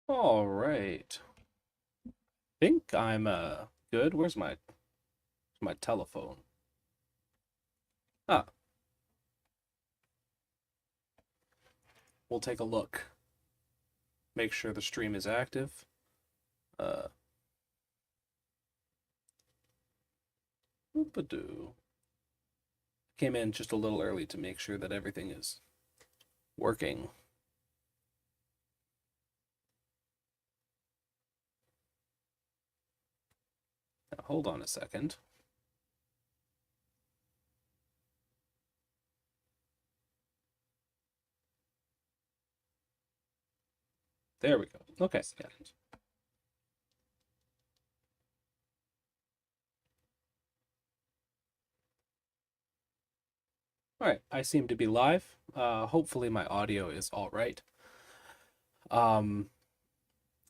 All right. Think I'm good. Where's my telephone? Ah, we'll take a look. Make sure the stream is active. Uh, Whoop-a-doo. Came in just a little early to make sure that everything is working. Now, hold on a second. There we go. Okay. Yeah. All right. I seem to be live. Hopefully my audio is all right. Um,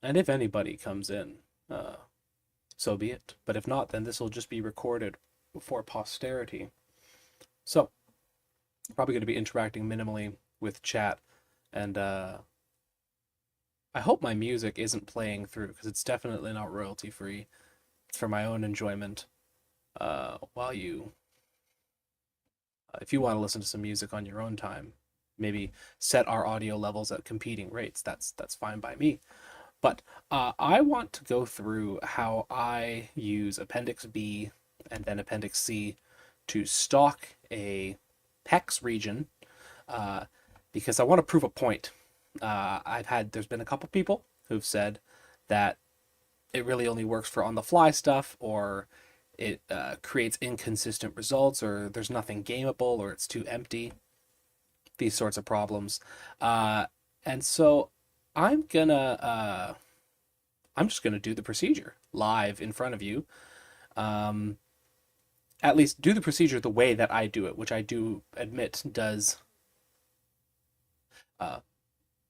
and if anybody comes in, so be it. But if not, then this will just be recorded for posterity. So, probably going to be interacting minimally with chat, and I hope my music isn't playing through because it's definitely not royalty free. It's for my own enjoyment. While you, if you want to listen to some music on your own time, maybe set our audio levels at competing rates. That's fine by me. But I want to go through how I use Appendix B and then Appendix C to stock a hex region, uh, because I want to prove a point. There's been a couple people who've said that it really only works for on the fly stuff, or it creates inconsistent results, or there's nothing gameable, or it's too empty. These sorts of problems, and so I'm gonna I'm just gonna do the procedure live in front of you. Um, at least do the procedure the way that I do it, which I do admit does uh,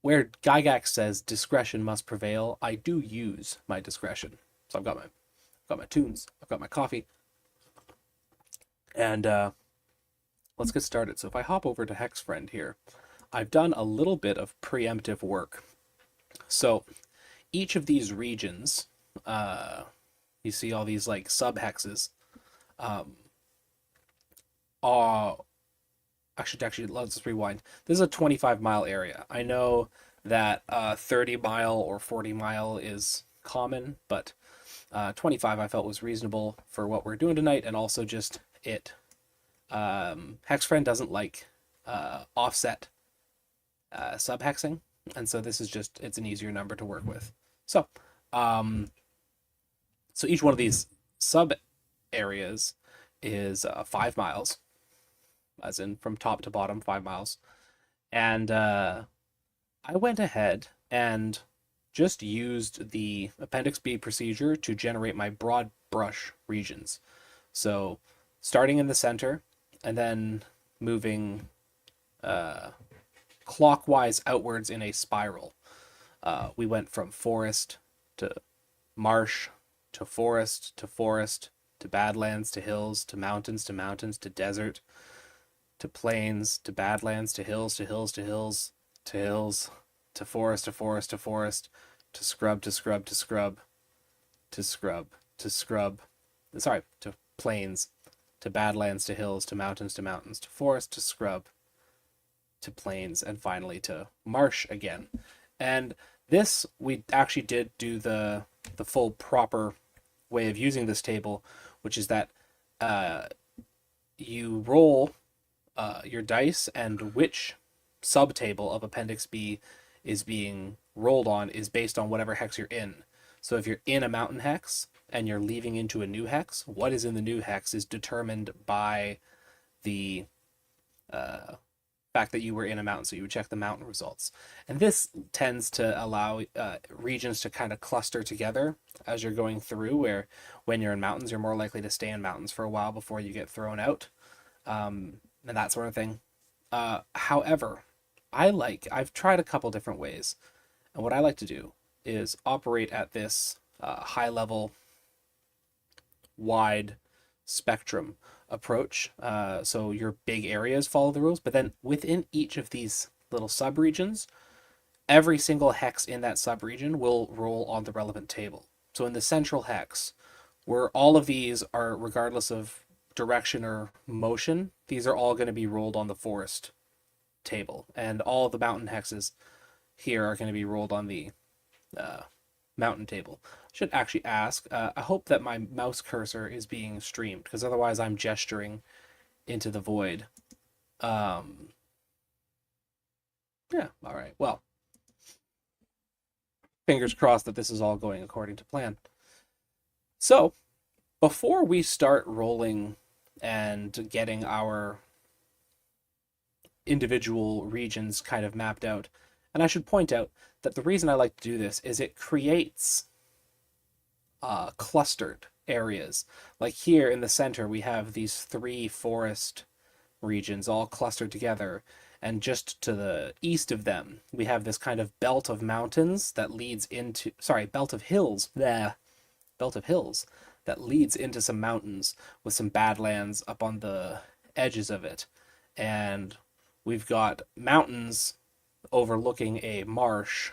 where Gygax says discretion must prevail, I do use my discretion. So I've got my tunes, I've got my coffee, and let's get started. So if I hop over to HexFriend here, I've done a little bit of preemptive work. So each of these regions, uh, you see all these like subhexes, um, are actually let's rewind. This is a 25-mile area. I know that 30-mile or 40-mile is common, but 25 I felt was reasonable for what we're doing tonight, and also just it. Hexfriend doesn't like offset subhexing, and so this is just it's an easier number to work with. So, um, so each one of these sub areas is 5 miles, as in from top to bottom, 5 miles. And I went ahead and just used the Appendix B procedure to generate my broad brush regions. So starting in the center and then moving uh, clockwise outwards in a spiral. We went from forest to marsh to forest to forest to badlands to hills to mountains to mountains to desert to plains to badlands to hills to hills to hills to hills to forest to forest to forest to scrub to scrub to scrub to scrub to scrub. Sorry, to plains to badlands to hills to mountains to forest to scrub to plains and finally to marsh again. And this we actually did do the full proper way of using this table, which is that uh, you roll your dice, and which subtable of Appendix B is being rolled on is based on whatever hex you're in. So if you're in a mountain hex and you're leaving into a new hex, what is in the new hex is determined by the uh, fact that you were in a mountain. So you would check the mountain results. And this tends to allow regions to kind of cluster together as you're going through, where when you're in mountains, you're more likely to stay in mountains for a while before you get thrown out, and that sort of thing. However, I've tried a couple different ways, and what I like to do is operate at this high level, wide spectrum approach. So your big areas follow the rules, but then within each of these little subregions, every single hex in that subregion will roll on the relevant table. So in the central hex, where all of these are, regardless of direction or motion, these are all going to be rolled on the forest table, and all of the mountain hexes here are going to be rolled on the uh, mountain table. I should actually ask. I hope that my mouse cursor is being streamed, because otherwise I'm gesturing into the void. Yeah, all right. Well, fingers crossed that this is all going according to plan. So, before we start rolling and getting our individual regions kind of mapped out, and I should point out that the reason I like to do this is it creates clustered areas. Like here in the center, we have these three forest regions all clustered together, and just to the east of them, we have this kind of belt of mountains that leads into, sorry, belt of hills. Bleh, belt of hills that leads into some mountains with some badlands up on the edges of it. And we've got mountains overlooking a marsh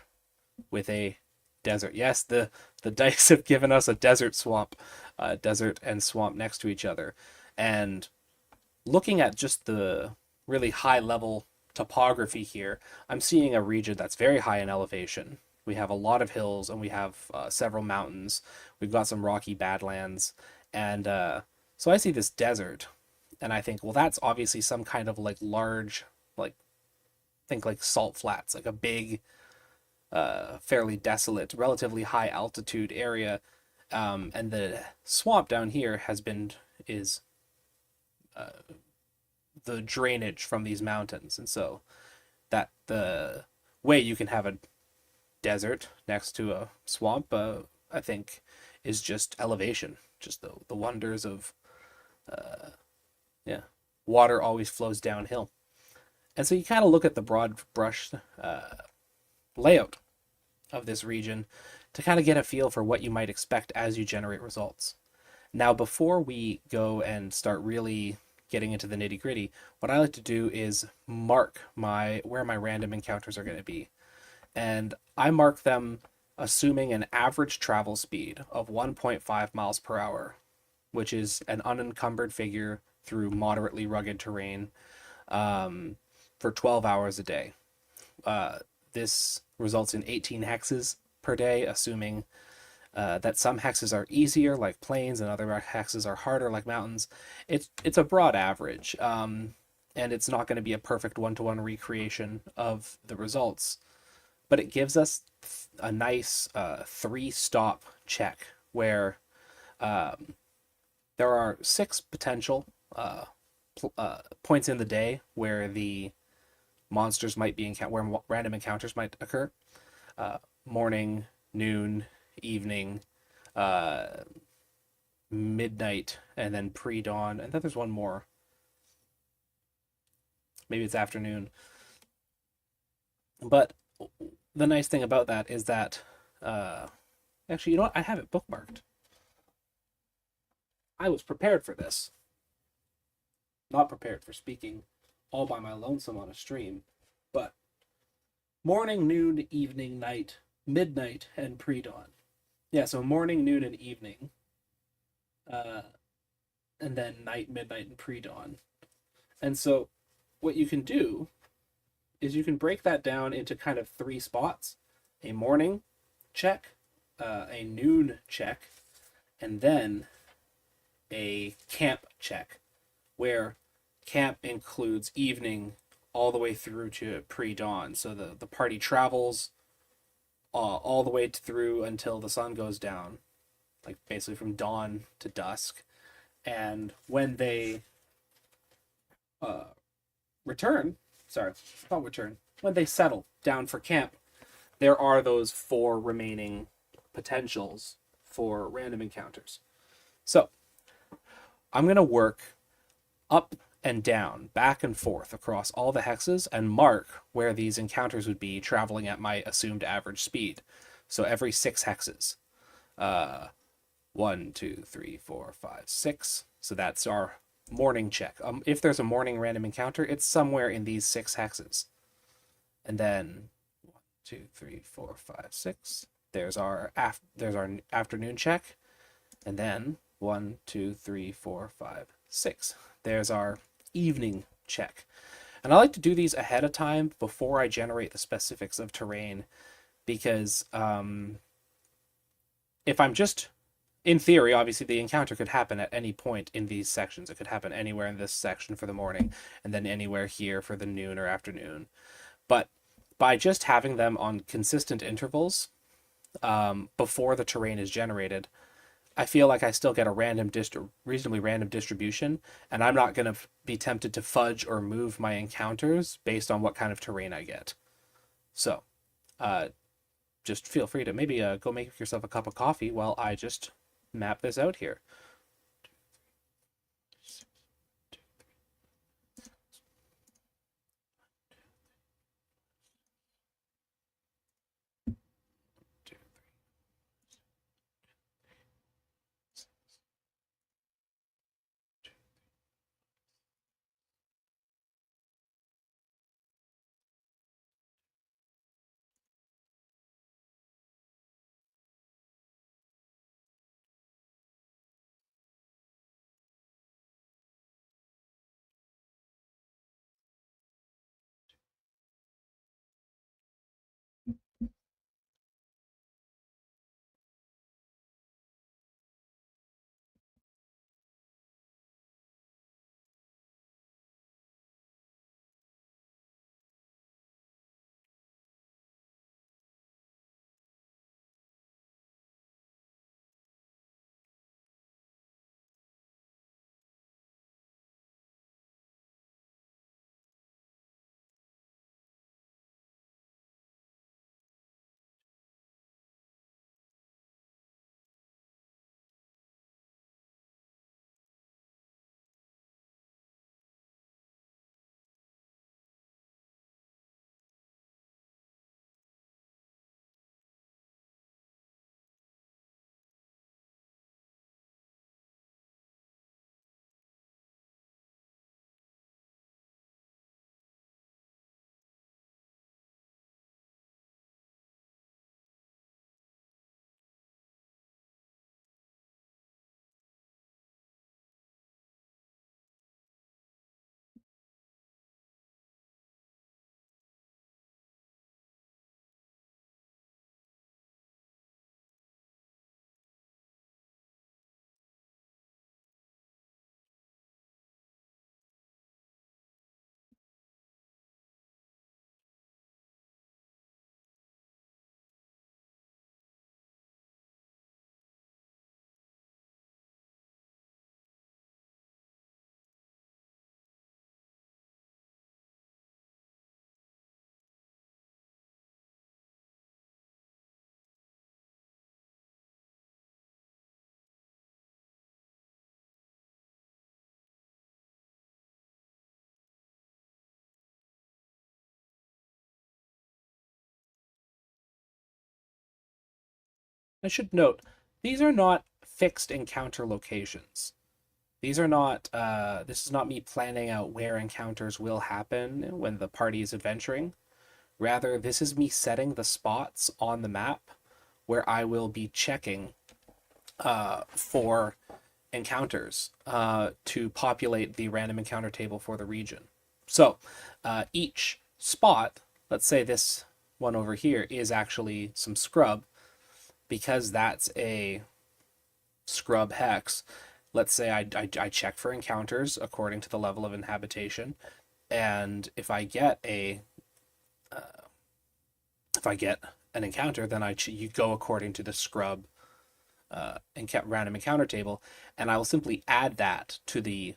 with a desert. Yes, the dice have given us a desert swamp, desert and swamp next to each other. And looking at just the really high level topography here, I'm seeing a region that's very high in elevation. We have a lot of hills, and we have several mountains. We've got some rocky badlands, and so I see this desert, and I think, well, that's obviously some kind of like large, like, think like salt flats, like a big, fairly desolate, relatively high altitude area. And the swamp down here is the drainage from these mountains, and so that the way you can have a desert next to a swamp, I think, is just elevation, just the wonders of, yeah, water always flows downhill. And so you kind of look at the broad brush layout of this region to kind of get a feel for what you might expect as you generate results. Now, before we go and start really getting into the nitty gritty, what I like to do is mark where my random encounters are going to be. And I mark them assuming an average travel speed of 1.5 miles per hour, which is an unencumbered figure through moderately rugged terrain, for 12 hours a day. This results in 18 hexes per day, assuming that some hexes are easier, like plains, and other hexes are harder, like mountains. It's a broad average, and it's not going to be a perfect one-to-one recreation of the results, but it gives us a nice three-stop check where there are 6 potential points in the day where the monsters might be where random encounters might occur. Morning, noon, evening, midnight, and then pre-dawn, and then there's one more. Maybe it's afternoon. But the nice thing about that is that, actually, you know what? I have it bookmarked. I was prepared for this. Not prepared for speaking all by my lonesome on a stream, but morning, noon, evening, night, midnight, and pre-dawn. Yeah, so morning, noon, and evening, and then night, midnight, and pre-dawn. And so what you can do is you can break that down into kind of 3 spots: a morning check, a noon check, and then a camp check, where camp includes evening all the way through to pre-dawn. So the party travels all the way through until the sun goes down, like basically from dawn to dusk. And when they return, sorry, not return, when they settle down for camp, there are those 4 remaining potentials for random encounters. So I'm going to work up and down, back and forth across all the hexes, and mark where these encounters would be traveling at my assumed average speed. So every 6 hexes. 1, 2, 3, 4, 5, 6. So that's our morning check. If there's a morning random encounter, it's somewhere in these 6 hexes. And then 1, 2, 3, 4, 5, 6. There's our afternoon check, and then 1, 2, 3, 4, 5, 6. There's our evening check. And I like to do these ahead of time before I generate the specifics of terrain, because if I'm just, in theory, obviously the encounter could happen at any point in these sections. It could happen anywhere in this section for the morning, and then anywhere here for the noon or afternoon. But by just having them on consistent intervals before the terrain is generated, I feel like I still get a reasonably random distribution, and I'm not going to be tempted to fudge or move my encounters based on what kind of terrain I get. So, just feel free to maybe go make yourself a cup of coffee while I just map this out here. I should note, these are not fixed encounter locations. These are not, this is not me planning out where encounters will happen when the party is adventuring. Rather, this is me setting the spots on the map where I will be checking for encounters to populate the random encounter table for the region. So each spot, let's say this one over here is actually some scrub, because that's a scrub hex. Let's say I check for encounters according to the level of inhabitation, and if I get an encounter, then you go according to the scrub random encounter table, and I will simply add that to the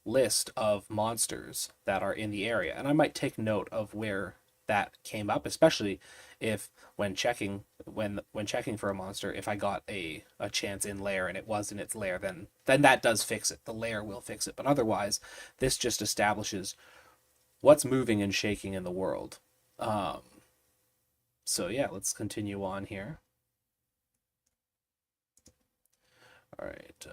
list of monsters that are in the area. And I might take note of where that came up, especially if when checking for a monster, if I got a chance in lair and it was in its lair, then that does fix it. The lair will fix it. But otherwise, this just establishes what's moving and shaking in the world. So yeah, let's continue on here. All right.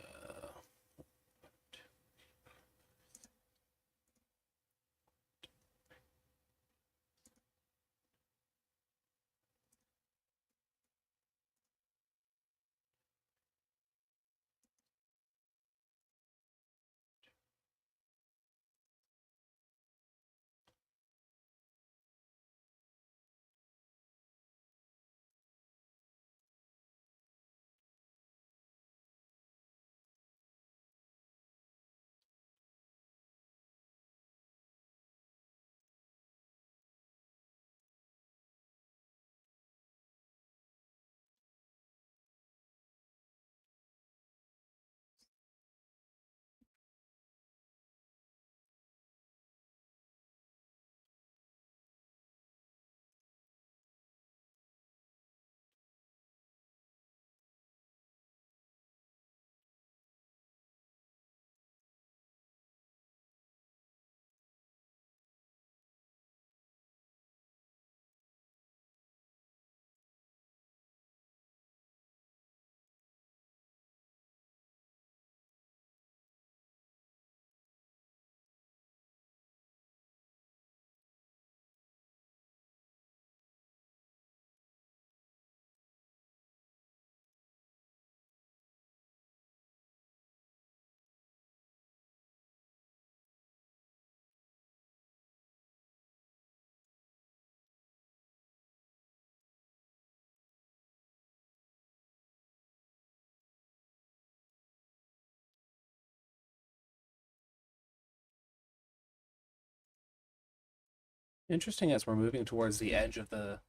Interesting, as we're moving towards the edge of the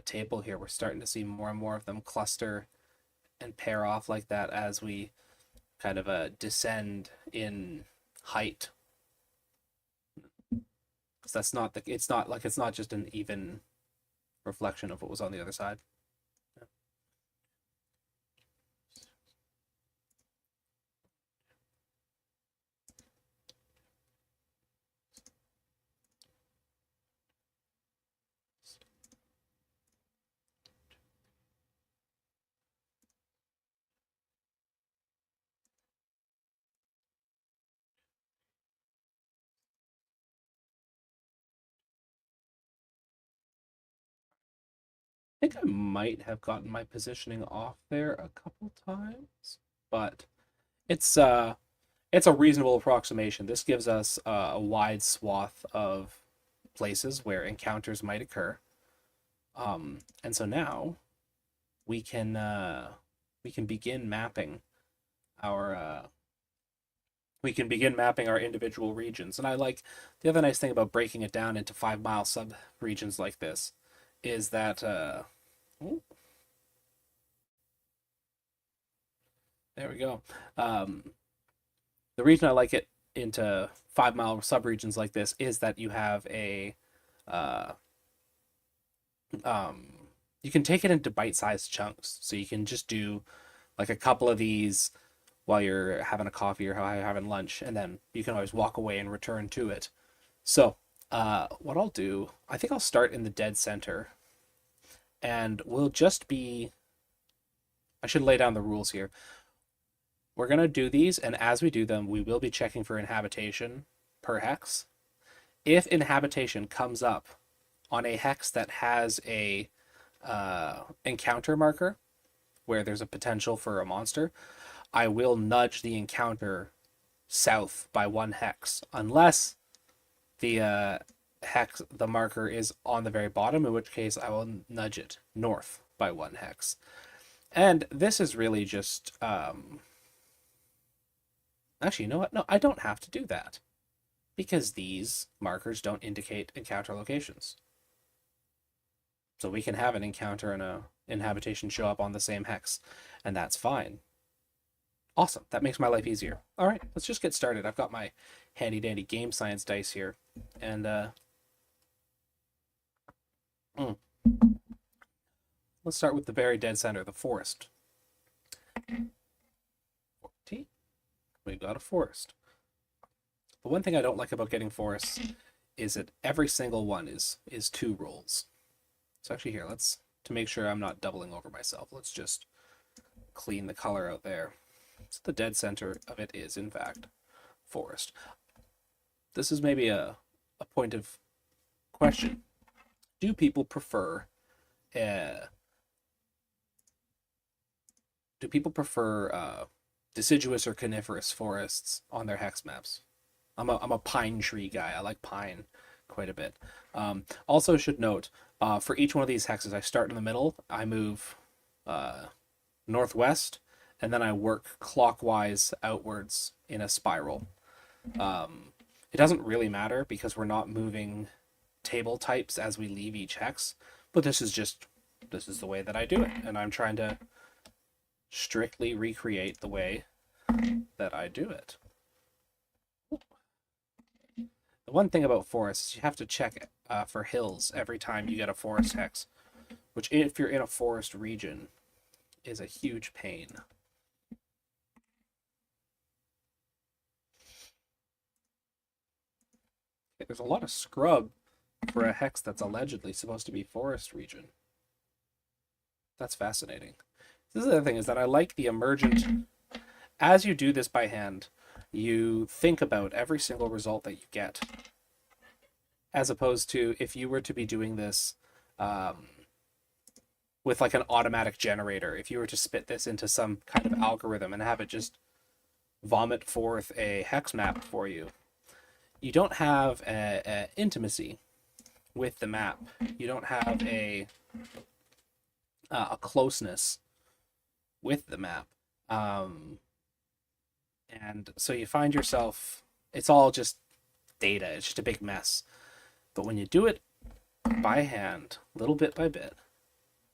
table here, we're starting to see more and more of them cluster and pair off like that as we kind of descend in height. Because that's not the, it's not like, it's not just an even reflection of what was on the other side. I think I might have gotten my positioning off there a couple times, but it's uh it's a reasonable approximation. This gives us a wide swath of places where encounters might occur. And so now we can uh, we can begin mapping our individual regions. And I like the other nice thing about breaking it down into 5 mile sub regions like this is that oh, there we go. The reason I like it into 5 mile subregions like this is that you have a uh, um, you can take it into bite-sized chunks. So you can just do like a couple of these while you're having a coffee or having lunch, and then you can always walk away and return to it. So what I'll do, I think I'll start in the dead center, and we'll just be. I should lay down the rules here. We're gonna do these, and as we do them, we will be checking for inhabitation per hex. If inhabitation comes up on a hex that has a encounter marker where there's a potential for a monster, I will nudge the encounter south by 1 hex, unless the marker is on the very bottom, in which case I will nudge it north by 1 hex. And this is really just actually, you know what? No, I don't have to do that because these markers don't indicate encounter locations. So we can have an encounter and a inhabitation show up on the same hex, and that's fine. Awesome. That makes my life easier. All right, let's just get started. I've got my handy dandy game science dice here, and mm, let's start with the very dead center, the forest. 14. We've got a forest. The one thing I don't like about getting forests is that every single one is 2 rolls. So actually here, to make sure I'm not doubling over myself, let's just clean the color out there. So the dead center of it is, in fact, forest. This is maybe a point of question. Do people prefer deciduous or coniferous forests on their hex maps? I'm a pine tree guy. I like pine quite a bit. Also should note, for each one of these hexes, I start in the middle, I move northwest, and then I work clockwise outwards in a spiral. It doesn't really matter because we're not moving table types as we leave each hex, but this is the way that I do it, and I'm trying to strictly recreate the way that I do it. The one thing about forests is you have to check for hills every time you get a forest hex, which, if you're in a forest region, is a huge pain. There's a lot of scrub for a hex that's allegedly supposed to be forest region. That's fascinating. This is the other thing, is that I like the emergent. As you do this by hand, you think about every single result that you get, as opposed to if you were to be doing this with like an automatic generator. If you were to spit this into some kind of algorithm and have it just vomit forth a hex map for you, you don't have a intimacy with the map. You don't have a closeness with the map. And so you find yourself, it's all just data. It's just a big mess. But when you do it by hand, little bit by bit,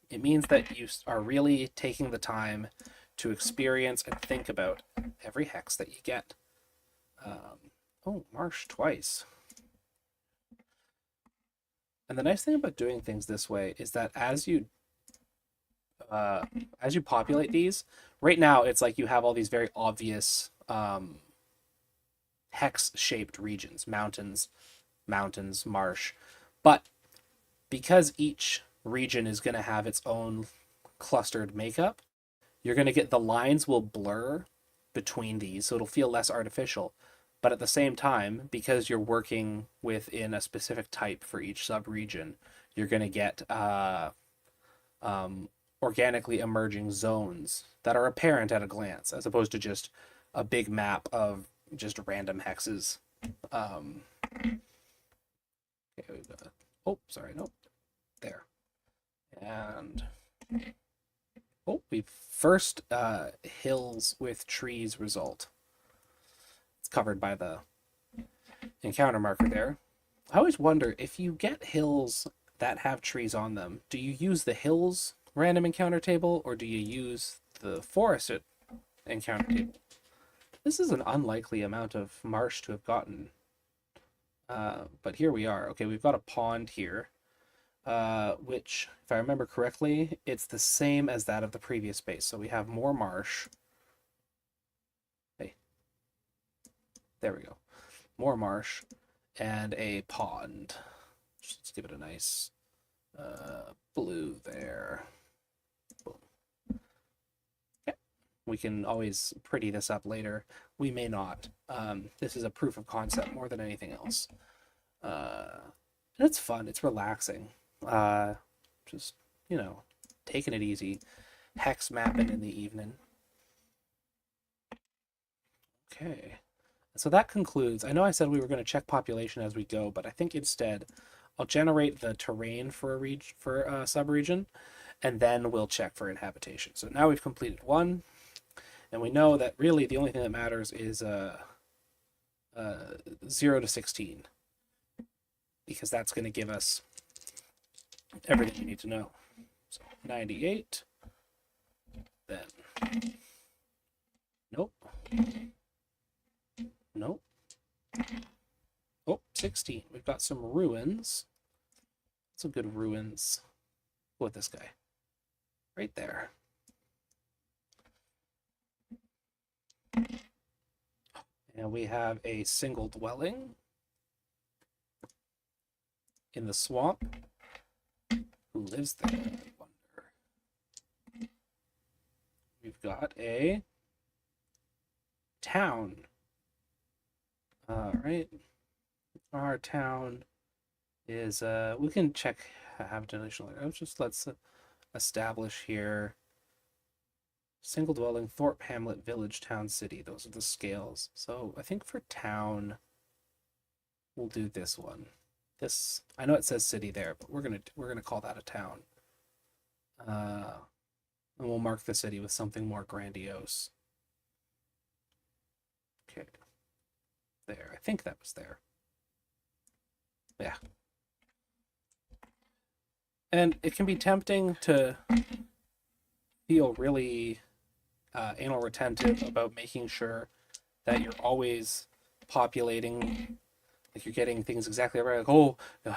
it means that you are really taking the time to experience and think about every hex that you get. Oh, marsh twice. And the nice thing about doing things this way is that as you populate these, right now it's like you have all these very obvious hex-shaped regions, mountains, marsh. But because each region is going to have its own clustered makeup, you're going to get the lines will blur between these, so it'll feel less artificial. But at the same time, because you're working within a specific type for each sub-region, you're going to get organically emerging zones that are apparent at a glance, as opposed to just a big map of just random hexes. Okay, we've got, oh, sorry, nope, there. And oh, we first hills with trees result. It's covered by the encounter marker there. I always wonder if you get hills that have trees on them, do you use the hills random encounter table or do you use the forested encounter table? This is an unlikely amount of marsh to have gotten. But here we are. Okay, we've got a pond here, which, if I remember correctly, it's the same as that of the previous base. So we have more marsh. Hey, there we go. More marsh and a pond. Let's give it a nice blue there. Boom. Okay. We can always pretty this up later. We may not. This is a proof of concept more than anything else. And it's fun. It's relaxing. Just, you know, taking it easy. Hex mapping in the evening. Okay. So that concludes. I know I said we were going to check population as we go, but I think instead I'll generate the terrain for a sub-region, and then we'll check for inhabitation. So now we've completed one, and we know that really the only thing that matters is 0 to 16, because that's going to give us everything you need to know. So 98, then nope. Nope. Oh, 16. We've got some ruins. Some good ruins. Go with this guy. Right there. And we have a single dwelling in the swamp. Who lives there? I wonder. We've got a town. All right. Our town is we can check habitation later. Let's establish here single dwelling, Thorpe, Hamlet, village, town, city. Those are the scales. So I think for town we'll do this one. This, I know it says city there, but we're gonna call that a town. And we'll mark the city with something more grandiose. Okay. There. I think that was there. Yeah. And it can be tempting to feel really anal retentive about making sure that you're always populating, like you're getting things exactly right. Like, oh,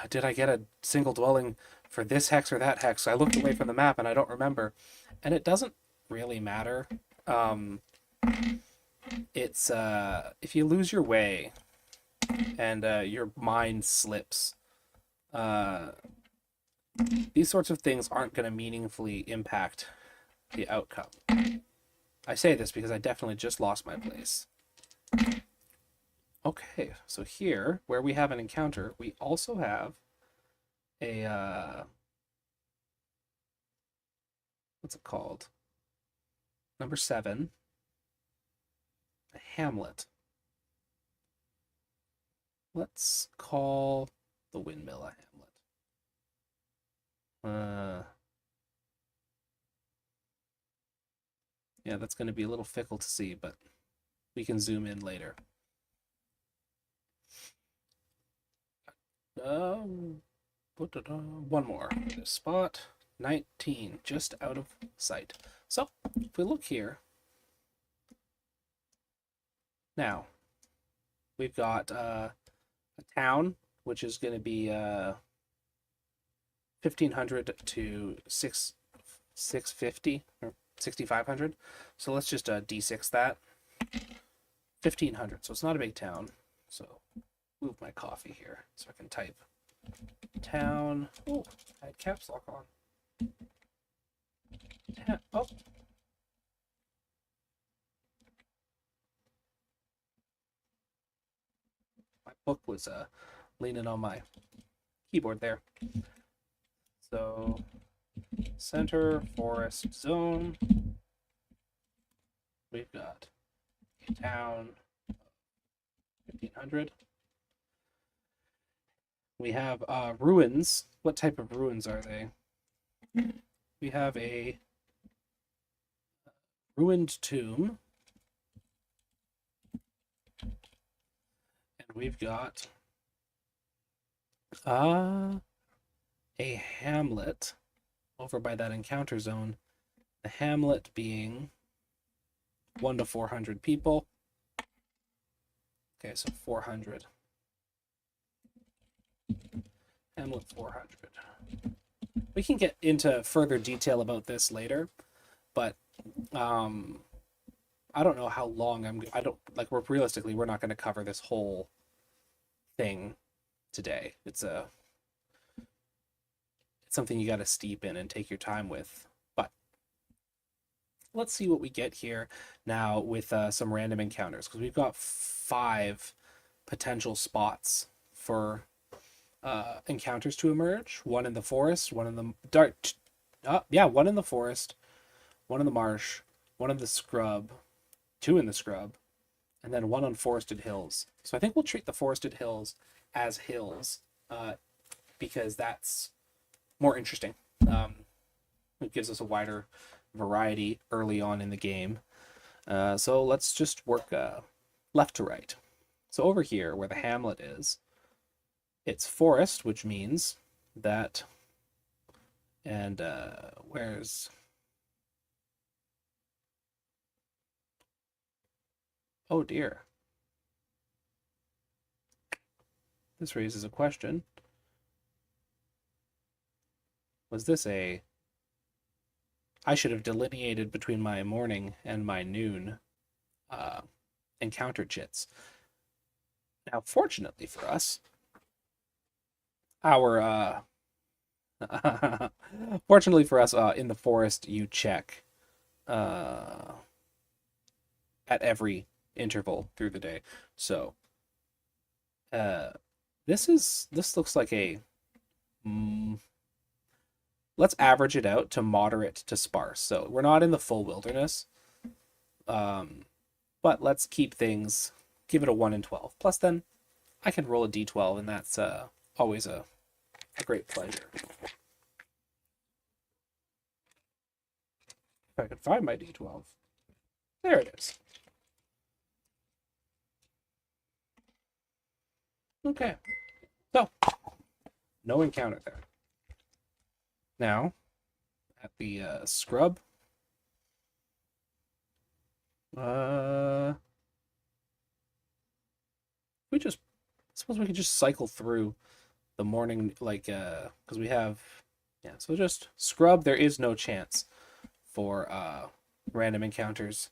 did I get a single dwelling for this hex or that hex? I looked away from the map and I don't remember. And it doesn't really matter. It's if you lose your way and your mind slips, these sorts of things aren't going to meaningfully impact the outcome. I say this because I definitely just lost my place. Okay, so here, where we have an encounter, we also have a what's it called? Number 7. A hamlet. Let's call the windmill a hamlet. Yeah, that's going to be a little fickle to see, but we can zoom in later. Um, one more. Spot 19, just out of sight. So, if we look here, now we've got a town, which is going to be 1500 to 650 or 6500. So let's just d6 that. 1500. So it's not a big town. So move my coffee here so I can type town. Oh, I had caps lock on. Oh. My book was leaning on my keyboard there. So center forest zone. We've got a town 1500. We have ruins. What type of ruins are they? We have a ruined tomb. And we've got a hamlet over by that encounter zone. The hamlet being 1 to 400 people. Okay, so 400. Hamlet 400. We can get into further detail about this later, but I don't know how long I don't like. We're realistically, we're not going to cover this whole thing today. It's something you got to steep in and take your time with. But let's see what we get here now with some random encounters, because we've got 5 potential spots for encounters to emerge. 1 in the forest, 1 in the dark. Yeah, 1 in the forest, 1 in the marsh, 1 in the scrub, 2 in the scrub, and then 1 on forested hills. So I think we'll treat the forested hills as hills because that's more interesting. It gives us a wider variety early on in the game. So let's just work left to right. So over here, where the hamlet is, it's forest, which means that, and where's, oh dear. This raises a question. Was this a, I should have delineated between my morning and my noon encounter chits. Now, fortunately for us, our fortunately for us, in the forest, you check at every interval through the day. So this looks like a let's average it out to moderate to sparse. So we're not in the full wilderness, but let's keep things, give it a 1 in 12. Plus, then I can roll a d12, and that's always a great pleasure. If I could find my d12. There it is. Okay. So, no encounter there. Now, at the scrub, we just, I suppose we could just cycle through the morning, like, because we have, yeah, so just scrub, there is no chance for random encounters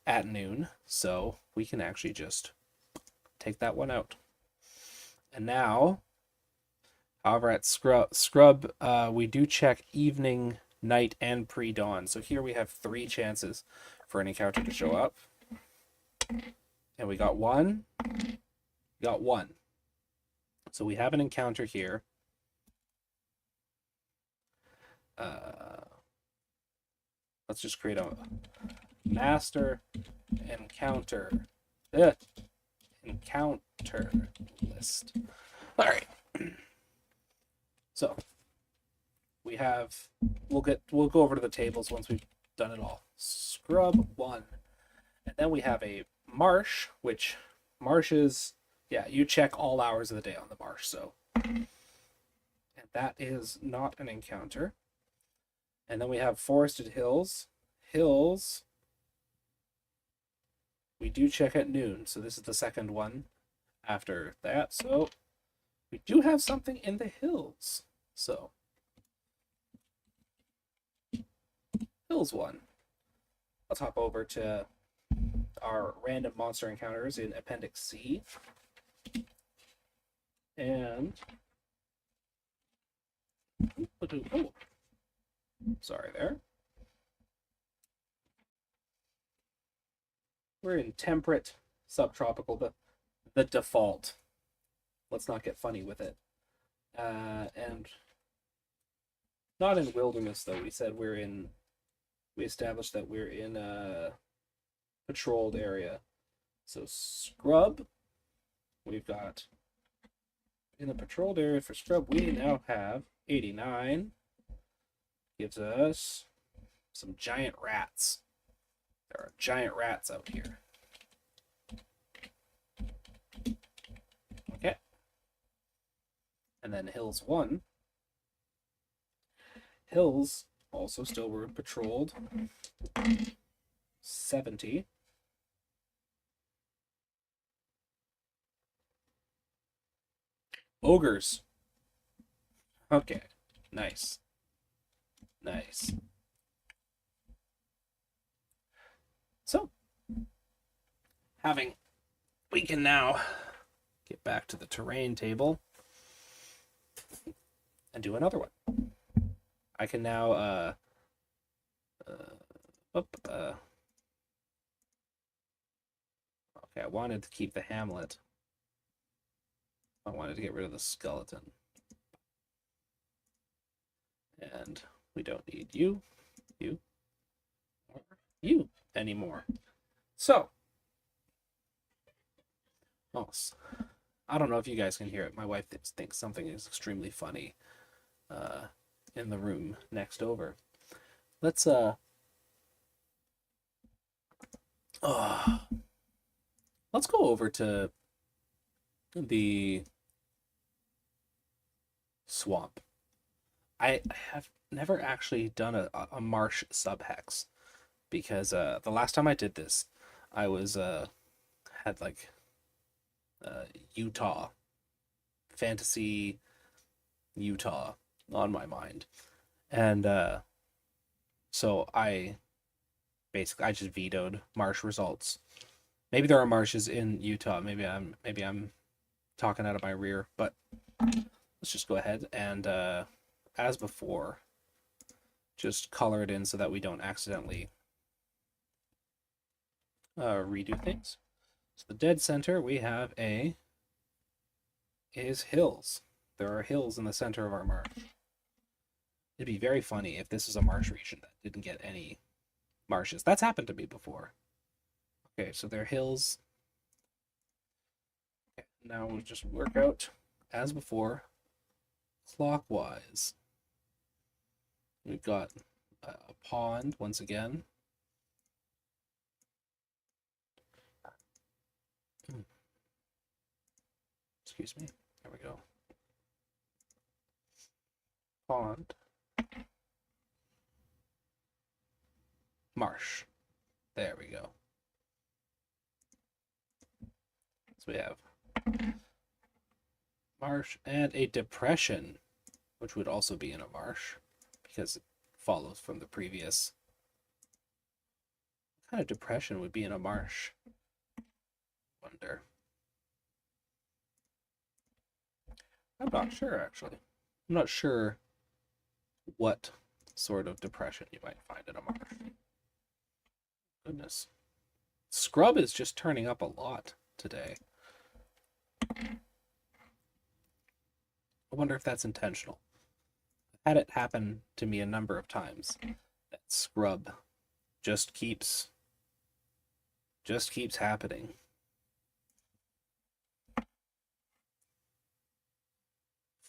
at noon, so we can actually just take that one out. And now, however, at scrub, we do check evening, night, and pre-dawn. So here we have 3 chances for an encounter to show up. And we got 1. Got 1. So we have an encounter here. Let's just create a master encounter. Encounter list. All right. So we have, we'll go over to the tables once we've done it all. Scrub 1. And then we have a marsh, which marshes, yeah, you check all hours of the day on the marsh. So And that is not an encounter. And then we have forested hills. Hills, we do check at noon, so this is the second one after that. So we do have something in the hills. So, hills one. Let's hop over to our random monster encounters in Appendix C. And oh, sorry there. We're in temperate, subtropical, the default. Let's not get funny with it. And not in wilderness though. We established that we're in a patrolled area. So scrub, we've got in the patrolled area for scrub, we now have 89. Gives us some giant rats. There are giant rats out here. Okay. And then Hills 1. Hills also still were patrolled. 70. Ogres. Okay. Nice. Nice. So, we can now get back to the terrain table and do another one. I can now, okay, I wanted to keep the hamlet. I wanted to get rid of the skeleton. And we don't need you, or you anymore. So, I don't know if you guys can hear it. My wife thinks something is extremely funny in the room next over. Let's go over to the swamp. I have never actually done a marsh subhex because the last time I did this, I was had like Utah, fantasy Utah on my mind, and so I just vetoed marsh results. Maybe there are marshes in Utah. Maybe I'm talking out of my rear, but let's just go ahead and as before, just color it in so that we don't accidentally redo things. So the dead center we have is hills. There are hills in the center of our marsh. It'd be very funny if this is a marsh region that didn't get any marshes. That's happened to me before. Okay, so there are hills. Okay, now we'll just work out as before, clockwise. We've got a pond once again. Excuse me. There we go. Pond. Marsh. There we go. So we have marsh and a depression, which would also be in a marsh because it follows from the previous. What kind of depression would be in a marsh? Wonder. I'm not sure, actually. I'm not sure what sort of depression you might find in a marsh. Goodness. Scrub is just turning up a lot today. I wonder if that's intentional. I've had it happen to me a number of times that scrub just keeps happening.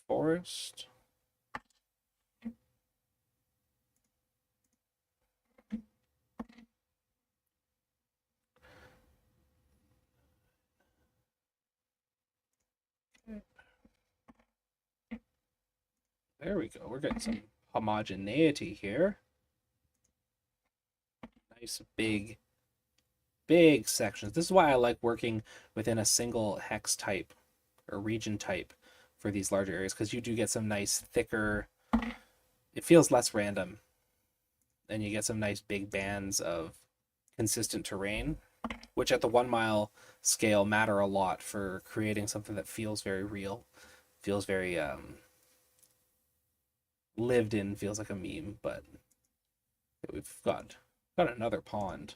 Forest. There we go. We're getting some homogeneity here. Nice big sections. This is why I like working within a single hex type or region type for these larger areas, because you do get some nice thicker, it feels less random, and you get some nice big bands of consistent terrain, which at the 1 mile scale matter a lot for creating something that feels very real, feels very lived in, feels like a meme. But we've got another pond.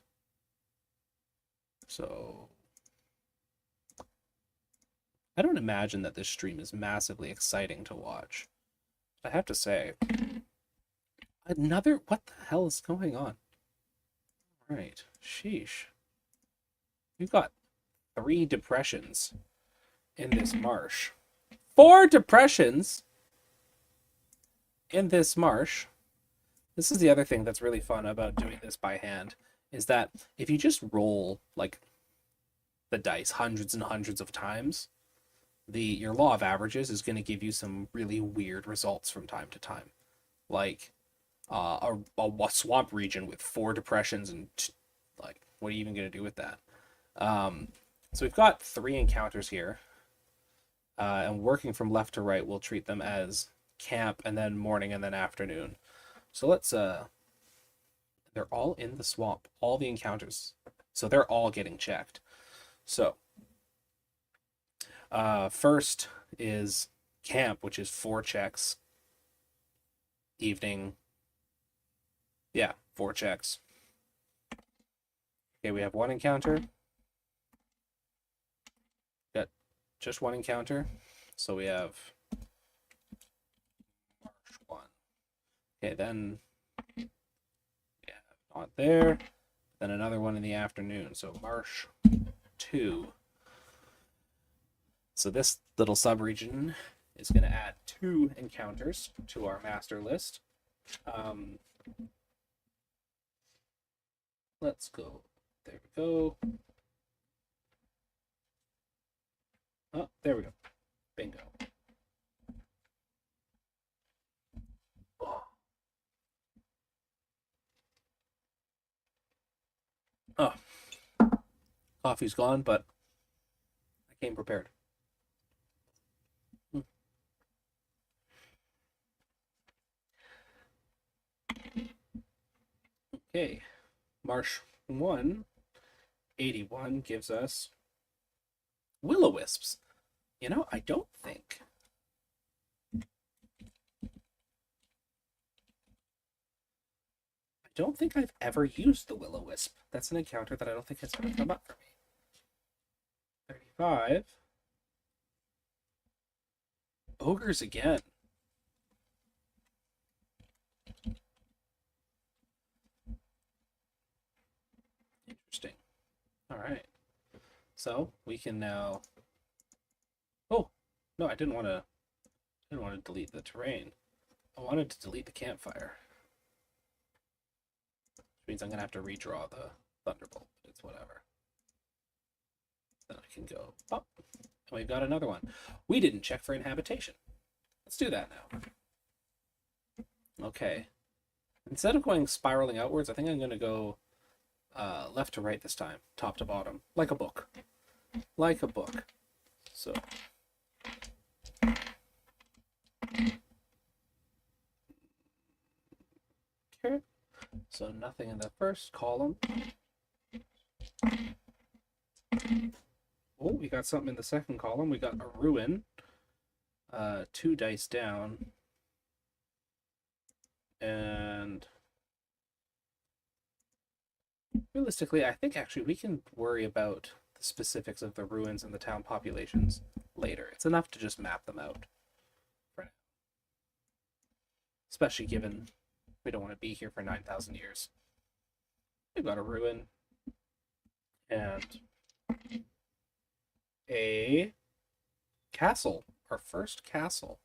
So I don't imagine that this stream is massively exciting to watch. I have to say, what the hell is going on? All right, sheesh. We've got 3 depressions in this marsh. 4 depressions in this marsh. This is the other thing that's really fun about doing this by hand, is that if you just roll like the dice hundreds and hundreds of times, your law of averages is going to give you some really weird results from time to time. Like a swamp region with 4 depressions, and like, what are you even going to do with that? So we've got 3 encounters here, and working from left to right, we'll treat them as camp, and then morning, and then afternoon. So let's they're all in the swamp, all the encounters, so they're all getting checked. So first is camp, which is 4 checks. Evening, yeah, 4 checks. Okay, we have 1 encounter. Got just 1 encounter, so we have March 1. Okay, then yeah, not there. Then another one in the afternoon, so March 2. So this little subregion is going to add 2 encounters to our master list. Let's go. There we go. Oh, there we go. Bingo. Oh, coffee's gone, but I came prepared. Okay, Marsh 1, 81 gives us will-o-wisps. You know, I don't think I've ever used the will-o-wisp. That's an encounter that I don't think has ever come up for me. 35. Ogres again. Interesting. All right. So we can now. Oh no, I didn't want to delete the terrain. I wanted to delete the campfire, which means I'm gonna have to redraw the thunderbolt. It's whatever. Then I can go up, and we've got another one. We didn't check for inhabitation. Let's do that now. Okay. Instead of going spiraling outwards, I think I'm gonna go left to right this time, top to bottom, like a book. Like a book. So. Okay. So nothing in the first column. Oh, we got something in the second column. We got a ruin. 2 dice down. And realistically, I think actually we can worry about the specifics of the ruins and the town populations later. It's enough to just map them out for now. Especially given we don't want to be here for 9,000 years. We've got a ruin and a castle, our first castle.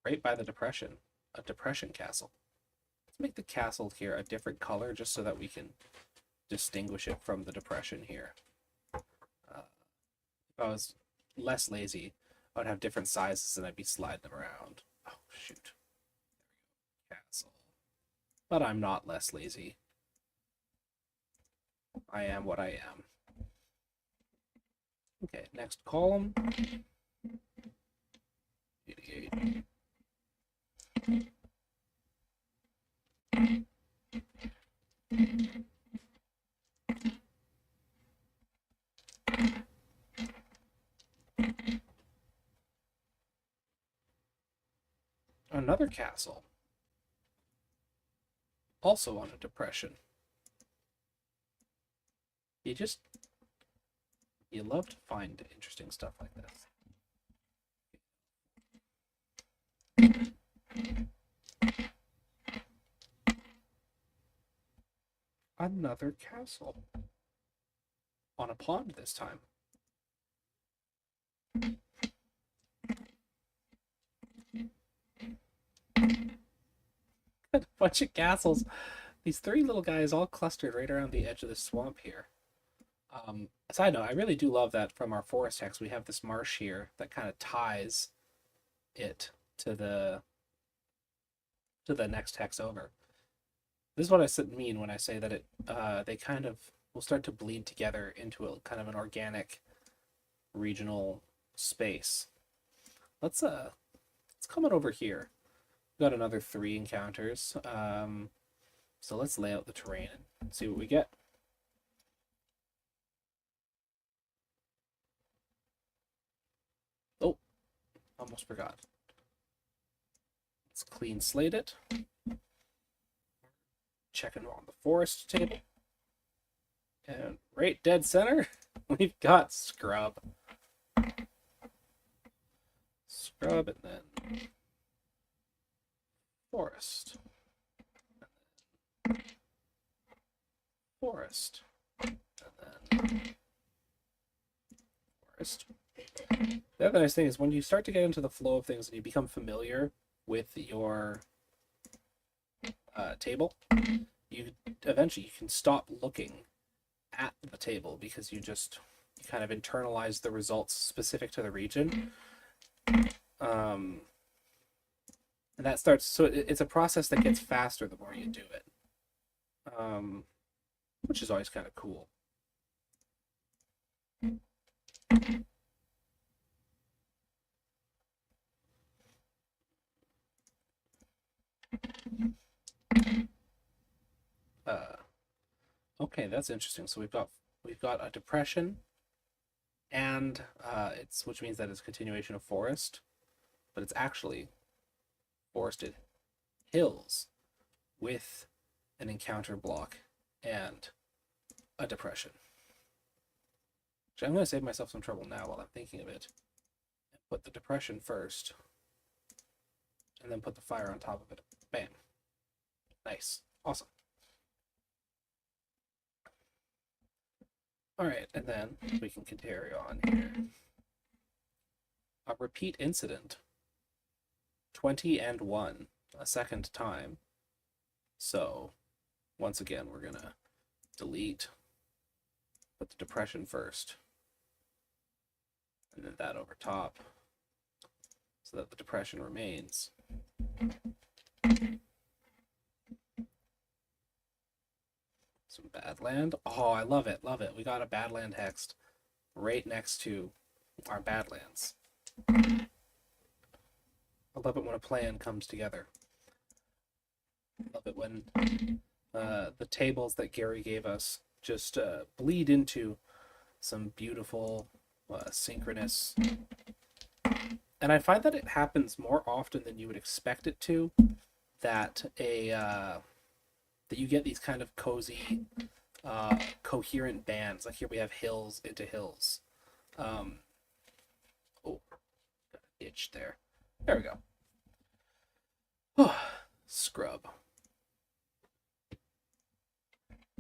Right by the depression, a depression castle. Let's make the castle here a different color just so that we can distinguish it from the depression here. If I was less lazy, I'd have different sizes and I'd be sliding them around. Oh, shoot. Castle. But I'm not less lazy. I am what I am. Okay, next column. 88. Another castle. Also on a depression. You love to find interesting stuff like this. Another castle. On a pond this time. A bunch of castles. These three little guys all clustered right around the edge of the swamp here. Side note, I really do love that from our forest hex we have this marsh here that kind of ties it to the next hex over. This is what I mean when I say that they kind of will start to bleed together into a kind of an organic regional space. Let's come on over here. We've got another 3 encounters. So let's lay out the terrain and see what we get. Oh, almost forgot. Let's clean slate it. Checking on the forest table. And right dead center, we've got scrub. Scrub and then forest. Forest. And then forest. The other nice thing is when you start to get into the flow of things and you become familiar with your table, you eventually can stop looking at the table because you kind of internalize the results specific to the region. And that starts, so it's a process that gets faster the more you do it, which is always kind of cool. Okay, that's interesting. So we've got a depression, and which means that it's a continuation of forest, but it's actually forested hills with an encounter block and a depression. Actually, I'm going to save myself some trouble now while I'm thinking of it. And put the depression first, and then put the fire on top of it. Bam. Nice. Awesome. All right, and then we can carry on here. A repeat incident. 20 and 1 a second time. So once again, we're going to delete, put the depression first, and then that over top so that the depression remains. Some Badland. Oh, I love it, love it. We got a Badland hexed right next to our Badlands. I love it when a plan comes together. I love it when the tables that Gary gave us just bleed into some beautiful synchronous. And I find that it happens more often than you would expect it to. That that you get these kind of cozy, coherent bands. Like here we have hills into hills. Oh, got an itch there. There we go. Oh, scrub.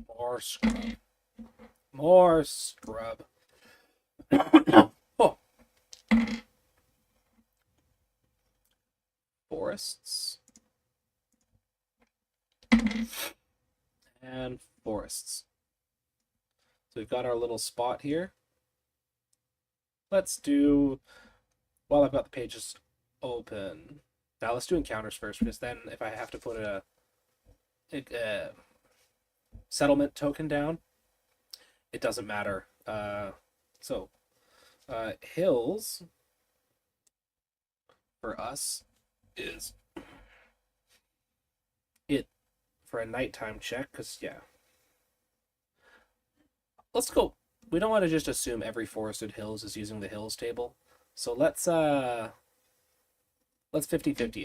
More scrub. More scrub. Oh. Forests. And forests. So we've got our little spot here. Let's do while I've got the pages open, now let's do encounters first, because then if I have to put a settlement token down, it doesn't matter. Hills for us is it for a nighttime check, because yeah. Let's go. We don't want to just assume every forested hills is using the hills table. So let's 50-50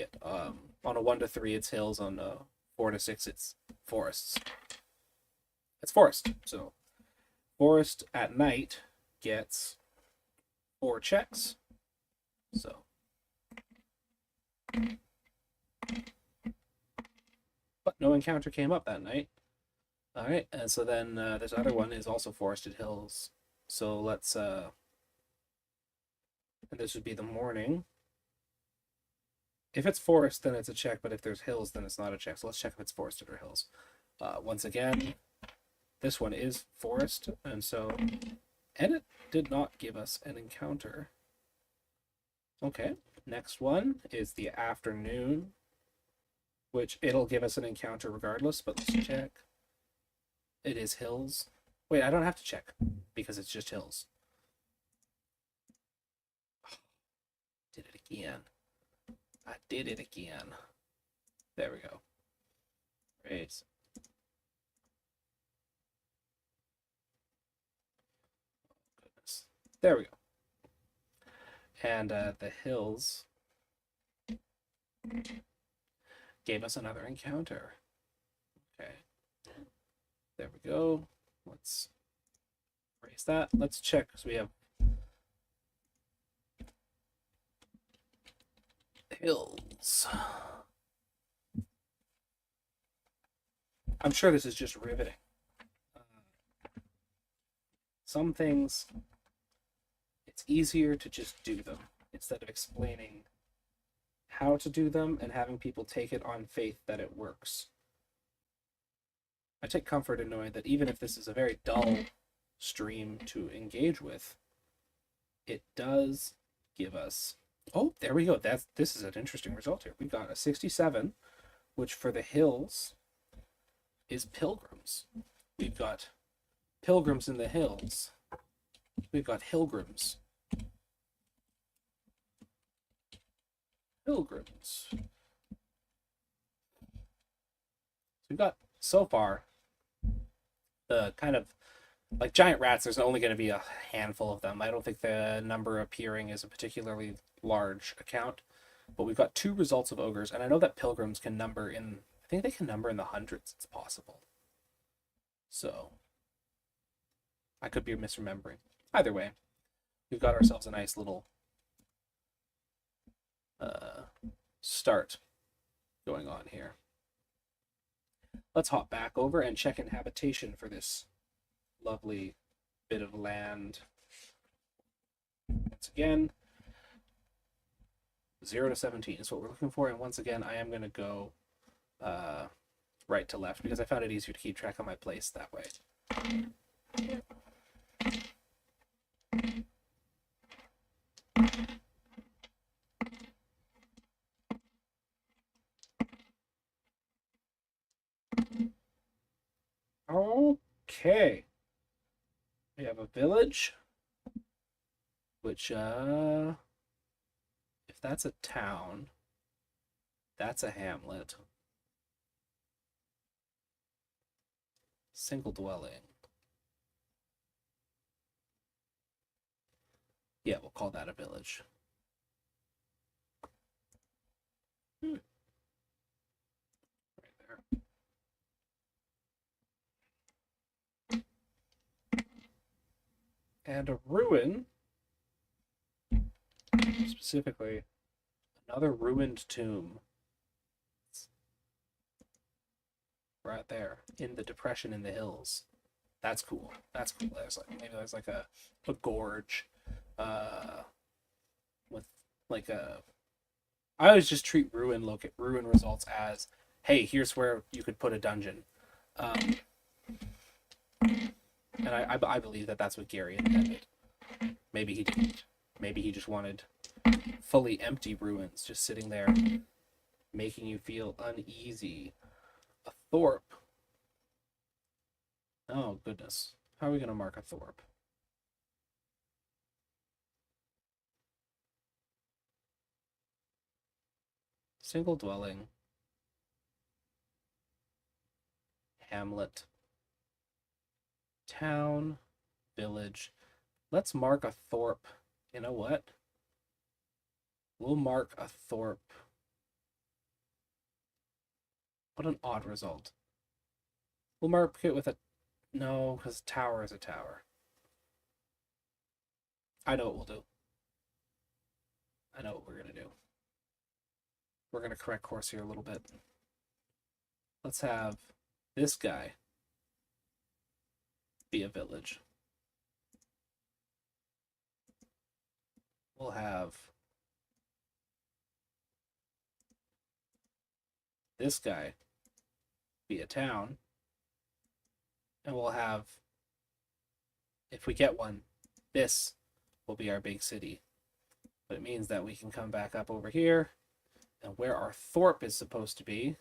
it. On a 1 to 3 it's hills, on a 4 to 6 it's forests. It's forest. So forest at night gets 4 checks. So but no encounter came up that night. All right, and so then this other one is also forested hills. So let's and this would be the morning. If it's forest, then it's a check, but if there's hills, then it's not a check. So let's check if it's forested or hills. Once again, this one is forest, and it did not give us an encounter. Okay, next one is the afternoon, which it'll give us an encounter regardless, but let's check. It is hills. Wait, I don't have to check because it's just hills. Did it again. I did it again. There we go. Great. Goodness. There we go. And the hills gave us another encounter. Okay. There we go. Let's erase that. Let's check, because we have hills. I'm sure this is just riveting. Some things, it's easier to just do them instead of explaining how to do them and having people take it on faith that it works. I take comfort in knowing that even if this is a very dull stream to engage with, it does give us... Oh, there we go. This is an interesting result here. We got a 67, which for the hills is pilgrims. We've got pilgrims in the hills. We've got Hilgrims. Pilgrims. So we've got, so far, the kind of, like giant rats, there's only going to be a handful of them. I don't think the number appearing is a particularly large account, but we've got 2 results of ogres, and I know that pilgrims can number in, I think they can number in the hundreds, it's possible. So, I could be misremembering. Either way, we've got ourselves a nice little start going on here. Let's hop back over and check in habitation for this lovely bit of land. Once again, 0 to 17 is what we're looking for. And once again, I am going to go right to left because I found it easier to keep track of my place that way. Okay. We have a village, which, if that's a town, that's a hamlet. Single dwelling. Yeah, we'll call that a village. Right there. And a ruin, specifically another ruined tomb. Right there in the depression in the hills. That's cool. That's cool. There's like a gorge with like a... I always just treat ruin results as, hey, here's where you could put a dungeon. And I believe that that's what Gary intended. Maybe he didn't. Maybe he just wanted fully empty ruins just sitting there, making you feel uneasy. A Thorpe. Oh, goodness. How are we going to mark a Thorpe? Single dwelling. Hamlet. Town. Village. Let's mark a Thorpe. You know what? We'll mark a Thorpe. What an odd result. We'll mark it with a... No, because tower is a tower. I know what we'll do. I know what we're going to do. We're going to correct course here a little bit. Let's have this guy be a village. We'll have this guy be a town. And we'll have, if we get one, this will be our big city. But it means that we can come back up over here, and where our Thorpe is supposed to be,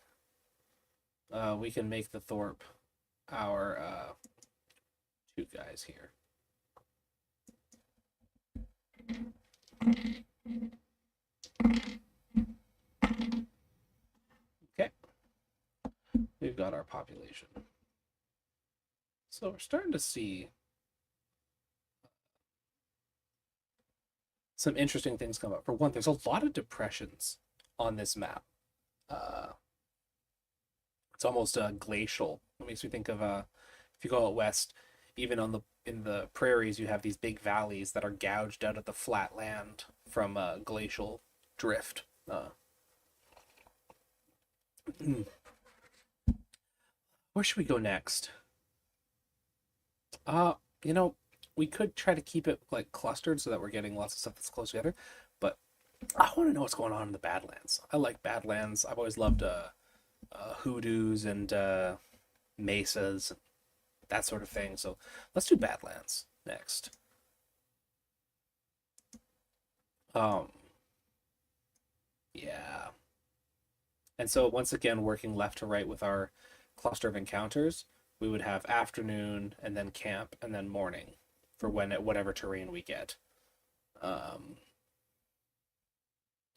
we can make the Thorpe our two guys here. Okay. We've got our population. So we're starting to see some interesting things come up. For one, there's a lot of depressions on this map. It's almost glacial. It makes me think of if you go out west, even in the prairies, you have these big valleys that are gouged out of the flat land from glacial drift. Where should we go next? You know, we could try to keep it like clustered so that we're getting lots of stuff that's close together, but I want to know what's going on in the Badlands. I like Badlands. I've always loved hoodoos and mesas, that sort of thing. So let's do Badlands next. Yeah. And so once again, working left to right with our cluster of encounters, we would have afternoon and then camp and then morning for whatever terrain we get.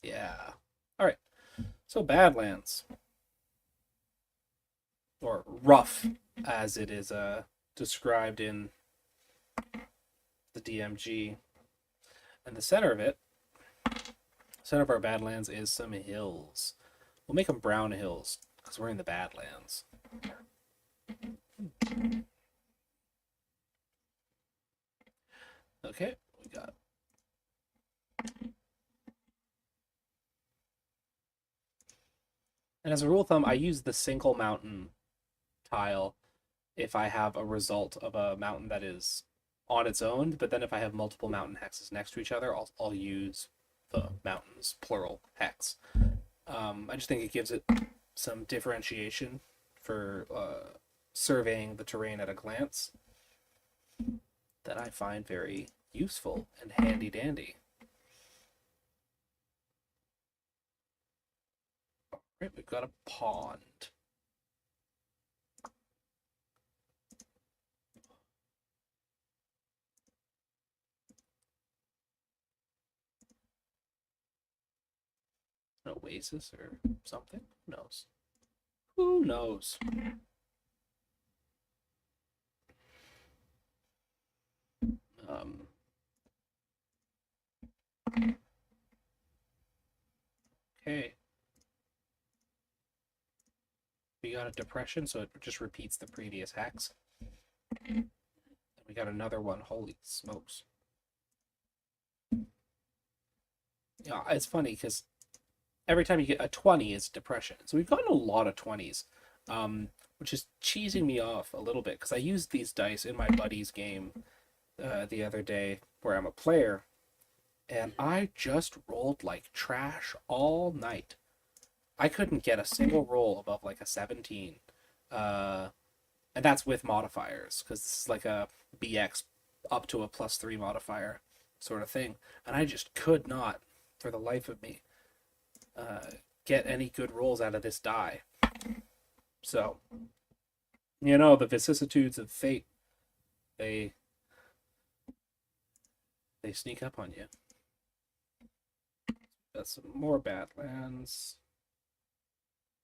Yeah. All right. So Badlands, or rough as it is described in the DMG. And the center of our Badlands is some hills. We'll make them brown hills because we're in the Badlands. Okay, we got. And as a rule of thumb, I use the single mountain tile if I have a result of a mountain that is on its own, but then if I have multiple mountain hexes next to each other, I'll use the mountains plural hex. I just think it gives it some differentiation for surveying the terrain at a glance that I find very useful and handy dandy. All right, we've got a pond. An oasis or something? Who knows? Who knows? Okay. We got a depression, so it just repeats the previous hex. We got another one. Holy smokes. Yeah, it's funny because every time you get a 20 is depression. So we've gotten a lot of 20s, which is cheesing me off a little bit because I used these dice in my buddy's game the other day where I'm a player, and I just rolled like trash all night. I couldn't get a single roll above like a 17. And that's with modifiers because this is like a BX up to a +3 modifier sort of thing. And I just could not for the life of me, get any good rolls out of this die. So, the vicissitudes of fate, they sneak up on you. Got some more Badlands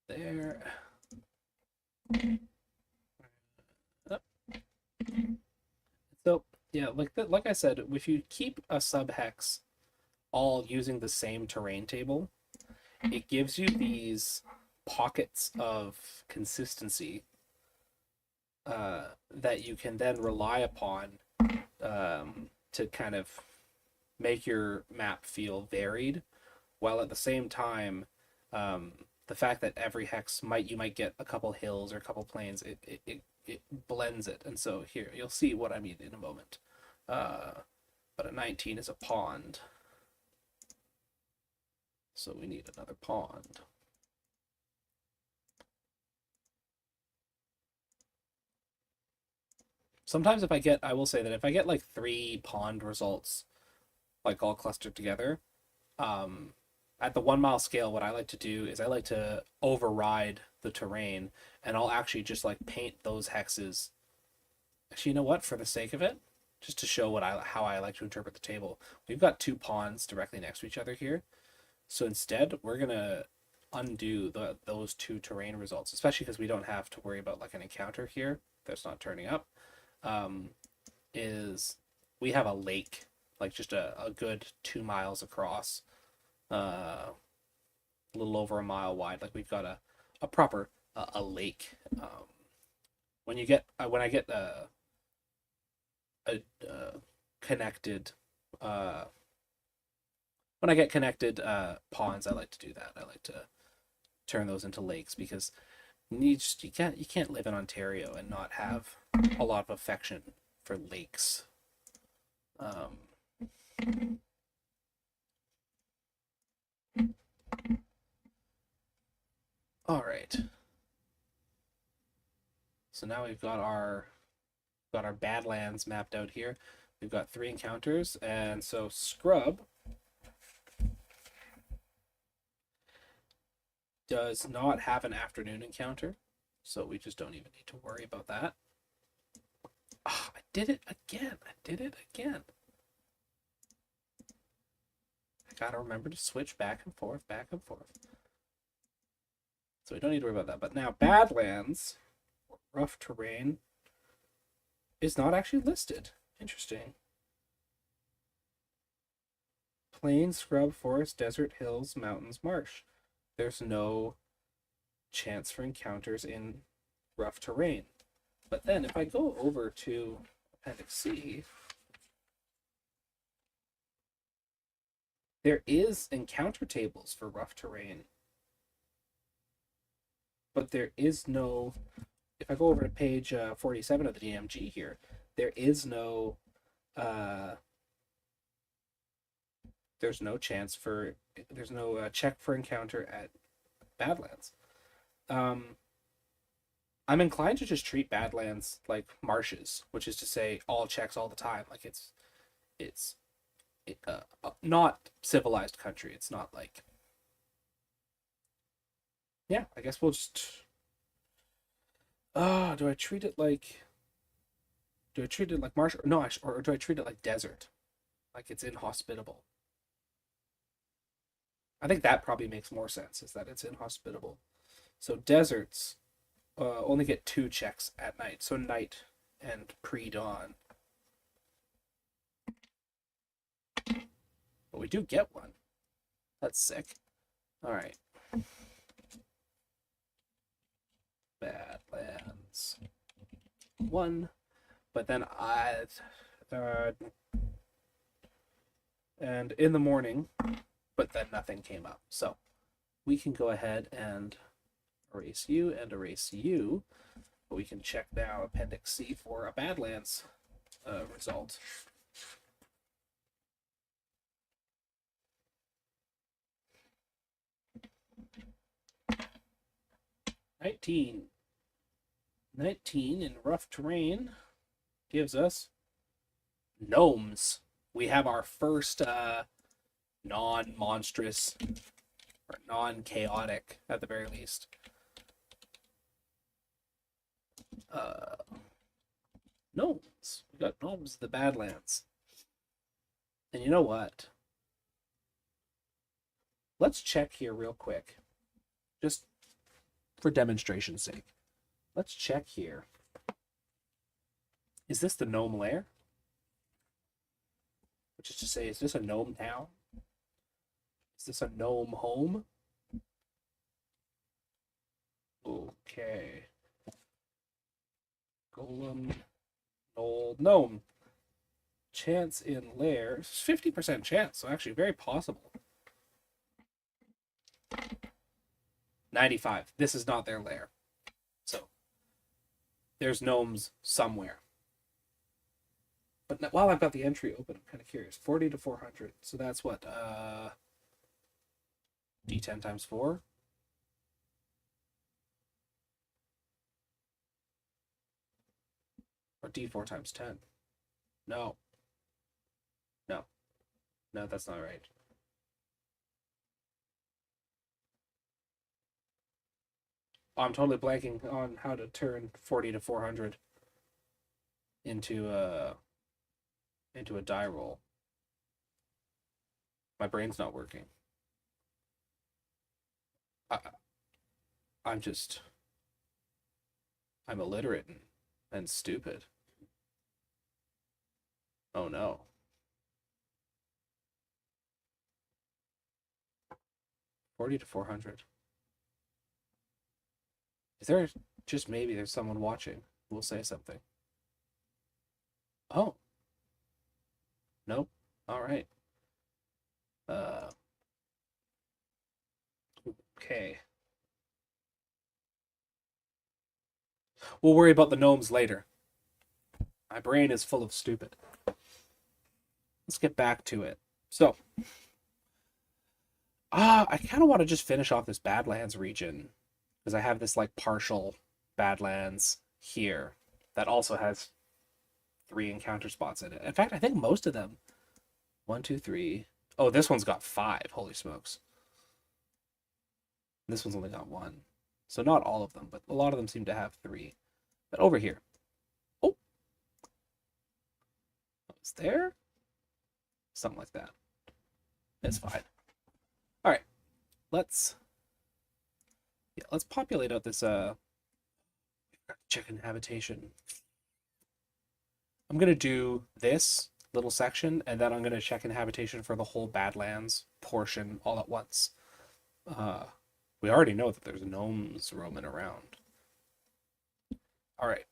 there. So yeah, like I said, if you keep a subhex all using the same terrain table, it gives you these pockets of consistency that you can then rely upon to kind of make your map feel varied, while at the same time, the fact that every hex you might get a couple hills or a couple plains, it blends it. And so here, you'll see what I mean in a moment. But a 19 is a pond. So we need another pond. Sometimes I will say that if I get like 3 pond results, like all clustered together, at the 1 mile scale, what I like to do is I like to override the terrain, and I'll actually just like paint those hexes. Actually, you know what? For the sake of it, just to show how I like to interpret the table, we've got 2 ponds directly next to each other here. So instead, we're gonna undo those 2 terrain results, especially because we don't have to worry about like an encounter here that's not turning up. Is we have a lake, like just a good 2 miles across, a little over a mile wide. Like we've got a proper a lake. When I get a connected when I get connected ponds, I like to do that. I like to turn those into lakes, because you can't live in Ontario and not have a lot of affection for lakes. All right. So now we've got our Badlands mapped out here. We've got 3 encounters, and so Scrub does not have an afternoon encounter, so we just don't even need to worry about that. Oh, I did it again. I gotta remember to switch back and forth. So we don't need to worry about that. But now Badlands, rough terrain, is not actually listed. Interesting. Plain, scrub, forest, desert, hills, mountains, marsh. There's no chance for encounters in rough terrain. But then if I go over to Appendix C, there is encounter tables for rough terrain. But there is no, if I go over to page 47 of the DMG here, there is no, there's no check for encounter at Badlands. I'm inclined to just treat Badlands like marshes, which is to say all checks all the time. Like it's not civilized country. It's not like, yeah, I guess we'll just, do I treat it like marsh? No, or do I treat it like desert? Like it's inhospitable. I think that probably makes more sense, is that it's inhospitable. So deserts only get 2 checks at night. So night and pre-dawn. But we do get one. That's sick. All right. Badlands 1. But then and in the morning, but then nothing came up. So we can go ahead and erase you and erase you. But we can check now Appendix C for a Badlands result. Nineteen in rough terrain gives us gnomes. We have our first non-monstrous or non-chaotic at the very least. Uh, Gnomes. We got gnomes in the Badlands. And you know what? Let's check here real quick. Just for demonstration's sake. Let's check here. Is this the gnome lair? Which is to say, is this a gnome town? Is this a gnome home? Okay. Golem. Old gnome. Chance in lair. 50% chance, so actually very possible. 95. This is not their lair. So there's gnomes somewhere. But while I've got the entry open, I'm kind of curious. 40 to 400. So that's what? D10 times 4? Or D4 times 10? No. No. No, that's not right. Oh, I'm totally blanking on how to turn 40 to 400 into a die roll. My brain's not working. I'm illiterate and stupid. Oh no. 40 to 400. Is there just maybe there's someone watching who will say something? Oh. Nope. All right. Okay. We'll worry about the gnomes later. My brain is full of stupid. Let's get back to it. So, I kind of want to just finish off this Badlands region because I have this like partial Badlands here that also has 3 encounter spots in it. In fact, I think most of them. 1, 2, 3. Oh, this one's got 5. Holy smokes. This one's only got 1. So not all of them, but a lot of them seem to have 3. But over here. Oh. Is there? Something like that. It's fine. All right. Let's populate out this chicken habitation. I'm gonna do this little section, and then I'm gonna check in habitation for the whole Badlands portion all at once. We already know that there's gnomes roaming around. All right.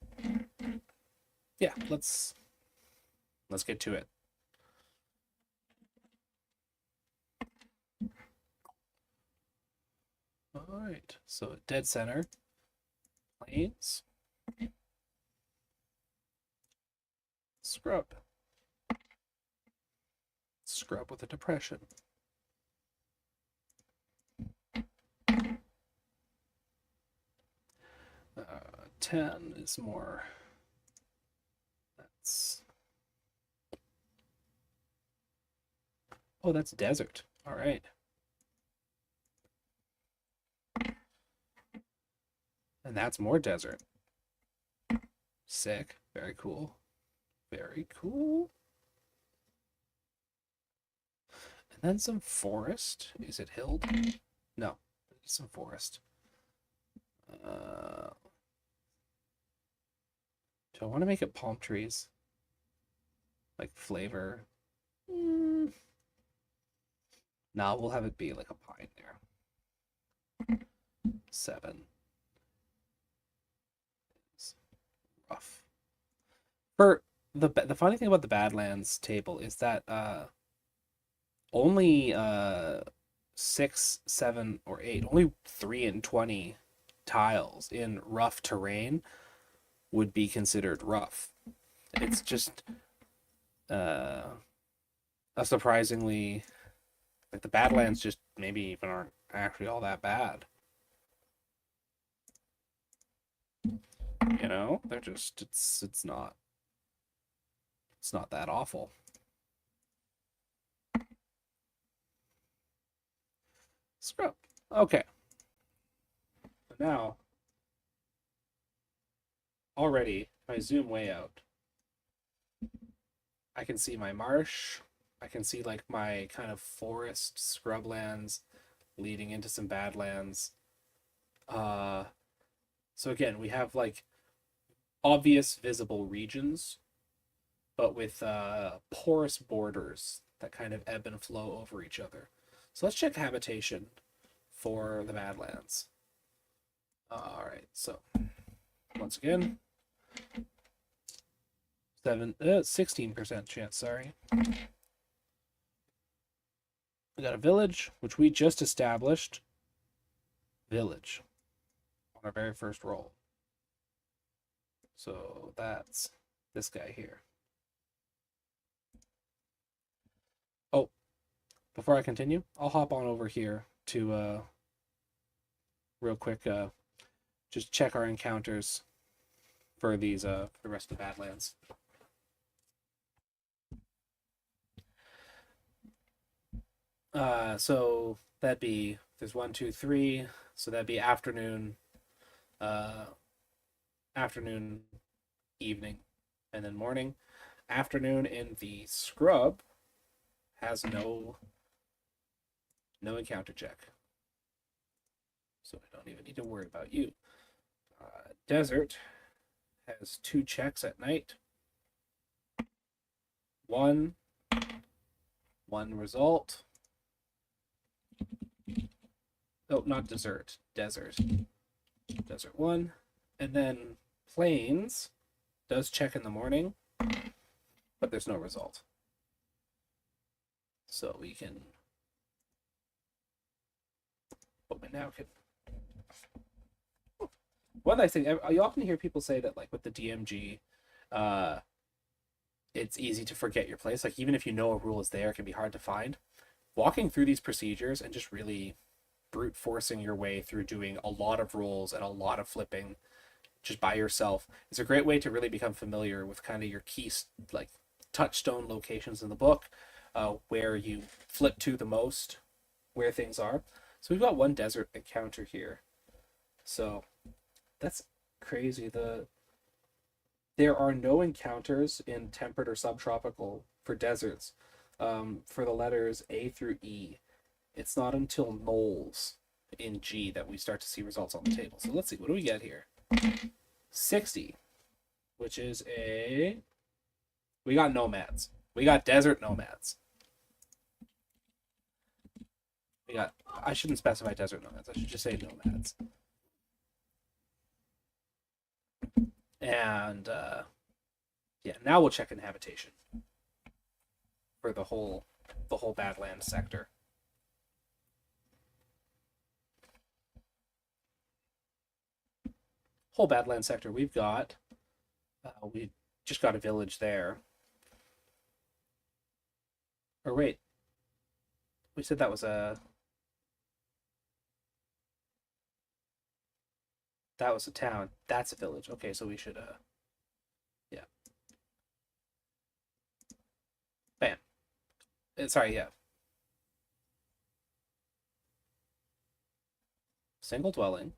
Yeah, let's get to it. All right. So dead center, plains, scrub. Scrub with a depression. 10 is more. That's desert. All right. And that's more desert. Sick. Very cool. Very cool. And then some forest. Is it hilled? No. Some forest. Do I want to make it palm trees? Like flavor? No, we'll have it be like a pine there. 7. It's rough. For the funny thing about the Badlands table is that only 6, 7, or 8, only 3 and 20 tiles in rough terrain would be considered rough. It's just a surprisingly, like, the Badlands just maybe even aren't actually all that bad. You know, they're just it's not that awful. Scrub. Okay. So now, already, if I zoom way out, I can see my marsh. I can see like my kind of forest scrublands leading into some badlands. Uh, so again, we have like obvious visible regions, but with porous borders that kind of ebb and flow over each other. So let's check habitation for the Badlands. All right, so once again, 16% chance. Sorry, we got a village which we just established. Village on our very first roll. So that's this guy here. Oh, before I continue, I'll hop on over here to real quick just check our encounters for these for the rest of the Badlands. So that'd be there's 1, 2, 3. So that'd be afternoon, uh, afternoon, evening, and then morning. Afternoon in the scrub has no encounter check, so I don't even need to worry about you. Desert has 2 checks at night. One result. Oh, not desert. Desert. Desert 1. And then plains does check in the morning, but there's no result. So we can. Oh, we now can. One nice thing, you often hear people say that, like with the DMG, it's easy to forget your place. Like even if you know a rule is there, it can be hard to find. Walking through these procedures and just really brute forcing your way through doing a lot of rules and a lot of flipping just by yourself is a great way to really become familiar with kind of your key like touchstone locations in the book, where you flip to the most, where things are. So we've got 1 desert encounter here. So that's crazy. There are no encounters in temperate or subtropical for deserts, for the letters A through E. It's not until Knolls in G that we start to see results on the table. So let's see, what do we get here? 60, which is we got nomads. We got desert nomads. I shouldn't specify desert nomads. I should just say nomads. And yeah, now we'll check in habitation for the whole Badlands sector. Whole Badlands sector, we just got a village there. Or wait, we said that was a town. That's a village. Okay, so we should yeah. Bam. Sorry, yeah. Single dwelling.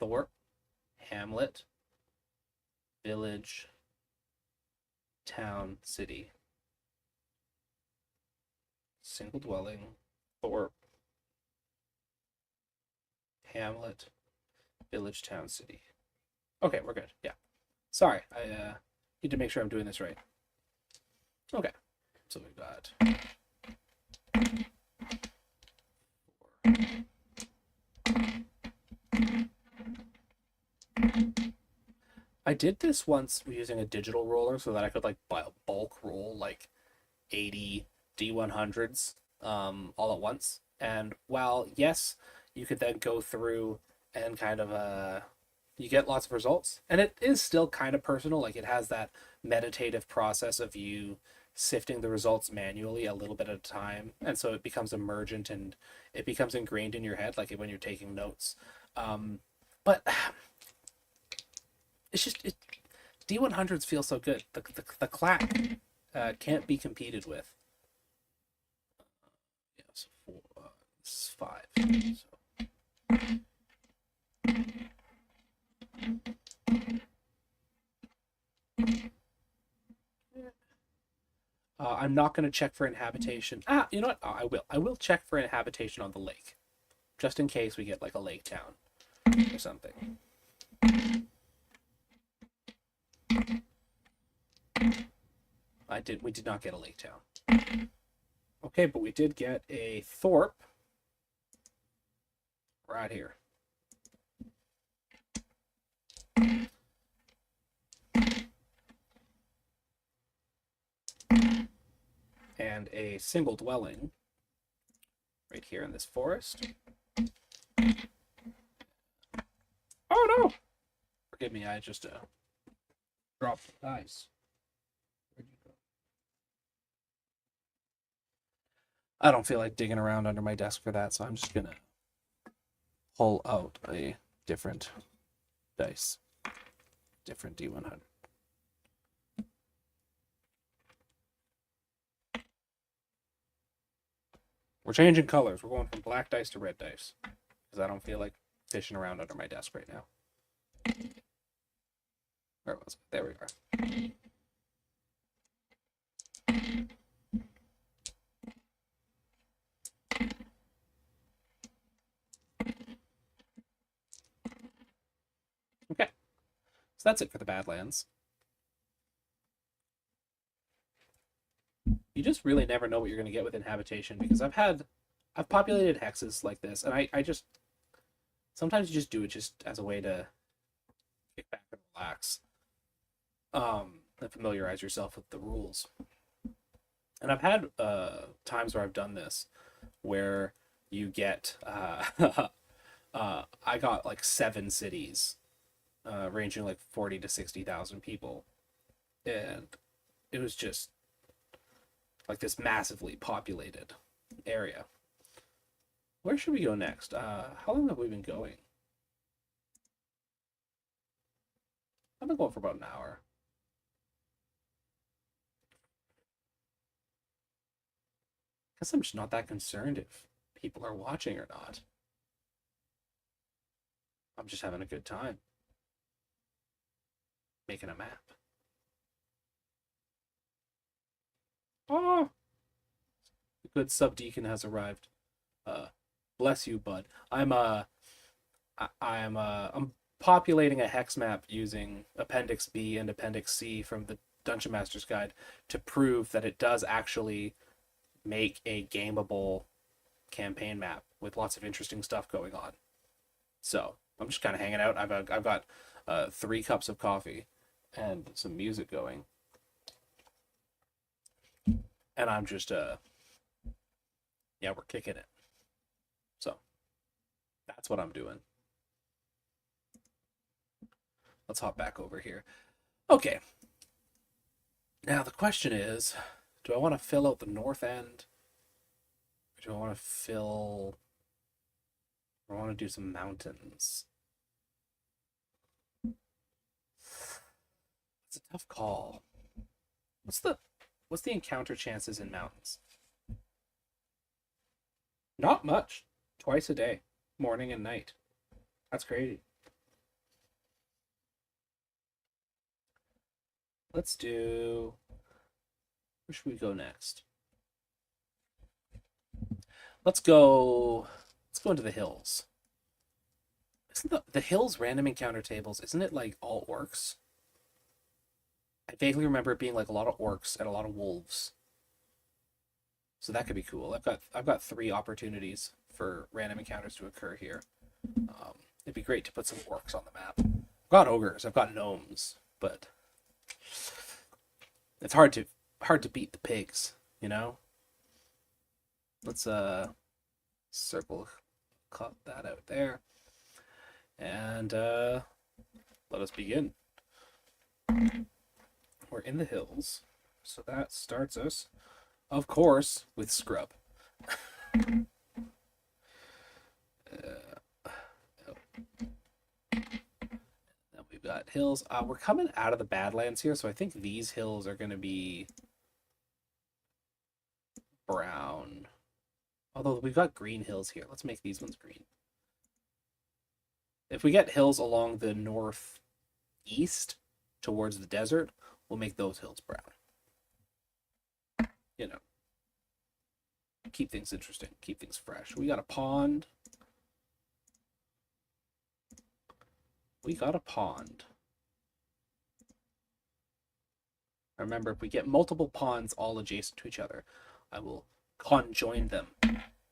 Thorpe, hamlet, village, town, city. Single dwelling, Thorpe, hamlet, village, town, city. Okay, we're good. Yeah. Sorry, I need to make sure I'm doing this right. Okay, so we've got I did this once using a digital roller so that I could like bulk roll like 80 D100s all at once. And while yes, you could then go through and kind of you get lots of results, and it is still kind of personal. Like it has that meditative process of you sifting the results manually a little bit at a time, and so it becomes emergent and it becomes ingrained in your head, like when you're taking notes. But it's just D100s feel so good. The clack can't be competed with. is 5. So. I'm not going to check for inhabitation. You know what? I will. I will check for inhabitation on the lake, just in case we get like a lake town or something. We did not get a lake town. Okay, but we did get a thorp right here. And a single dwelling right here in this forest. Oh no! Forgive me, I just dropped the dice. Where'd you go? I don't feel like digging around under my desk for that, so I'm just gonna pull out a different dice. Different D100. We're changing colors. We're going from black dice to red dice. Because I don't feel like fishing around under my desk right now. Where was it? There we are. Okay. So that's it for the Badlands. You just really never know what you're going to get with inhabitation, because I've populated hexes like this, and I just, sometimes you just do it just as a way to kick back and relax, and familiarize yourself with the rules. And I've had times where I've done this where you get I got like 7 cities, ranging like 40 to 60,000 people, and it was just like this massively populated area. Where should we go next? How long have we been going? I've been going for about an hour. Guess I'm just not that concerned if people are watching or not. I'm just having a good time making a map. Oh, the good subdeacon has arrived. Bless you, bud. I'm populating a hex map using Appendix B and Appendix C from the Dungeon Master's Guide to prove that it does actually make a gameable campaign map with lots of interesting stuff going on. So I'm just kind of hanging out. I've got 3 cups of coffee and some music going, and I'm just yeah, we're kicking it. So that's what I'm doing. Let's hop back over here. Okay. Now the question is, do I want to fill out the north end? Or do I want to I want to do some mountains? It's a tough call. What's the encounter chances in mountains? Not much. Twice a day, morning and night. That's crazy. Let's do. Where should we go next? Let's go into the hills. Isn't the hills random encounter tables? Isn't it like all orcs? I vaguely remember it being like a lot of orcs and a lot of wolves. So that could be cool. I've got 3 opportunities for random encounters to occur here. It'd be great to put some orcs on the map. I've got ogres, I've got gnomes, but it's hard to beat the pigs, you know? Let's circle cut that out there. And let us begin. We're in the hills, so that starts us, of course, with scrub. Then we've got hills. We're coming out of the Badlands here, so I think these hills are going to be brown. Although we've got green hills here. Let's make these ones green. If we get hills along the northeast towards the desert, we'll make those hills brown. You know, keep things interesting, keep things fresh. We got a pond. We got a pond. Remember, if we get multiple ponds all adjacent to each other, I will conjoin them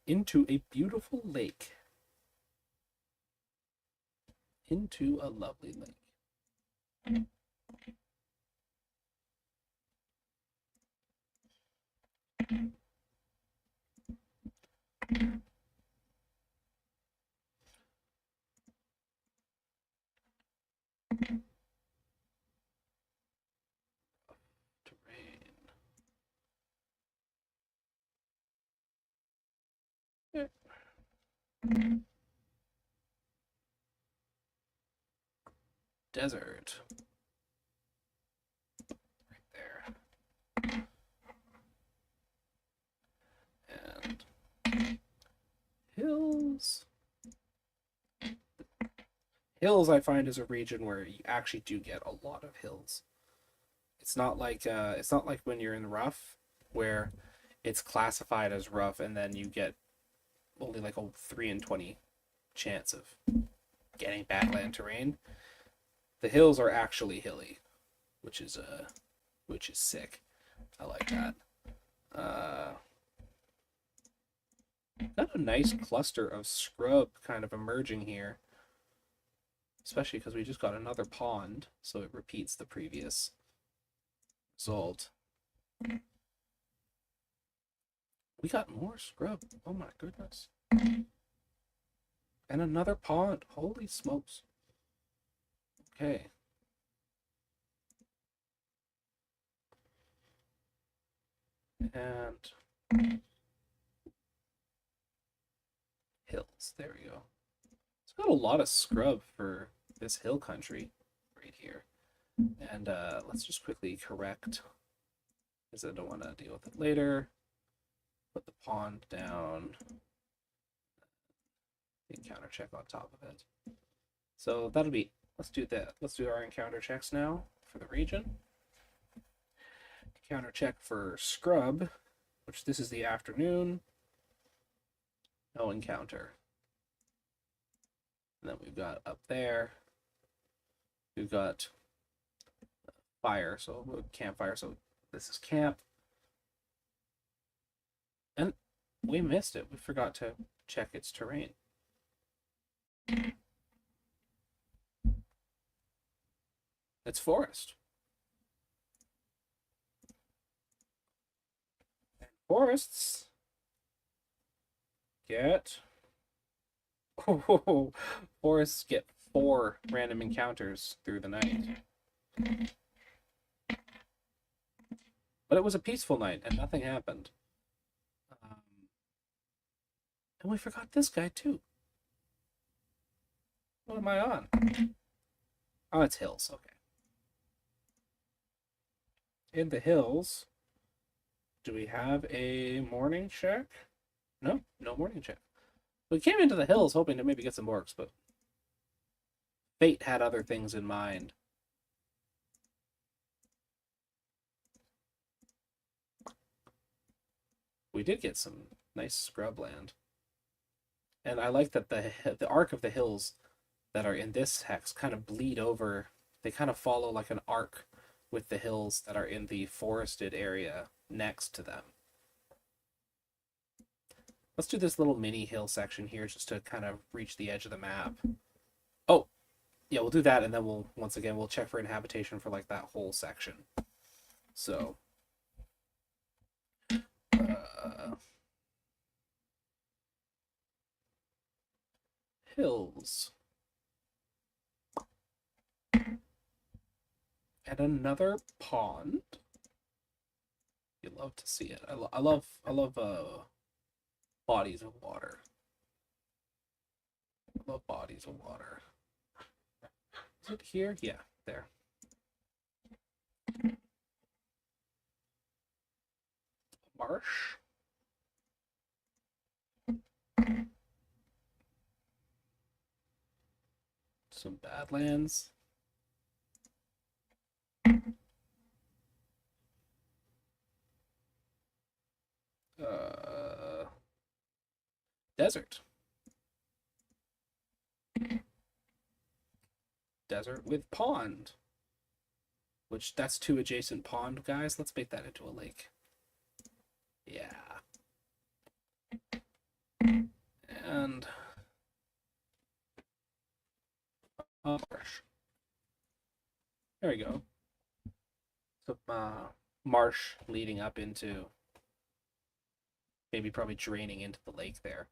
into a beautiful lake. Into a lovely lake. Terrain. Desert. Right there. And hills. Hills, I find, is a region where you actually do get a lot of hills. It's not like when you're in rough, where it's classified as rough, and then you get only like a 3 in 20 chance of getting backland terrain. The hills are actually hilly, which is sick. I like that. Got a nice cluster of scrub kind of emerging here, especially because we just got another pond, so it repeats the previous result. We got more scrub. Oh my goodness. And another pond. Holy smokes. Okay. And hills. There we go. It's got a lot of scrub for this hill country right here. And let's just quickly correct, because I don't want to deal with it later. Put the pond down. The encounter check on top of it. So that'll be, let's do that. Let's do our encounter checks now for the region. Encounter check for scrub, which this is the afternoon. No encounter. And then we've got up there, we've got fire, so campfire, so this is camp. And we missed it. We forgot to check its terrain. It's forest. And forests get... Oh, forests get 4 random encounters through the night. But it was a peaceful night, and nothing happened. And we forgot this guy, too. What am I on? Oh, it's hills. Okay. In the hills, do we have a morning check? No, no morning check. We came into the hills hoping to maybe get some orcs, but fate had other things in mind. We did get some nice scrubland. And I like that the arc of the hills that are in this hex kind of bleed over. They kind of follow like an arc with the hills that are in the forested area next to them. Let's do this little mini hill section here just to kind of reach the edge of the map. Oh, yeah, we'll do that, and then once again we'll check for inhabitation for like that whole section. So hills. And another pond. You love to see it. I love bodies of water. I love bodies of water. Is it here? Yeah, there. Marsh. Some Badlands. Desert. Desert with pond. Which, that's two adjacent pond, guys. Let's make that into a lake. Yeah. And a marsh. There we go. So, marsh leading up into, maybe probably draining into the lake there.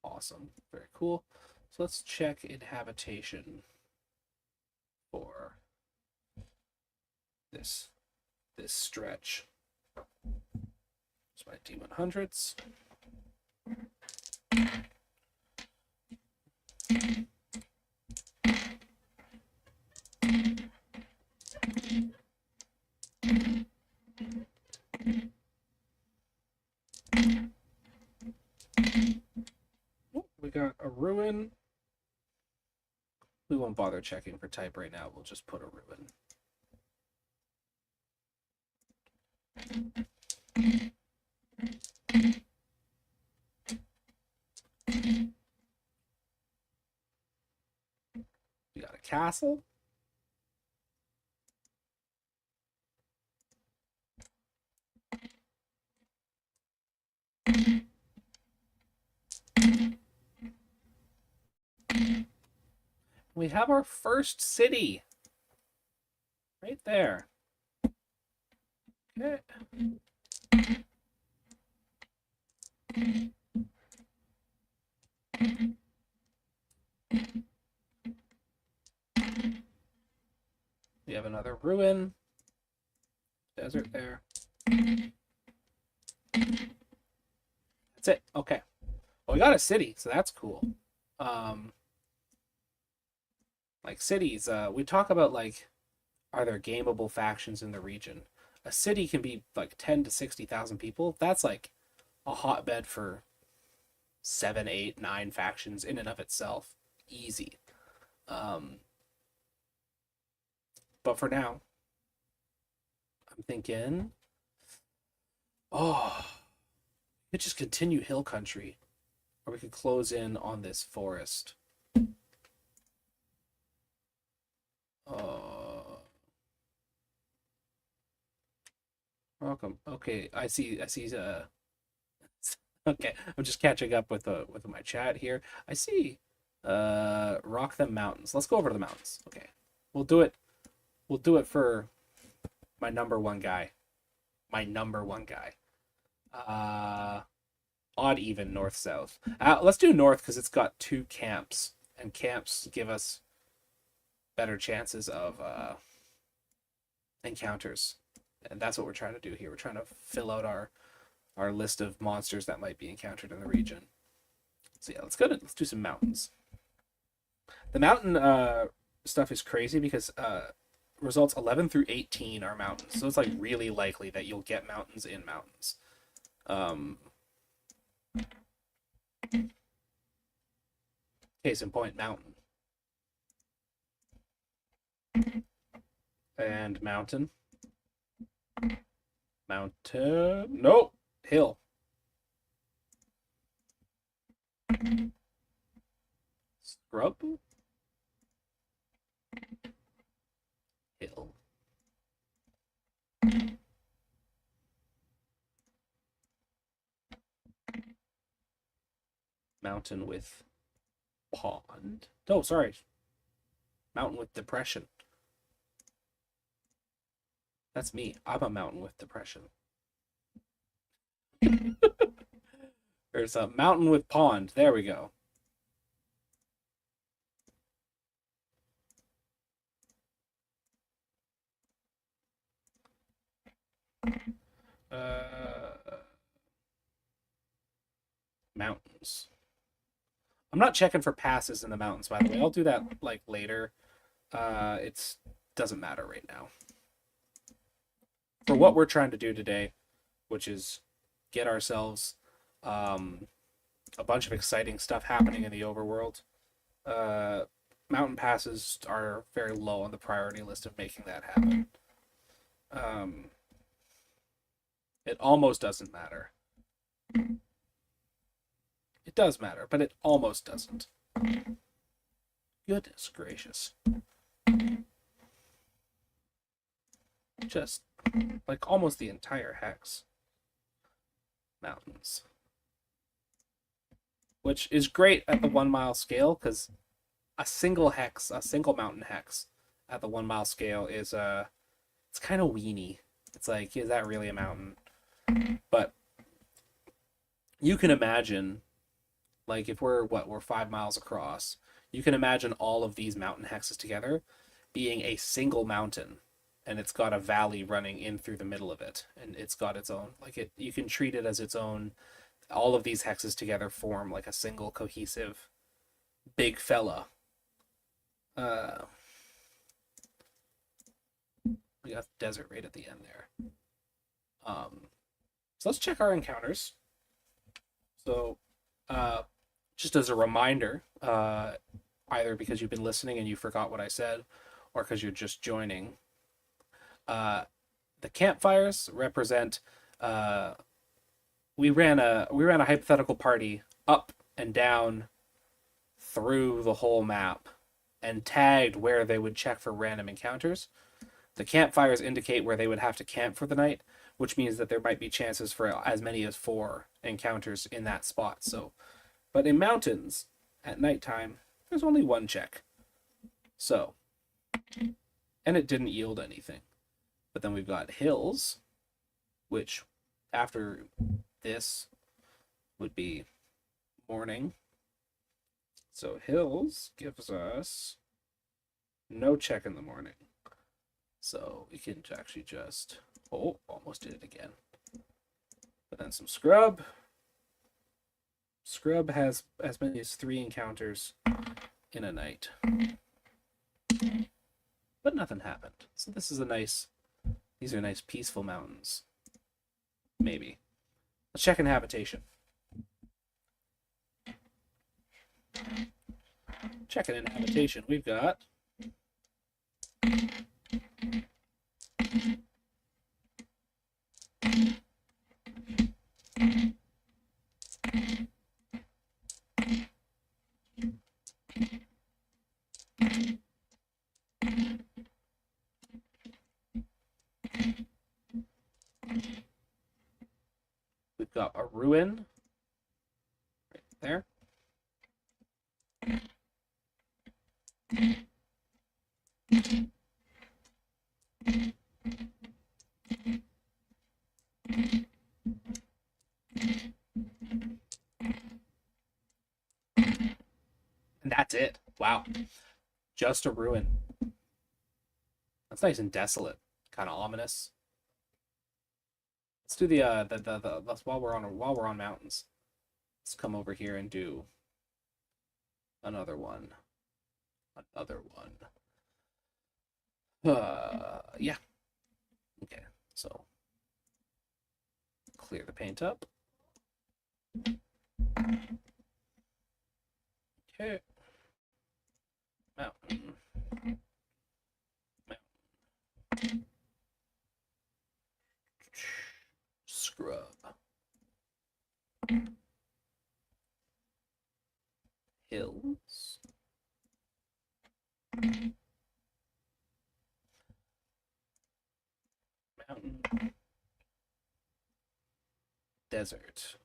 Awesome. Very cool. So let's check inhabitation for this stretch. It's my D100s. We got a ruin. We won't bother checking for type right now. We'll just put a ruin. We got a castle. We have our first city. Right there. Okay. We have another ruin. Desert there. That's it. Okay. Well, we got a city, so that's cool. Like cities, we talk about like, are there gameable factions in the region? A city can be like 10 to 60,000 people. That's like a hotbed for 7, 8, 9 factions in and of itself. Easy. But for now, I'm thinking, oh, we could just continue hill country, or we could close in on this forest. Welcome. Okay, I see. Okay, I'm just catching up with my chat here. I see. Rock them mountains. Let's go over to the mountains. Okay, we'll do it. We'll do it for my number one guy. My number one guy. Odd even north south. Let's do north because it's got 2 camps, and camps give us better chances of encounters, and that's what we're trying to do here. We're trying to fill out our list of monsters that might be encountered in the region. So yeah, let's do some mountains. The mountain stuff is crazy because results 11 through 18 are mountains, so it's like really likely that you'll get mountains in mountains. Case in point, mountain and mountain. Nope. Hill. Scrub. Hill. Mountain with pond. Oh, sorry. Mountain with depression. That's me. I'm a mountain with depression. There's a mountain with pond. There we go. Mountains. I'm not checking for passes in the mountains, by the way. I'll do that like later. It doesn't matter right now. For what we're trying to do today, which is get ourselves a bunch of exciting stuff happening in the overworld. Uh, mountain passes are very low on the priority list of making that happen. Um, it almost doesn't matter. It does matter, but it almost doesn't. Goodness gracious. Just like almost the entire hex mountains. Which is great at the 1 mile scale because a single hex, a single mountain hex at the 1 mile scale is it's kind of weeny. It's like, is that really a mountain? But you can imagine, like, if we're 5 miles across, you can imagine all of these mountain hexes together being a single mountain, and it's got a valley running in through the middle of it, and it's got its own, like, it, you can treat it as its own. All of these hexes together form like a single cohesive big fella. uh we got desert right at the end there. So let's check our encounters. So just as a reminder, either because you've been listening and you forgot what I said, or because you're just joining, uh, the campfires represent. We ran a hypothetical party up and down through the whole map, and tagged where they would check for random encounters. The campfires indicate where they would have to camp for the night, which means that there might be chances for as many as 4 encounters in that spot. So, but in mountains at nighttime, there's only one check. So, and it didn't yield anything. But then we've got hills, which after this would be morning. So hills gives us no check in the morning. So we can actually just, oh, almost did it again. But then some scrub. Scrub has as many as 3 encounters in a night. But nothing happened. So this is these are nice peaceful mountains. Maybe. Let's check in habitation. Checking in habitation, we've got a ruin right there. And that's it. Wow. Just a ruin. That's nice and desolate. Kind of ominous. Let's do the while we're on mountains. Let's come over here and do another one. Another one. Yeah. Okay. So clear the paint up. Okay. Mountain. Mountain. Scrub. Hills. Mountain. Desert.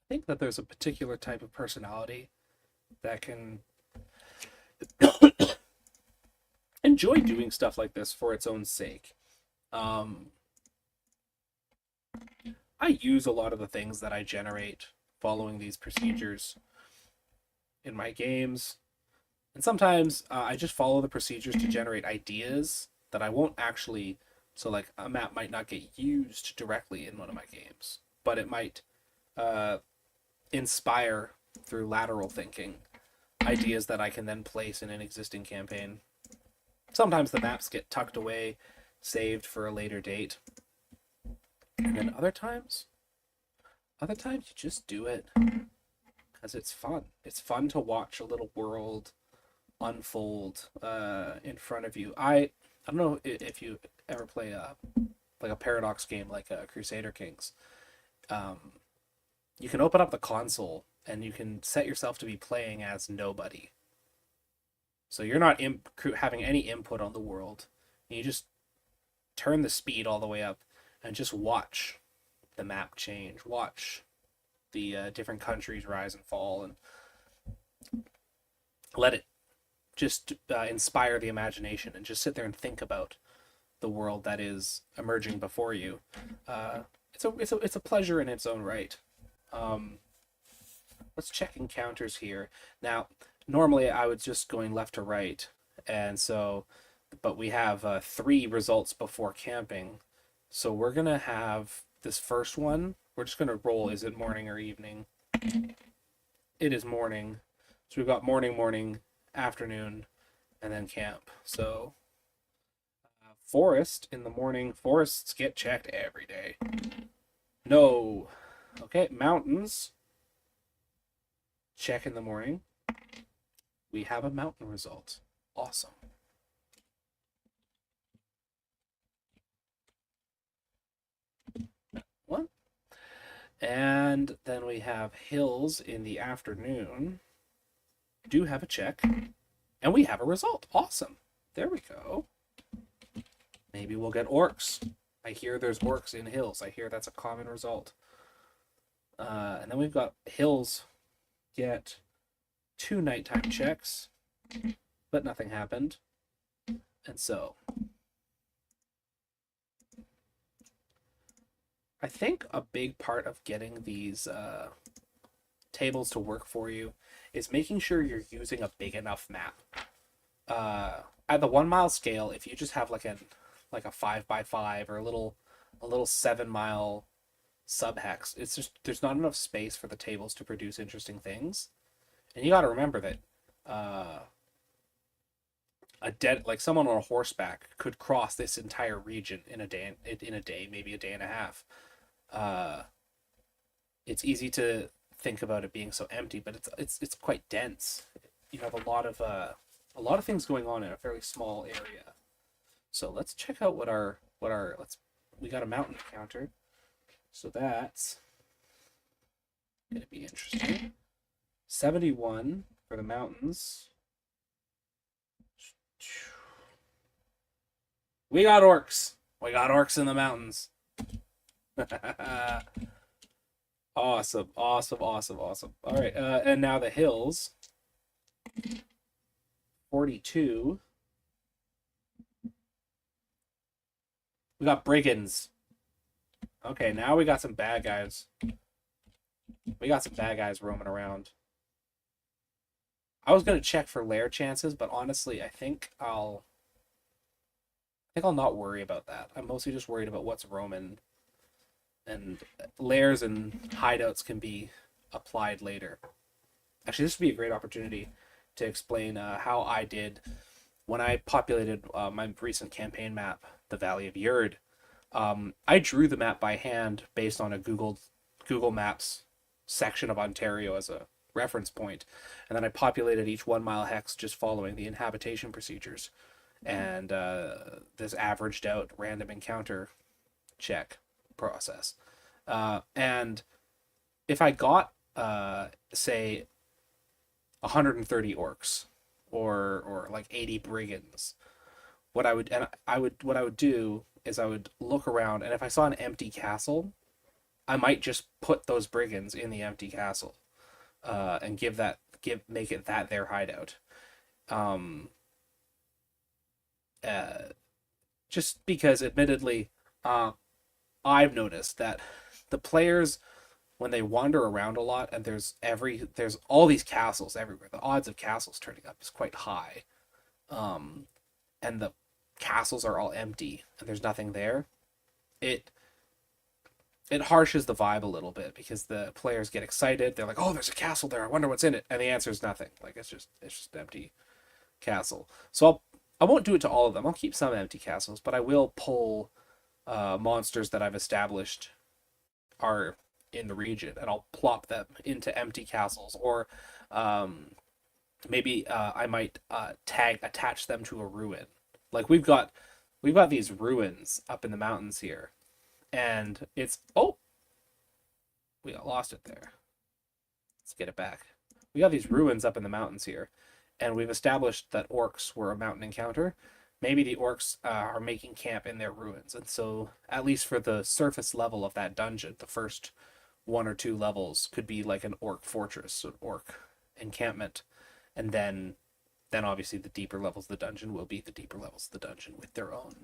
I think that there's a particular type of personality that can enjoy doing stuff like this for its own sake. I use a lot of the things that I generate following these procedures in my games, and sometimes I just follow the procedures to generate ideas that I won't actually So like a map might not get used directly in one of my games, but it might uh, inspire through lateral thinking ideas that I can then place in an existing campaign. Sometimes the maps get tucked away, saved for a later date, and then other times you just do it because it's fun. It's fun to watch a little world unfold in front of you. I don't know if you ever play like a paradox game like Crusader Kings. Um, you can open up the console and you can set yourself to be playing as nobody. So you're not having any input on the world. You just turn the speed all the way up and just watch the map change. Watch the different countries rise and fall, and let it just inspire the imagination, and just sit there and think about the world that is emerging before you. It's a pleasure in its own right. Um, let's check encounters here. Now, normally I was just going left to right, and so, but we have 3 results before camping. So we're gonna have this first one. We're just gonna roll. Is it morning or evening? It is morning. So we've got morning, afternoon, and then camp. So forest in the morning. Forests get checked every day. No. Okay, mountains. Check in the morning. We have a mountain result. Awesome. What? And then we have hills in the afternoon. Do have a check. And we have a result. Awesome. There we go. Maybe we'll get orcs. I hear there's orcs in hills. I hear that's a common result. And then we've got hills get 2 nighttime checks, but nothing happened. And so I think a big part of getting these tables to work for you is making sure you're using a big enough map. At the 1 mile scale, if you just have like a 5x5 or a little 7 mile subhex, it's just there's not enough space for the tables to produce interesting things. And you got to remember that like someone on a horseback could cross this entire region in a day, maybe a day and a half. It's easy to think about it being so empty, but it's quite dense. You have a lot of things going on in a fairly small area. So let's check out what our we got a mountain encounter. So that's gonna be interesting. 71 for the mountains. We got orcs. We got orcs in the mountains. Awesome. All right, and now the hills. 42. We got brigands. Okay, now we got some bad guys. We got some bad guys roaming around. I was gonna check for lair chances, but honestly, I think I'll not worry about that. I'm mostly just worried about what's roaming, and lairs and hideouts can be applied later. Actually, this would be a great opportunity to explain how I did when I populated my recent campaign map, the Valley of Yurd. I drew the map by hand based on a Google Maps section of Ontario as a reference point, and then I populated each 1 mile hex just following the inhabitation procedures, and this averaged out random encounter check process. And if I got say 130 orcs or like 80 brigands, what I would do is I would look around, and if I saw an empty castle, I might just put those brigands in the empty castle, and make it that their hideout. Um, just because, admittedly, I've noticed that the players, when they wander around a lot, and there's all these castles everywhere, the odds of castles turning up is quite high. And the castles are all empty and there's nothing there, it it harshes the vibe a little bit because the players get excited. They're like, "Oh, there's a castle there. I wonder what's in it." And the answer is nothing. Like it's just empty castle. So I won't do it to all of them. I'll keep some empty castles, but I will pull monsters that I've established are in the region, and I'll plop them into empty castles, or um, maybe I might attach them to a ruin. Like we've got these ruins up in the mountains here, and it's we got lost it there. Let's get it back. We got these ruins up in the mountains here, and we've established that orcs were a mountain encounter. Maybe the orcs are making camp in their ruins, and so at least for the surface level of that dungeon, the first one or two levels could be like an orc fortress, an orc encampment, and then obviously the deeper levels of the dungeon will be the deeper levels of the dungeon with their own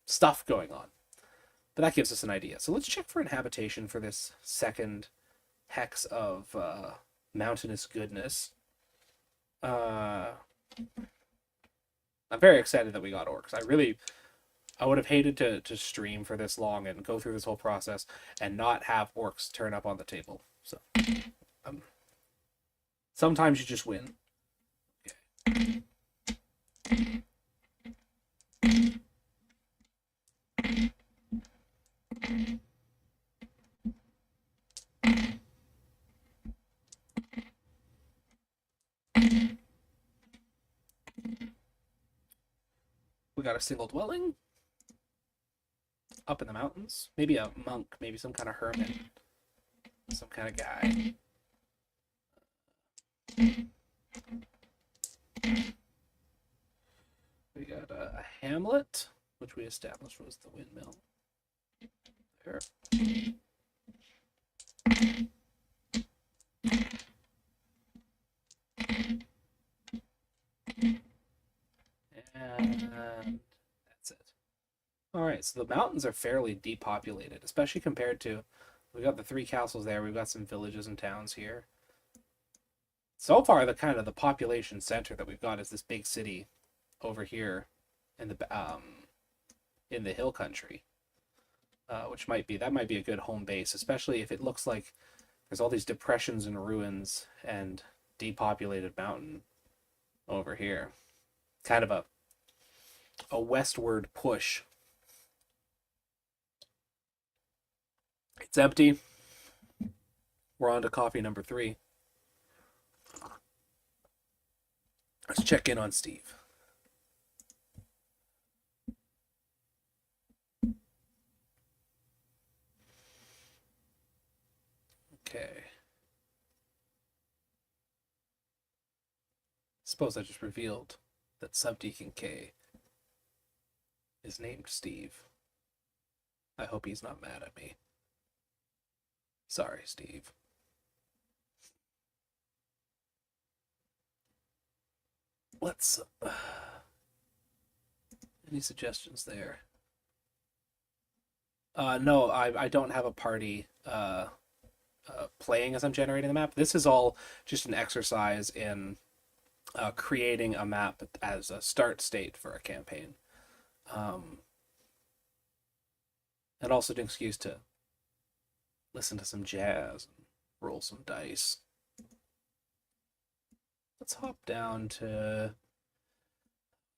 stuff going on. But that gives us an idea. So let's check for inhabitation for this second hex of mountainous goodness. I'm very excited that we got orcs. I would have hated to stream for this long and go through this whole process and not have orcs turn up on the table. So sometimes you just win. Okay. We got a single dwelling up in the mountains. Maybe a monk, maybe some kind of hermit, some kind of guy. We got a hamlet, which we established was the windmill. There. And that's it. All right, so the mountains are fairly depopulated, especially compared to we got the three castles there. We've got some villages and towns here. So far, the population center that we've got is this big city over here in the hill country, which might be a good home base, especially if it looks like there's all these depressions and ruins and depopulated mountain over here. Kind of a westward push. It's empty. We're on to coffee number 3. Let's check in on Steve. Okay. Suppose I just revealed that Subdeacon K is named Steve. I hope he's not mad at me. Sorry, Steve. Let's... any suggestions there? No, I don't have a party playing as I'm generating the map. This is all just an exercise in creating a map as a start state for a campaign. And also an excuse to listen to some jazz and roll some dice. Let's hop down to...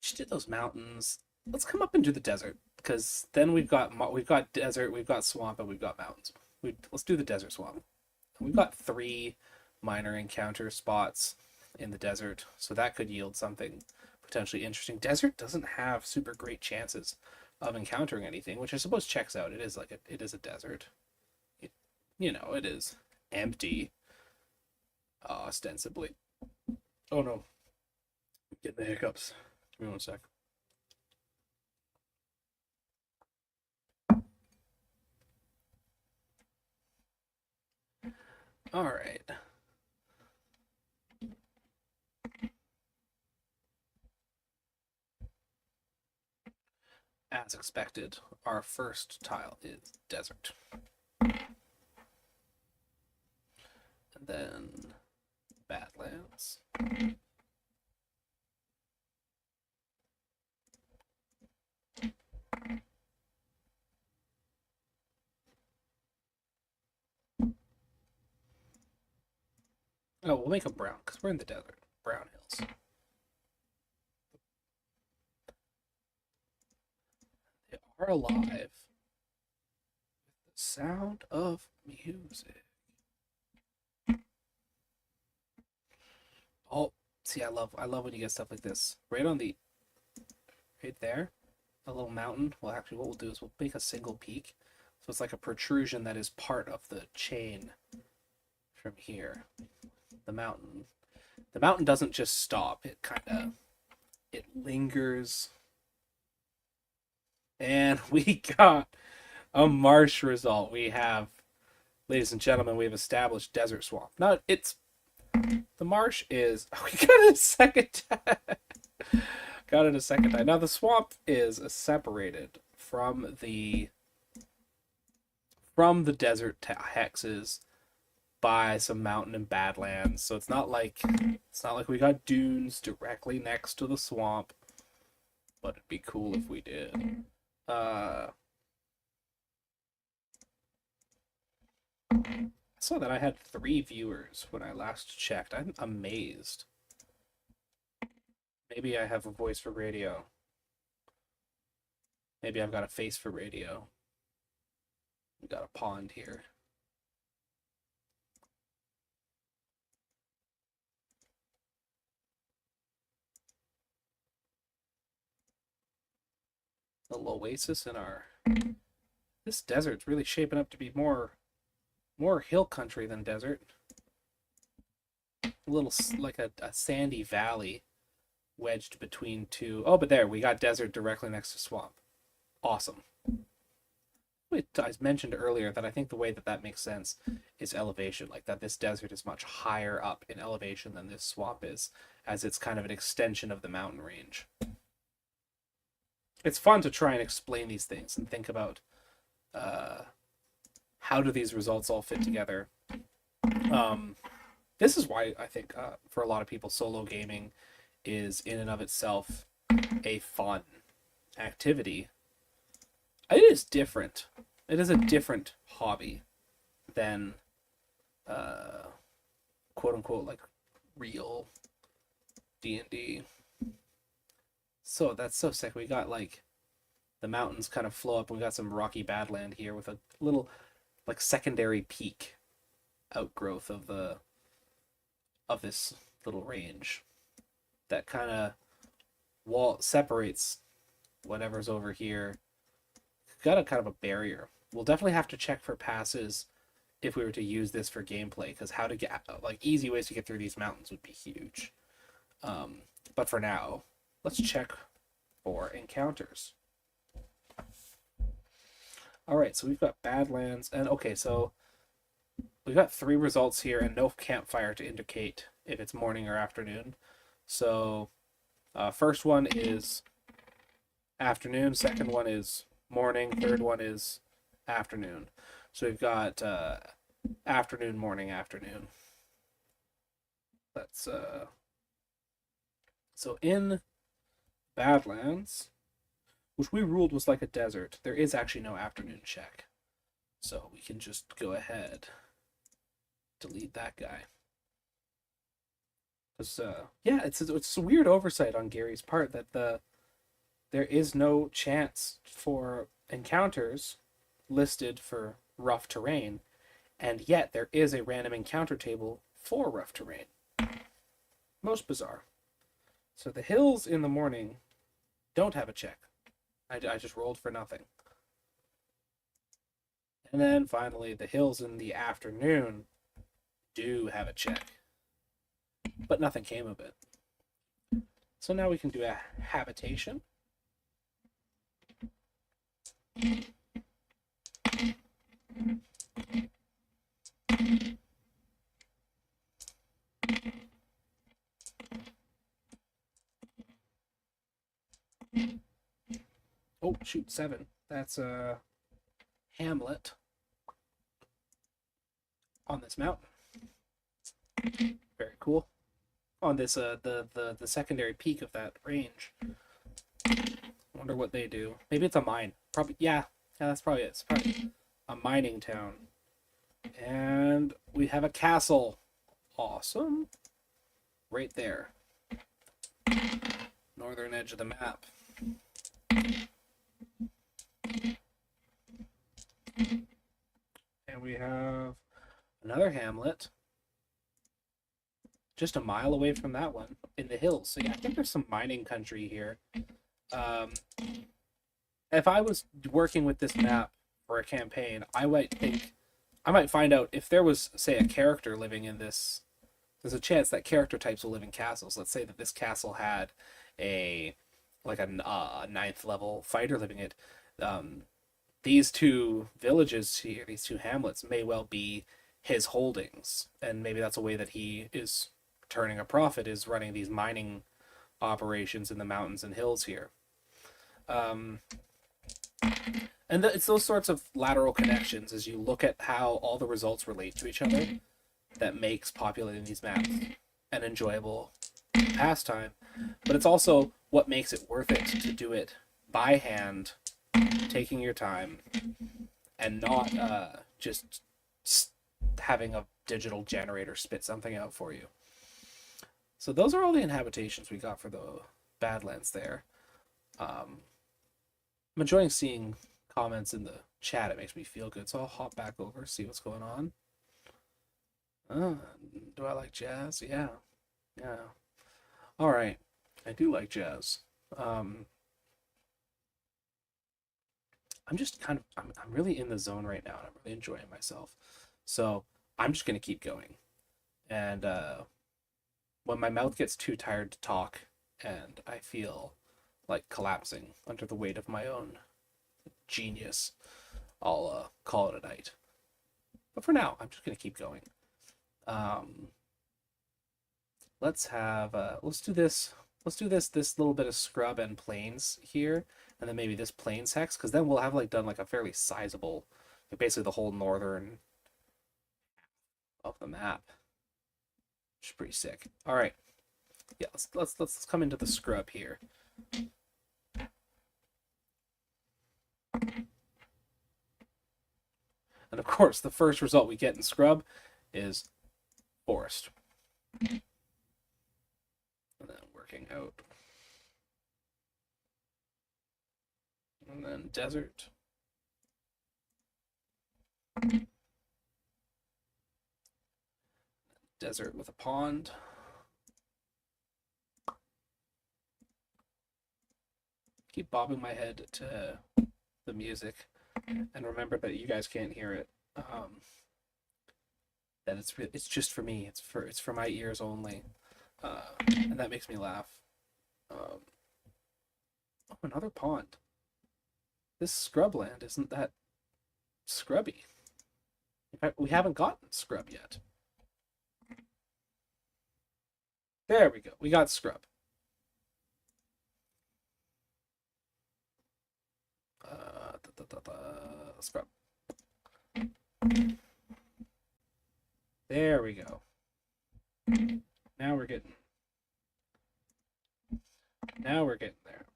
just did those mountains. Let's come up and do the desert, because then we've got desert, we've got swamp, and we've got mountains. Let's do the desert swamp. We've got 3 minor encounter spots in the desert, so that could yield something potentially interesting. Desert doesn't have super great chances of encountering anything, which I suppose checks out. It is a desert. It is empty, ostensibly. Oh no, I'm getting the hiccups. Give me one sec. All right. As expected, our first tile is desert. And then Badlands. Oh, we'll make them brown because we're in the desert. Brown hills. They are alive. The sound of music. Oh, see, I love when you get stuff like this. Right there, a little mountain. Well, actually, what we'll do is we'll make a single peak. So it's like a protrusion that is part of the chain from here. The mountain. The mountain doesn't just stop. It lingers. And we got a marsh result. We have, ladies and gentlemen, we have established desert swamp. Now, the marsh is, we got it a second time. Got it a second time. Now, the swamp is separated from the desert hexes by some mountain and badlands. So it's not like we got dunes directly next to the swamp, but it'd be cool if we did. I saw that I had 3 viewers when I last checked. I'm amazed. Maybe I have a voice for radio. Maybe I've got a face for radio. We got a pond here. A little oasis in our... This desert's really shaping up to be more hill country than desert. A little like a sandy valley wedged between two. Oh, but there, we got desert directly next to swamp. Awesome. I mentioned earlier that I think the way that makes sense is elevation, like that this desert is much higher up in elevation than this swamp is, as it's kind of an extension of the mountain range. It's fun to try and explain these things and think about how do these results all fit together. This is why I think for a lot of people solo gaming is in and of itself a fun activity. It is different. It is a different hobby than quote unquote like real D&D. So that's so sick. We got like the mountains kind of flow up and we got some rocky badland here with a little like secondary peak outgrowth of this little range that kind of separates whatever's over here. Got a kind of a barrier. We'll definitely have to check for passes if we were to use this for gameplay, because how to get like easy ways to get through these mountains would be huge. But for now, let's check for encounters. All right, so we've got Badlands, and okay, so we've got 3 results here and no campfire to indicate if it's morning or afternoon. So first one is afternoon, second one is morning, third one is afternoon. So we've got afternoon, morning, afternoon. Let's so in Badlands, which we ruled was like a desert, there is actually no afternoon check. So we can just go ahead, delete that guy. Because yeah, it's a weird oversight on Gary's part that there is no chance for encounters listed for rough terrain, and yet there is a random encounter table for rough terrain. Most bizarre. So the hills in the morning don't have a check. I just rolled for nothing. And then finally, the hills in the afternoon do have a check. But nothing came of it. So now we can do a habitation. Oh, shoot, 7. That's a hamlet on this mountain. Very cool. On this the secondary peak of that range. Wonder what they do. Maybe it's a mine. Probably, yeah, that's probably it. It's probably a mining town. And we have a castle awesome. Right there. Northern edge of the map. And we have another hamlet just a mile away from that one in the hills. So yeah, I think there's some mining country here. Um, if I was working with this map for a campaign, I might find out if there was, say, a character living in this. There's a chance that character types will live in castles. Let's say that this castle had a ninth level fighter living in it. These two villages here, these two hamlets, may well be his holdings, and maybe that's a way that he is turning a profit, is running these mining operations in the mountains and hills here. Um, it's those sorts of lateral connections as you look at how all the results relate to each other that makes populating these maps an enjoyable pastime. But it's also what makes it worth it to do it by hand, taking your time, and not just having a digital generator spit something out for you. So those are all the inhabitations we got for the Badlands there. I'm enjoying seeing comments in the chat. It makes me feel good. So I'll hop back over, see what's going on. Do I like jazz? Yeah. Yeah. All right. I do like jazz. I'm just I'm really in the zone right now, and I'm really enjoying myself. So I'm just gonna keep going. And when my mouth gets too tired to talk and I feel like collapsing under the weight of my own genius, I'll call it a night. But for now, I'm just gonna keep going. Let's do this. Let's do this little bit of scrub and plains here, and then maybe this plains hex, because then we'll have done a fairly sizable, basically the whole northern of the map, which is pretty sick. All right, yeah, let's come into the scrub here. And of course, the first result we get in scrub is forest. And then working out. And then desert. Desert with a pond. Keep bobbing my head to the music, and remember that you guys can't hear it. That it's just for me. It's for my ears only, and that makes me laugh. Oh, another pond. This scrubland isn't that scrubby. In fact, we haven't gotten scrub yet. There we go. We got scrub. Scrub. There we go. Now we're getting there.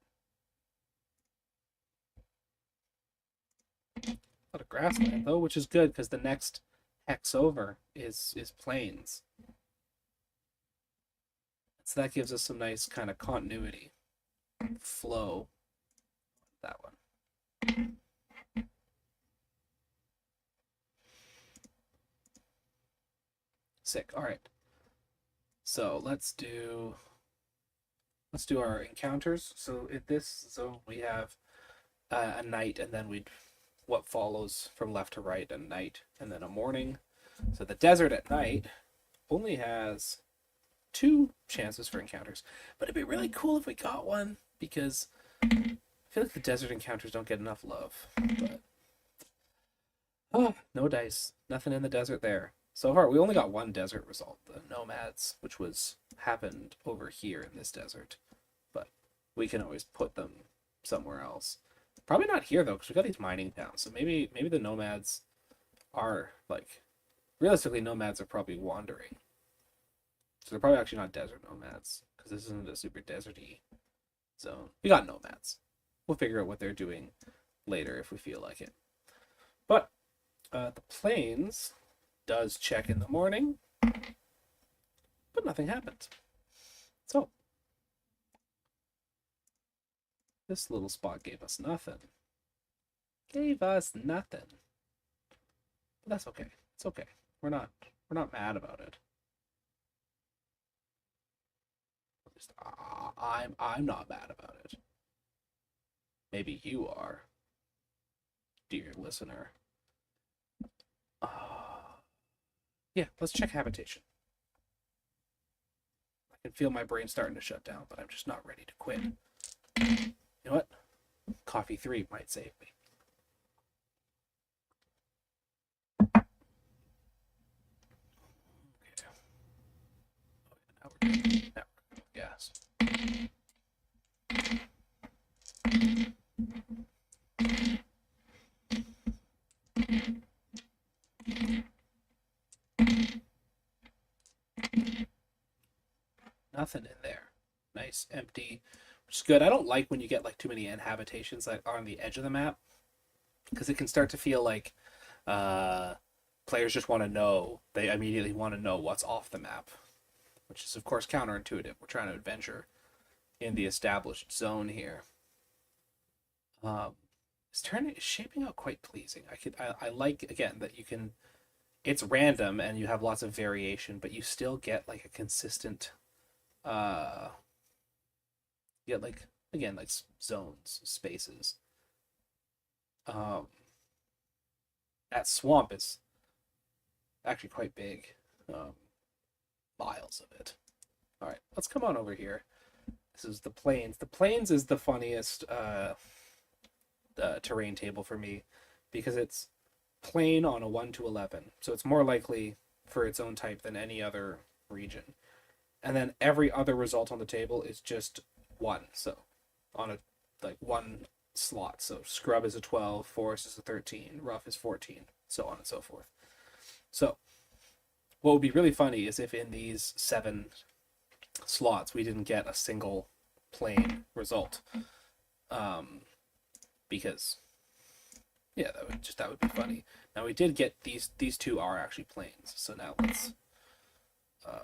A lot of grassland though, which is good because the next hex over is plains. So that gives us some nice kind of continuity flow. That one. Sick. All right. So let's do our encounters. So in this zone we have a night, and then what follows from left to right, a night and then a morning. So the desert at night only has 2 chances for encounters, but it'd be really cool if we got one, because I feel like the desert encounters don't get enough love. But no dice, nothing in the desert there. So far, we only got one desert result, the nomads, which happened over here in this desert. But we can always put them somewhere else. Probably not here though, because we got these mining towns. So maybe the nomads are realistically, nomads are probably wandering. So they're probably actually not desert nomads, because this isn't a super deserty zone. We got nomads. We'll figure out what they're doing later if we feel like it. But the plains does check in the morning. but nothing happened. So this little spot gave us nothing. Gave us nothing. But that's okay. It's okay. We're not mad about it. At least I'm not mad about it. Maybe you are, dear listener. Yeah, let's check habitation. I can feel my brain starting to shut down, but I'm just not ready to quit. You know what? Coffee 3 might save me. Okay. Now we're good. Now we're good. Gas. Nothing in there. Nice, empty, which is good. I don't like when you get like too many habitations that are on the edge of the map, because it can start to feel like uh, players just want to know. They immediately want to know what's off the map, which is of course counterintuitive. We're trying to adventure in the established zone here. This turn is shaping out quite pleasing. I like again that you can. It's random and you have lots of variation, but you still get like a consistent. You get like again like zones, spaces. Um, that swamp is actually quite big. Miles of it. All right, let's come on over here. This is the plains. The plains is the funniest terrain table for me because it's plain on a 1 to 11, so it's more likely for its own type than any other region. And then every other result on the table is just 1, so on a like 1 slot. So scrub is a 12, forest is a 13, rough is 14, so on and so forth. So what would be really funny is if in these 7 slots we didn't get a single plain result, because yeah, that would be funny. Now we did get these 2 are actually plains, so now let's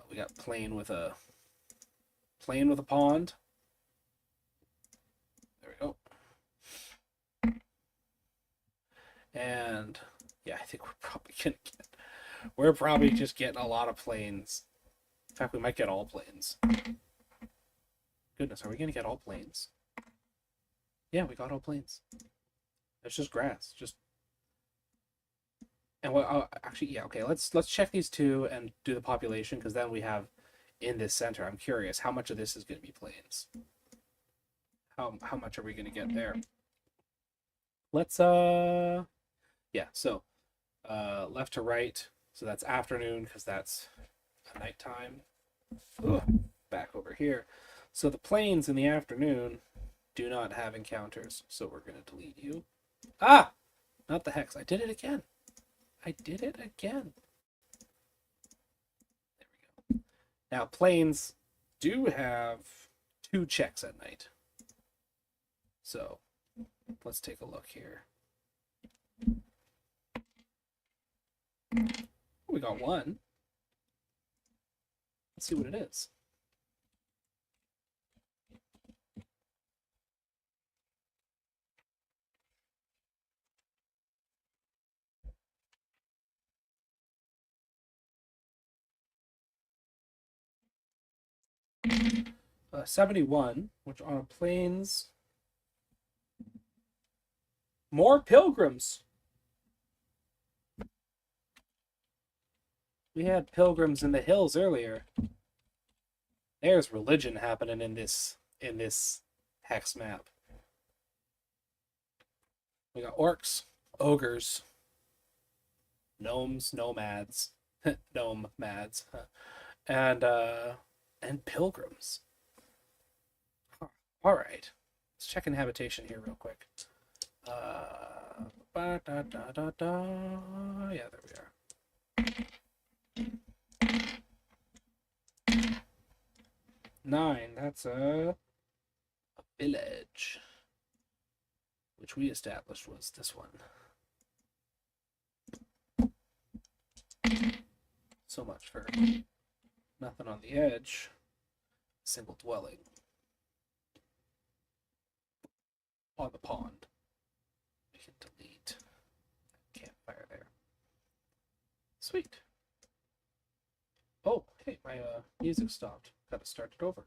we got plain with a pond. There we go. And yeah, I think we're probably just getting a lot of plains. In fact, we might get all plains. Goodness, are we gonna get all plains? Yeah, we got all plains. It's just grass, just. And what? Actually, yeah. Okay, let's check these 2 and do the population, because then we have in this center. I'm curious how much of this is going to be plains. How much are we going to get there? Let's yeah. So left to right. So that's afternoon because that's a nighttime. Ugh, back over here. So the plains in the afternoon do not have encounters. So we're going to delete you. Ah, not the hex. I did it again. I did it again. There we go. Now, plains do have 2 checks at night. So, let's take a look here. We got 1. Let's see what it is. Uh, 71, which on plains. More pilgrims. We had pilgrims in the hills earlier. There's religion happening in this hex map. We got orcs, ogres, gnomes, nomads, nomads, and pilgrims. All right, let's check inhabitation here real quick. Yeah, there we are. 9, that's a village, which we established was this one. So much for Nothing on the edge. Single dwelling. On the pond. We can delete campfire there. Sweet. Oh, hey, my music stopped. Gotta start it over.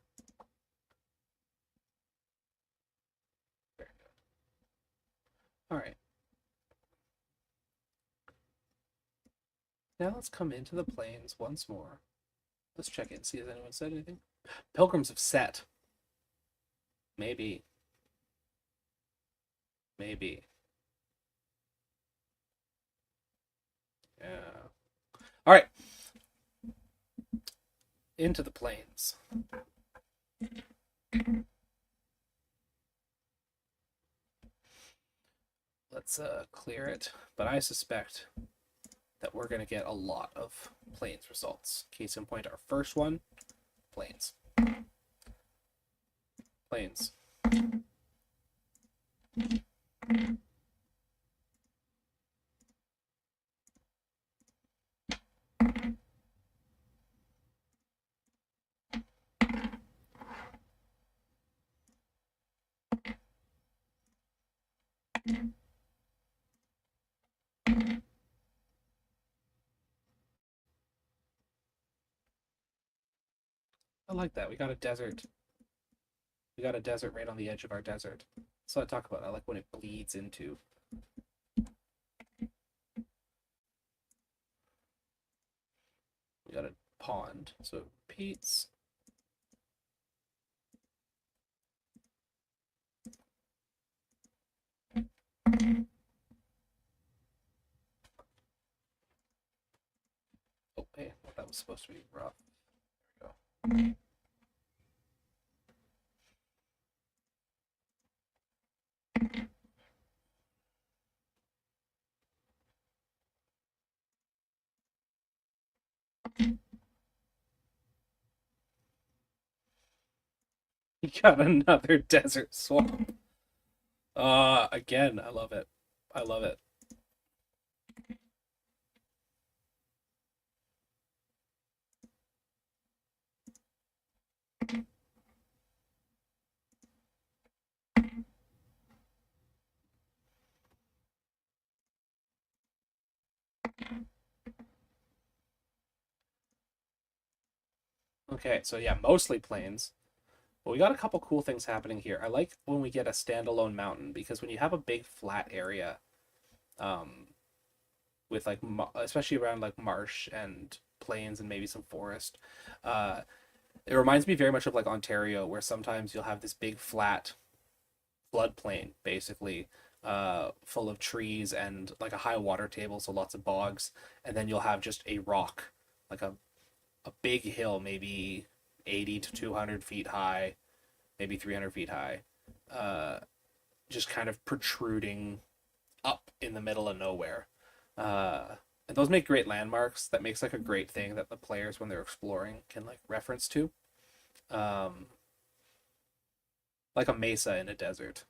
Very good. Alright. Now let's come into the plains once more. Let's check in, see if anyone said anything. Pilgrims have set. Maybe. Maybe. Yeah. Alright. Into the plains. Let's clear it, but I suspect that we're going to get a lot of plains results. Case in point, our first one, plains. Plains. I like that. We got a desert. We got a desert right on the edge of our desert. So I talk about. I like when it bleeds into. We got a pond. So it repeats. Oh, hey, well, that was supposed to be rough. There we go. You got another desert swamp. Again, I love it. I love it. Okay, so yeah, mostly plains. But we got a couple cool things happening here. I like when we get a standalone mountain because when you have a big flat area, um, with like especially around like marsh and plains and maybe some forest, uh, it reminds me very much of like Ontario, where sometimes you'll have this big flat floodplain, basically, full of trees and like a high water table, so lots of bogs, and then you'll have just a rock, like a big hill, maybe 80 to 200 feet high, maybe 300 feet high, uh, just kind of protruding up in the middle of nowhere. And those make great landmarks. That makes like a great thing that the players, when they're exploring, can like reference to. Um, like a mesa in a desert.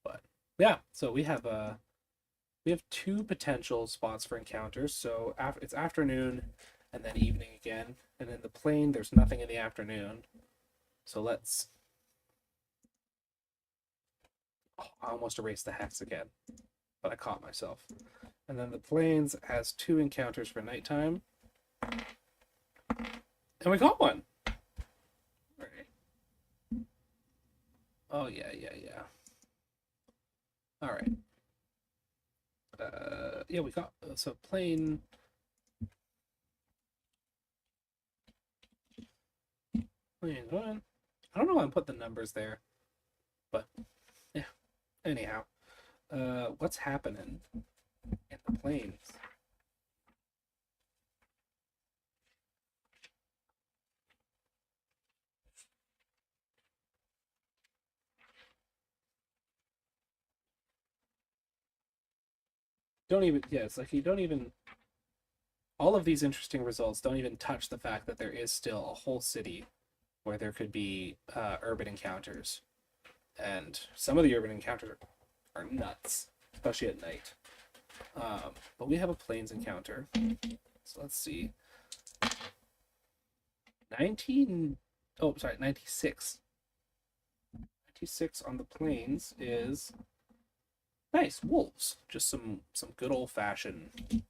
But yeah, so we have two potential spots for encounters. So it's afternoon and then evening again. And in the plain, there's nothing in the afternoon. So let's. Oh, I almost erased the hex again, but I caught myself. And then the plains has two encounters for nighttime. And we got one. All right. Oh, yeah, yeah, yeah. All right. Yeah, we got. So plain. Plain one. I don't know why I put the numbers there, but yeah. Anyhow, what's happening in the plains? Don't even. Yeah, it's like you don't even. All of these interesting results don't even touch the fact that there is still a whole city where there could be urban encounters, and some of the urban encounters are nuts, especially at night. But we have a plains encounter, so let's see. 19, oh, sorry, 96. 96 on the plains is nice. Wolves. Just some good old fashioned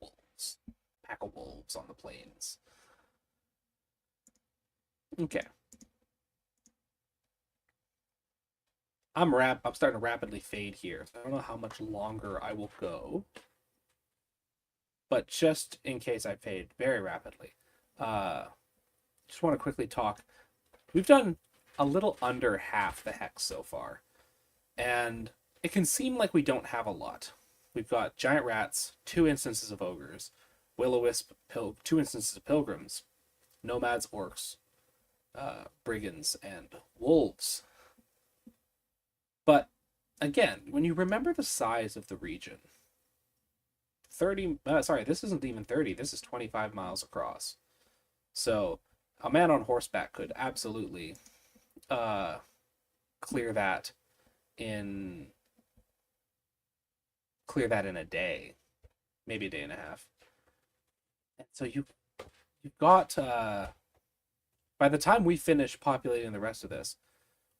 wolves. Pack of wolves on the plains. Okay. I'm starting to rapidly fade here. So I don't know how much longer I will go. But just in case I fade very rapidly, uh just want to quickly talk. We've done a little under half the hex so far, and it can seem like we don't have a lot. We've got giant rats, two instances of ogres, will-o-wisp, two instances of pilgrims, nomads, orcs, brigands, and wolves. But again, when you remember the size of the region, 30, sorry, this isn't even 30, this is 25 miles across. So a man on horseback could absolutely uh, clear that in a day, maybe a day and a half. And so you've got by the time we finish populating the rest of this,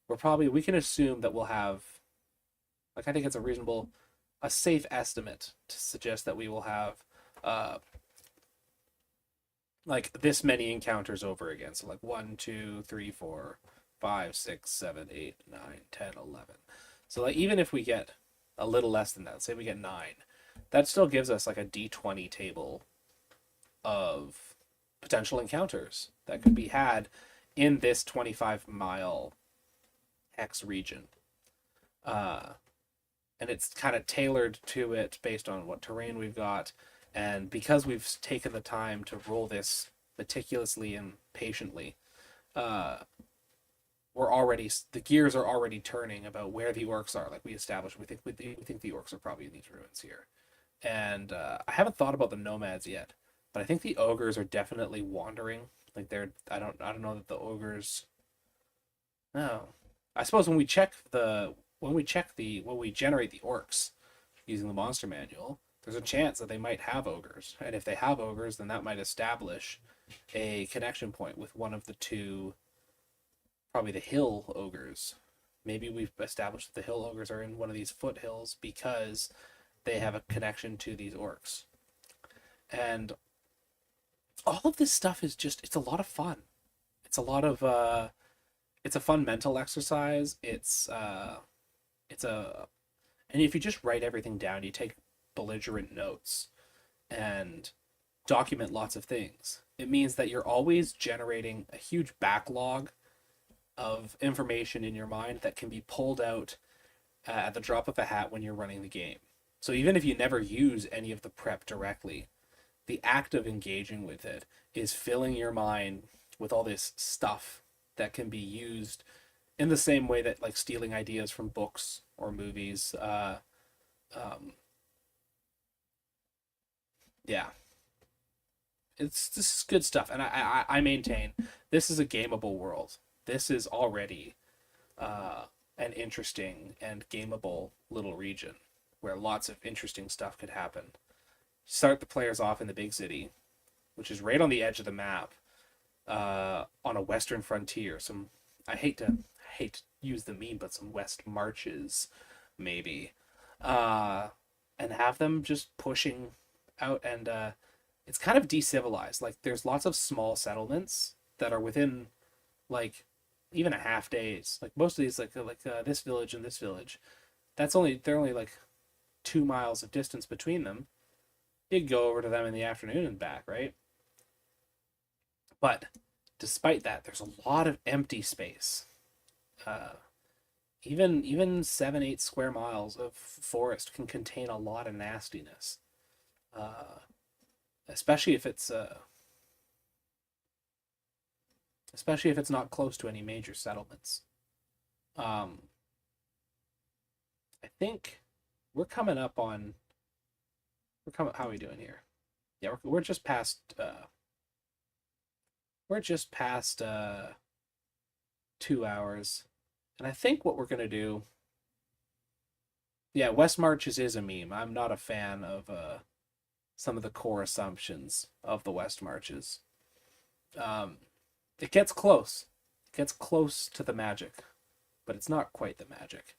we can assume that we'll have, like, I think it's a safe estimate to suggest that we will have uh like this many encounters over again. So like 1, 2, 3, 4, 5, 6, 7, 8, 9, 10, 11. So like even if we get a little less than that, say we get 9, that still gives us like a D20 table of potential encounters that could be had in this 25-mile hex region. And it's kind of tailored to it based on what terrain we've got. And because we've taken the time to roll this meticulously and patiently, uh, the gears are already turning about where the orcs are. Like we established, we think the orcs are probably in these ruins here. And I haven't thought about the nomads yet, but I think the ogres are definitely wandering. Like they're I don't know that the ogres. No, I suppose when we generate the orcs using the monster manual, there's a chance that they might have ogres, and if they have ogres, then that might establish a connection point with one of the two, probably the hill ogres. Maybe we've established that the hill ogres are in one of these foothills because they have a connection to these orcs. And all of this stuff is it's a lot of fun. It's a lot of it's a fun mental exercise. It's a and if you just write everything down, you take belligerent notes and document lots of things, it means that you're always generating a huge backlog of information in your mind that can be pulled out at the drop of a hat when you're running the game. So even if you never use any of the prep directly, the act of engaging with it is filling your mind with all this stuff that can be used in the same way that like stealing ideas from books or movies. Um, yeah, this is good stuff, and I maintain this is a gameable world. This is already uh, an interesting and gameable little region where lots of interesting stuff could happen. Start the players off in the big city, which is right on the edge of the map, on a western frontier. I hate to use the meme, but some west marches, maybe, uh, and have them just pushing out. And it's kind of decivilized. Like there's lots of small settlements that are within like even a half days. Like most of these, this village and this village, they're only like 2 miles of distance between them. You could go over to them in the afternoon and back, right? But despite that, there's a lot of empty space. Uh, even 7-8 square miles of forest can contain a lot of nastiness, uh, especially if it's not close to any major settlements. Um, I think we're coming up on we're coming. How are we doing here? Yeah, we're just past. We're just past 2 hours, and I think what we're gonna do. Yeah, West Marches is a meme. I'm not a fan of some of the core assumptions of the West Marches. Um, it gets close. It gets close to the magic, but it's not quite the magic.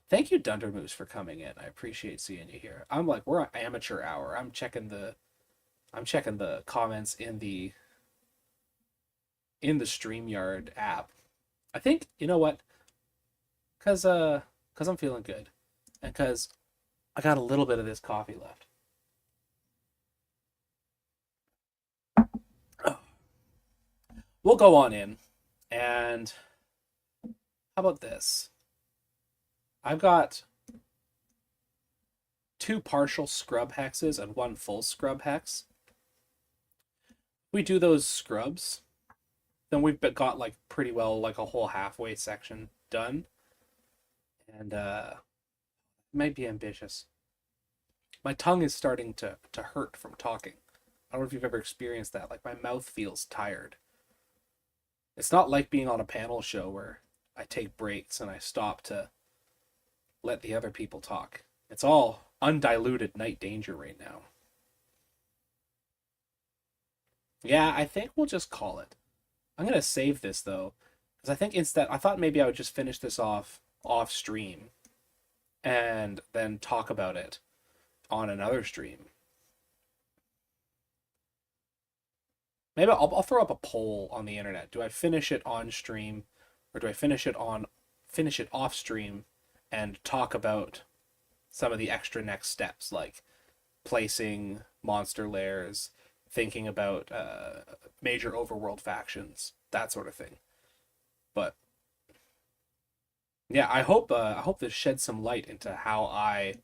Thank you, Dundermoose, for coming in. I appreciate seeing you here. I'm like, we're on amateur hour. I'm checking the comments in the StreamYard app. I think you know what? Cause I'm feeling good, and cause I got a little bit of this coffee left. We'll go on in, and how about this? I've got two partial scrub hexes and one full scrub hex. We do those scrubs, then we've got like pretty well like a whole halfway section done, and it might be ambitious. My tongue is starting to hurt from talking. I don't know if you've ever experienced that. Like my mouth feels tired. It's not like being on a panel show where I take breaks and I stop to let the other people talk. It's all undiluted night danger right now. Yeah, I think we'll just call it. I'm gonna save this though, because I think instead I thought maybe I would just finish this off stream and then talk about it on another stream. Maybe I'll throw up a poll on the internet. Do I finish it on stream, or do I finish it off stream and talk about some of the extra next steps like placing monster lairs, thinking about major overworld factions, that sort of thing. But yeah, I hope this sheds some light into how I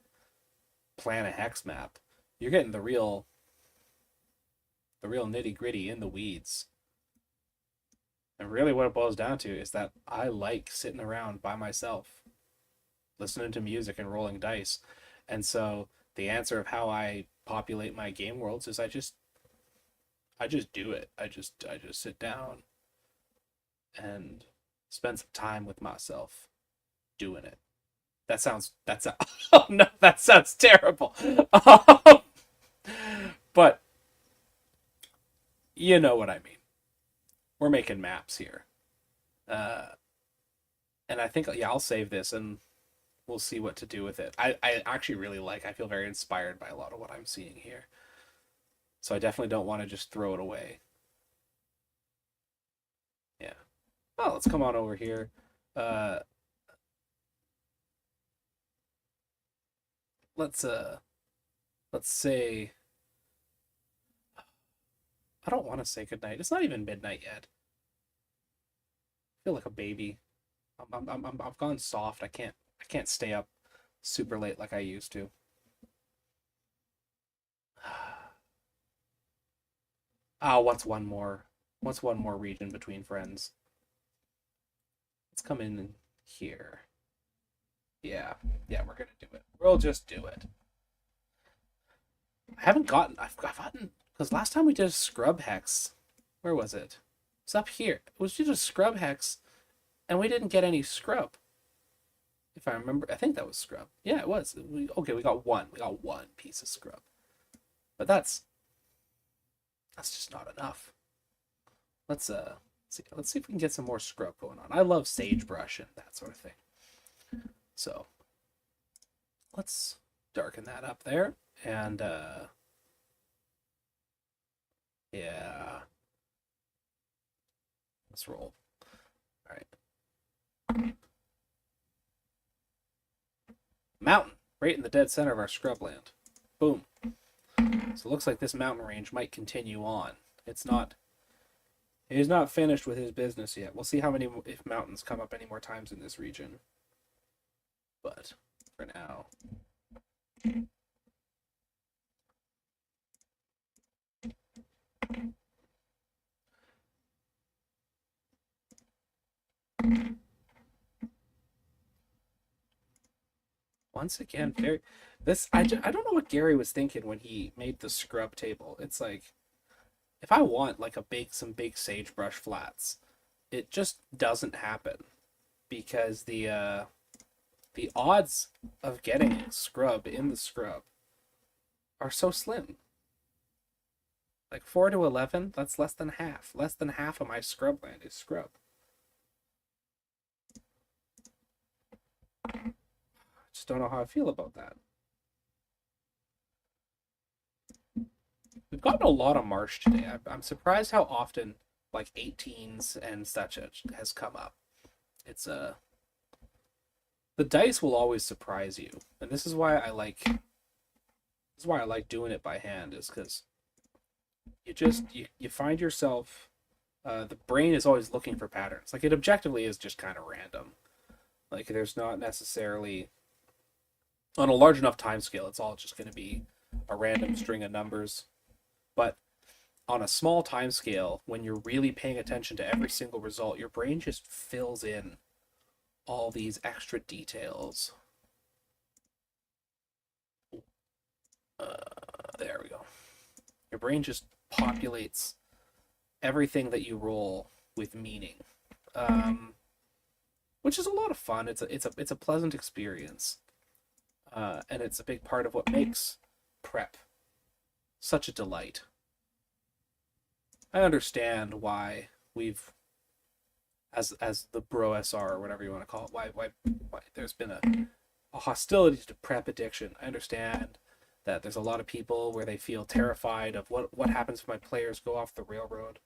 plan a hex map. You're getting the real nitty gritty in the weeds. And really, what it boils down to is that I like sitting around by myself, listening to music and rolling dice. And so the answer of how I populate my game worlds is I just do it. I just sit down and spend some time with myself doing it. That's oh no, that sounds terrible. But you know what I mean. We're making maps here. Uh, and I think yeah, I'll save this and we'll see what to do with it. I actually really I feel very inspired by a lot of what I'm seeing here. So I definitely don't want to just throw it away. Yeah. Oh, let's come on over here. Uh, let's let's say I don't want to say goodnight. It's not even midnight yet. I feel like a baby. I've gone soft. I can't stay up super late like I used to. Oh, what's one more? What's one more region between friends? Let's come in here. Yeah, yeah, we're gonna do it. We'll just do it. I haven't gotten. I've gotten because last time we did a scrub hex. Where was it? It's up here. It was just a scrub hex, and we didn't get any scrub. If I remember, I think that was scrub. Yeah, it was. Okay, we got one. We got one piece of scrub, but that's just not enough. Let's see if we can get some more scrub going on. I love sagebrush and that sort of thing. So let's darken that up there, and yeah, let's roll. All right, mountain right in the dead center of our scrubland. Boom. So it looks like this mountain range might continue on. It's not. He's not finished with his business yet. We'll see how many if mountains come up any more times in this region. But for now, once again, very this I don't know what Gary was thinking when he made the scrub table. It's like if I want like some big sagebrush flats, it just doesn't happen because the odds of getting scrub in the scrub are so slim. Like 4 to 11, that's less than half. Less than half of my scrub land is scrub. I just don't know how I feel about that. We've gotten a lot of marsh today. I'm surprised how often like 18s and such has come up. It's the dice will always surprise you, and this is why I like doing it by hand, is because you find yourself the brain is always looking for patterns. Like it objectively is just kind of random. Like there's not necessarily on a large enough time scale, it's all just going to be a random string of numbers. But on a small time scale, when you're really paying attention to every single result, your brain just fills in all these extra details. There we go. Your brain just populates everything that you roll with meaning, which is a lot of fun. It's a pleasant experience, and it's a big part of what makes prep such a delight. I understand why we've, as the bro SR or whatever you want to call it, why there's been a hostility to prep addiction. I understand that there's a lot of people where they feel terrified of what happens if my players go off the railroad.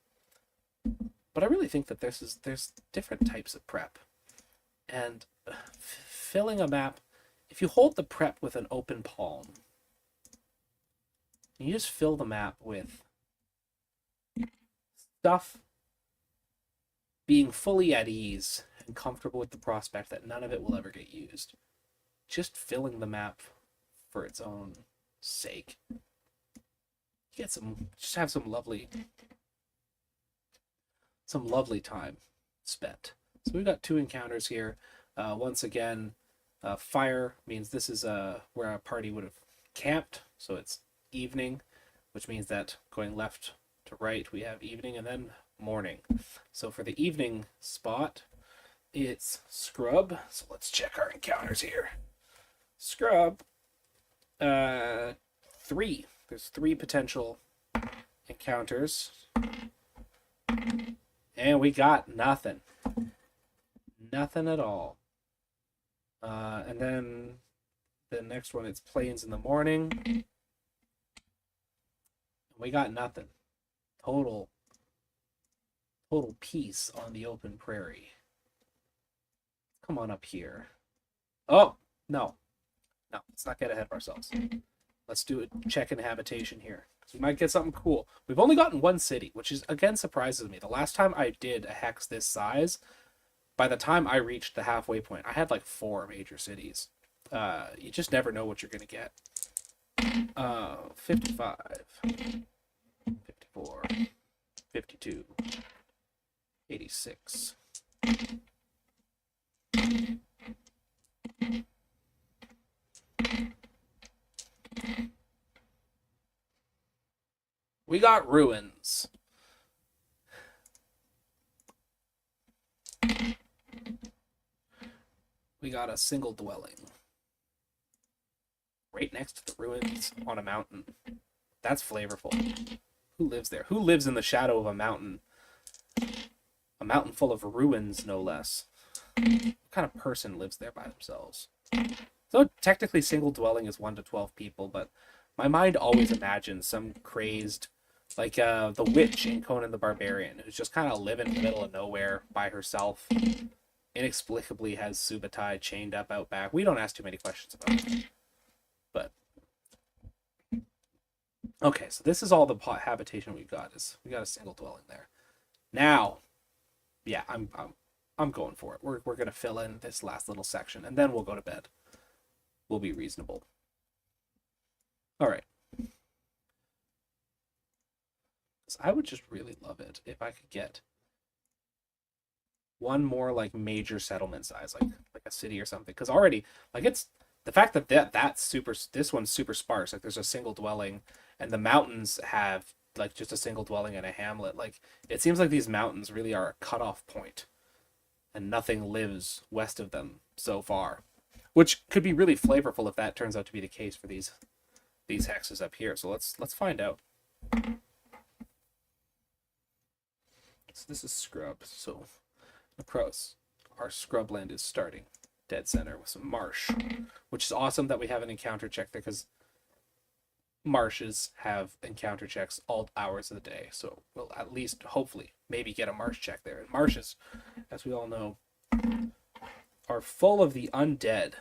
But I really think that there's different types of prep, and filling a map. If you hold the prep with an open palm, you just fill the map with stuff being fully at ease and comfortable with the prospect that none of it will ever get used. Just filling the map for its own sake. You get just have some lovely time spent. So we've got 2 encounters here. Once again, fire means this is where our party would have camped, so it's evening, which means that going left to right we have evening and then morning. So for the evening spot, it's scrub. So let's check our encounters here. Scrub, 3. There's 3 potential encounters, and we got nothing at all. And then the next one, it's plains in the morning. We got nothing. Total peace on the open prairie. Come on up here. Oh, no, let's not get ahead of ourselves. Let's do a check in habitation here. We might get something cool. We've only gotten 1 city, which is again surprises me. The last time I did a hex this size, by the time I reached the halfway point, I had like 4 major cities. You just never know what you're gonna get. 55, 54, 52, 86. We got ruins. We got a single dwelling right next to the ruins on a mountain. That's flavorful. Who lives there? Who lives in the shadow of a mountain? A mountain full of ruins, no less. What kind of person lives there by themselves? So technically single dwelling is 1 to 12 people, but my mind always imagines some crazed, like the witch in Conan the Barbarian, who's just kind of living in the middle of nowhere by herself. Inexplicably has Subutai chained up out back. We don't ask too many questions about it. But okay, so this is all the habitation we've got. We got a single dwelling there. Now, yeah, I'm going for it. We're gonna fill in this last little section, and then we'll go to bed. We'll be reasonable. All right. So I would just really love it if I could get one more like major settlement size, like a city or something. Because already, like, it's the fact that that's super. This one's super sparse. Like there's a single dwelling, and the mountains have like just a single dwelling and a hamlet. Like it seems like these mountains really are a cutoff point, and nothing lives west of them so far, which could be really flavorful if that turns out to be the case for these these hexes up here. So let's find out. So this is scrub. So across our scrubland is starting dead center with some marsh, which is awesome that we have an encounter check there because marshes have encounter checks all hours of the day. So we'll at least hopefully maybe get a marsh check there. And marshes, as we all know, are full of the undead.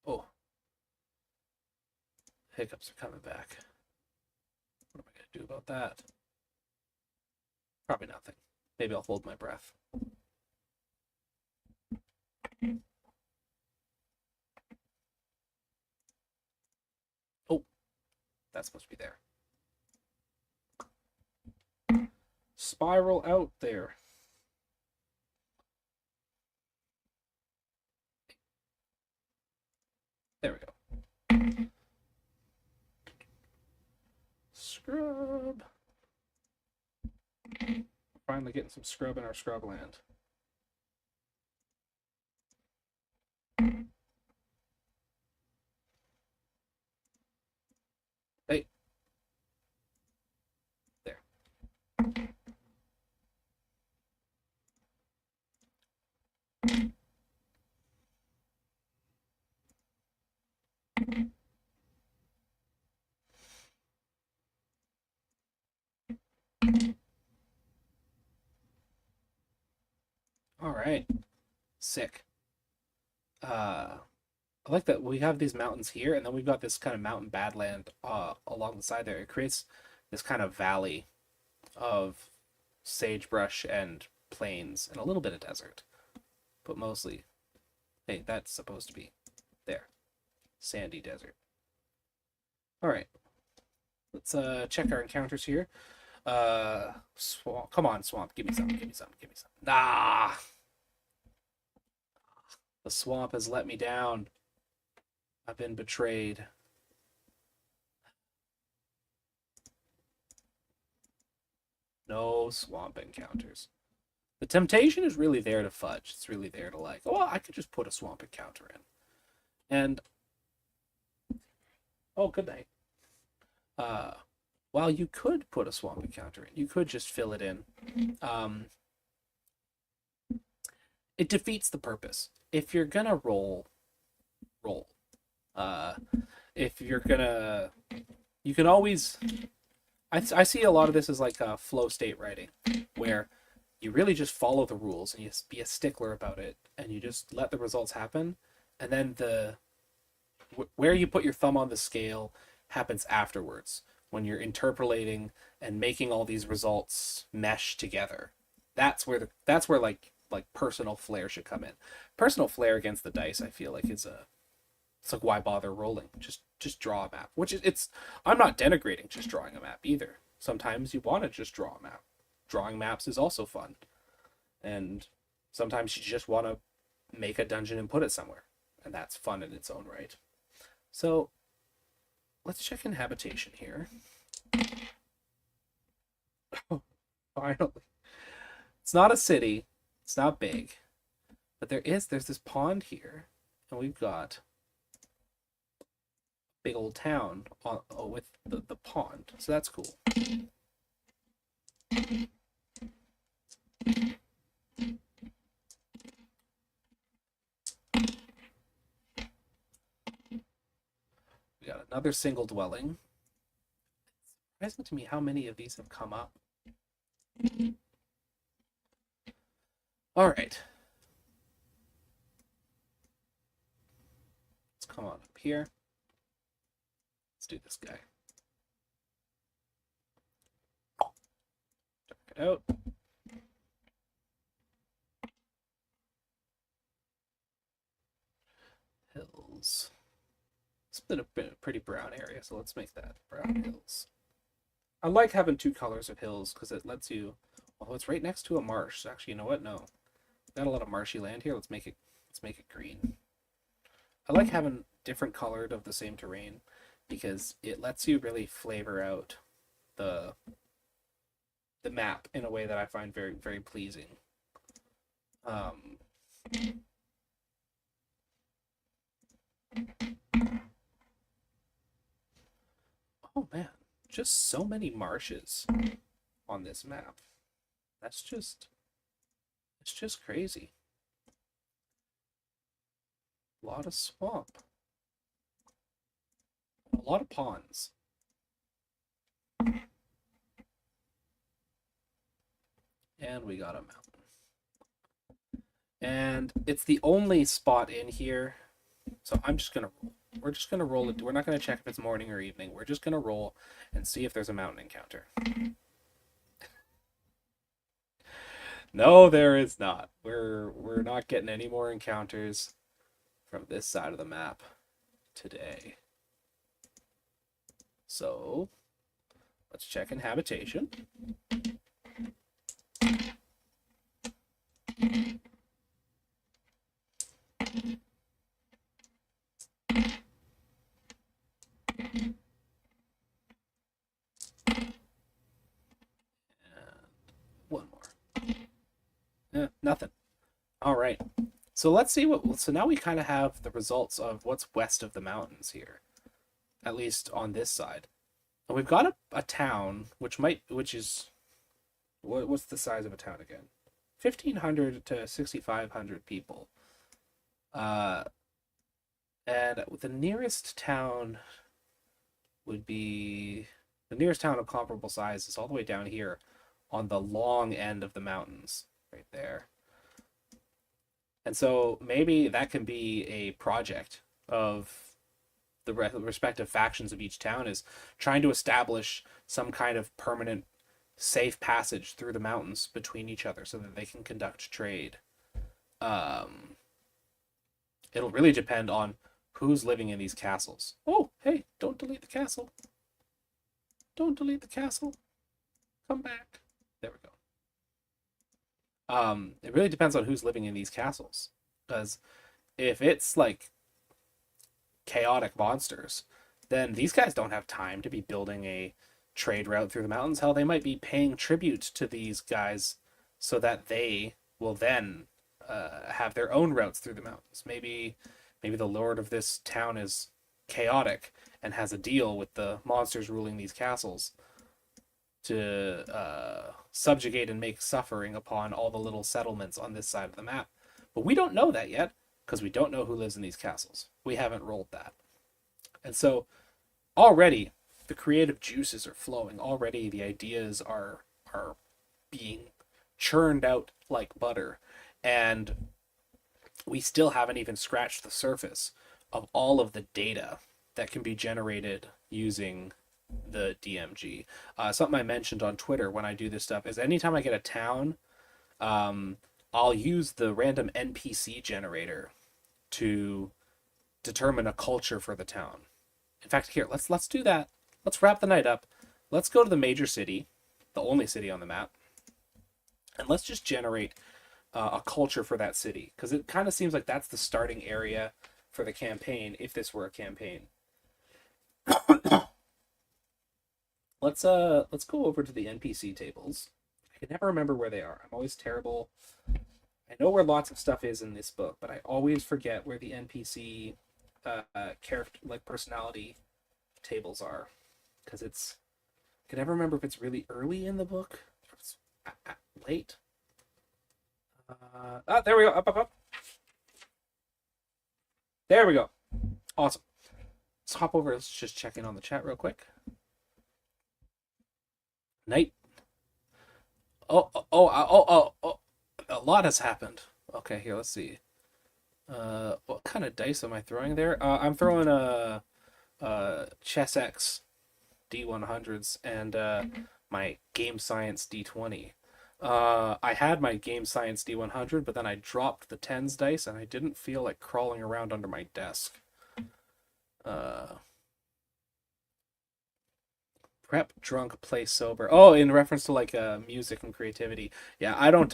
Oh, hiccups are coming back. What am I going to do about that? Probably nothing. Maybe I'll hold my breath. Oh, that's supposed to be there. Spiral out there. There we go. Scrub. Finally getting some scrub in our scrubland. Hey. There. All right. Sick. I like that we have these mountains here, and then we've got this kind of mountain badland along the side there. It creates this kind of valley of sagebrush and plains and a little bit of desert, but mostly, hey, that's supposed to be there, sandy desert. All right, let's check our encounters here. Swamp, come on, swamp, give me some, give me some, give me some. Nah, the swamp has let me down. I've been betrayed. No swamp encounters. The temptation is really there to fudge. It's really there to like, oh, I could just put a swamp encounter in. And oh, good night. While you could put a swamp encounter in, you could just fill it in. It defeats the purpose. If you're gonna roll. If you're gonna, you can always. I see a lot of this as like flow state writing, where you really just follow the rules and you just be a stickler about it, and you just let the results happen, and then where you put your thumb on the scale happens afterwards when you're interpolating and making all these results mesh together. That's where like personal flair should come in. Personal flair against the dice, I feel like it's like why bother rolling? Just draw a map. Which is it's I'm not denigrating just drawing a map either. Sometimes you want to just draw a map. Drawing maps is also fun. And sometimes you just want to make a dungeon and put it somewhere. And that's fun in its own right. So let's check in habitation here. Finally. It's not a city. It's not big. But there's this pond here. And we've got big old town with the pond. So that's cool. We got another single dwelling. It's surprising to me how many of these have come up. All right. Let's come on up here. Let's do this guy. Check it out. Hills. It's been a pretty brown area, so let's make that brown hills. I like having two colors of hills because it lets you. Oh, it's right next to a marsh. Actually, you know what? No, got a lot of marshy land here. Let's make it green. I like having different colored of the same terrain because it lets you really flavor out the map in a way that I find very, very pleasing. just so many marshes on this map. That's just, it's just crazy. A lot of swamp. A lot of ponds. And we got a mountain. And it's the only spot in here. So I'm just going to roll. We're just going to roll it. We're not going to check if it's morning or evening. We're just going to roll and see if there's a mountain encounter. No, there is not. We're not getting any more encounters from this side of the map today. So let's check in habitation. One more. Nothing. All right. So let's see what. So now we kind of have the results of what's west of the mountains here, at least on this side. And we've got a town which is what's the size of a town again? 1,500 to 6,500 people. And the nearest town would be the nearest town of comparable size is all the way down here on the long end of the mountains, right there. And so maybe that can be a project of the respective factions of each town is trying to establish some kind of permanent safe passage through the mountains between each other so that they can conduct trade. It'll really depend on who's living in these castles. Oh, hey, don't delete the castle. Don't delete the castle. Come back. There we go. It really depends on who's living in these castles. Because if it's like chaotic monsters, then these guys don't have time to be building a trade route through the mountains. Hell, they might be paying tribute to these guys so that they will then have their own routes through the mountains. Maybe the lord of this town is chaotic and has a deal with the monsters ruling these castles to subjugate and make suffering upon all the little settlements on this side of the map. But we don't know that yet because we don't know who lives in these castles. We haven't rolled that. And so already the creative juices are flowing. Already the ideas are being churned out like butter. And we still haven't even scratched the surface of all of the data that can be generated using the DMG. Something I mentioned on Twitter when I do this stuff is anytime I get a town, I'll use the random NPC generator to determine a culture for the town. In fact, here, let's do that. Let's wrap the night up. Let's go to the major city, the only city on the map, and let's just generate a culture for that city, because it kind of seems like that's the starting area for the campaign if this were a campaign. Let's go over to the NPC tables. I can never remember where they are. I'm always terrible. I know where lots of stuff is in this book, but I always forget where the NPC character personality tables are, because it's I can never remember if it's really early in the book or if it's late. There we go. Up. There we go. Awesome. Let's hop over. Let's just check in on the chat real quick. Night. Oh. A lot has happened. Okay, here, let's see. What kind of dice am I throwing there? I'm throwing Chess X D100s and my Game Science D20. I had my Game Science D100, but then I dropped the tens dice and I didn't feel like crawling around under my desk. Prep drunk, play sober. Oh, in reference to like music and creativity. Yeah, I don't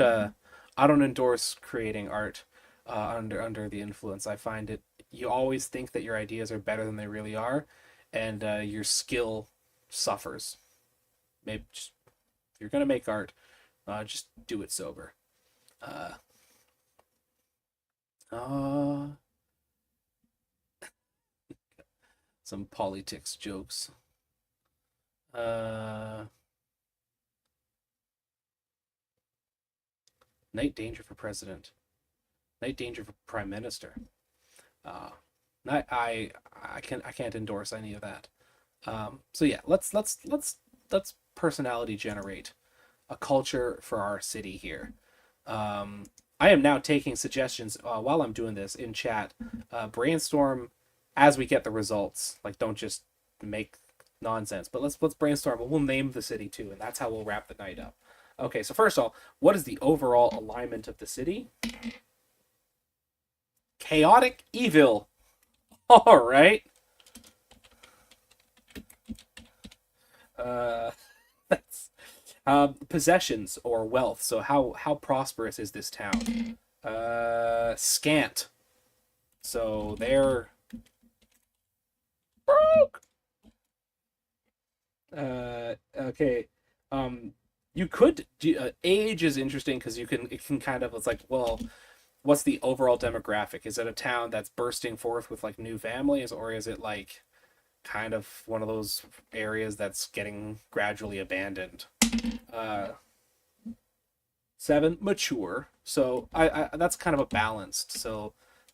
endorse creating art under the influence. I find it you always think that your ideas are better than they really are, and your skill suffers. Maybe just, if you're gonna make art, just do it sober. Uh, uh, some politics jokes. Uh, Night danger for president. Night danger for prime minister. Uh, I can't endorse any of that. So yeah, let's personality generate a culture for our city here. Um, I am now taking suggestions while I'm doing this in chat. Brainstorm as we get the results. Like, don't just make nonsense, but let's brainstorm. We'll name the city too, and that's how we'll wrap the night up. Okay, so first of all, what is the overall alignment of the city? Chaotic evil. All right. Uh, that's possessions or wealth. So how prosperous is this town? Scant. So they're broke. Okay. You could do, age is interesting because it can kind of, it's like, well, what's the overall demographic? Is it a town that's bursting forth with like new families, or is it like kind of one of those areas that's getting gradually abandoned? Uh, Seven, mature. So I that's kind of a balanced. So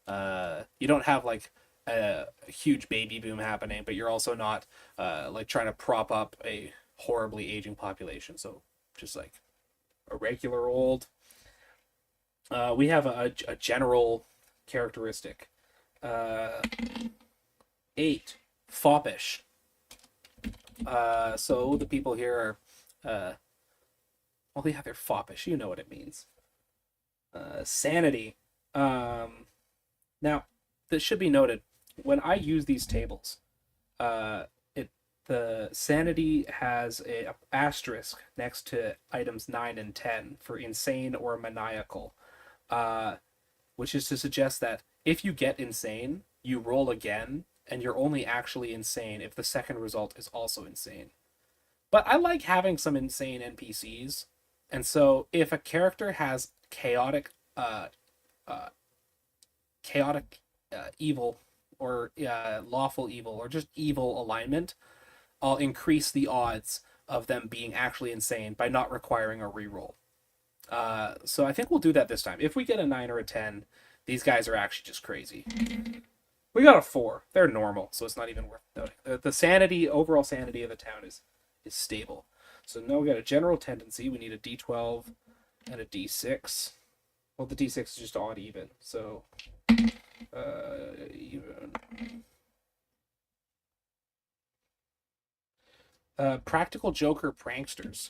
you don't have like a huge baby boom happening, but you're also not like trying to prop up a horribly aging population. So just like a regular old. We have a general characteristic. Uh, Eight, foppish. So the people here are, well, yeah, they're foppish. You know what it means. Sanity. Um, Now, this should be noted. When I use these tables, it the sanity has a asterisk next to items 9 and 10 for insane or maniacal, uh, which is to suggest that if you get insane, you roll again, and you're only actually insane if the second result is also insane. But I like having some insane NPCs, and so if a character has uh, chaotic evil or lawful evil or just evil alignment, I'll increase the odds of them being actually insane by not requiring a reroll. So I think we'll do that this time. If we get a 9 or a 10, these guys are actually just crazy. We got a 4. They're normal, so it's not even worth noting. The sanity, overall sanity of the town is stable. So now we got a general tendency. We need a D12 and a D6. Well, the D6 is just odd even. So even. Practical Joker pranksters.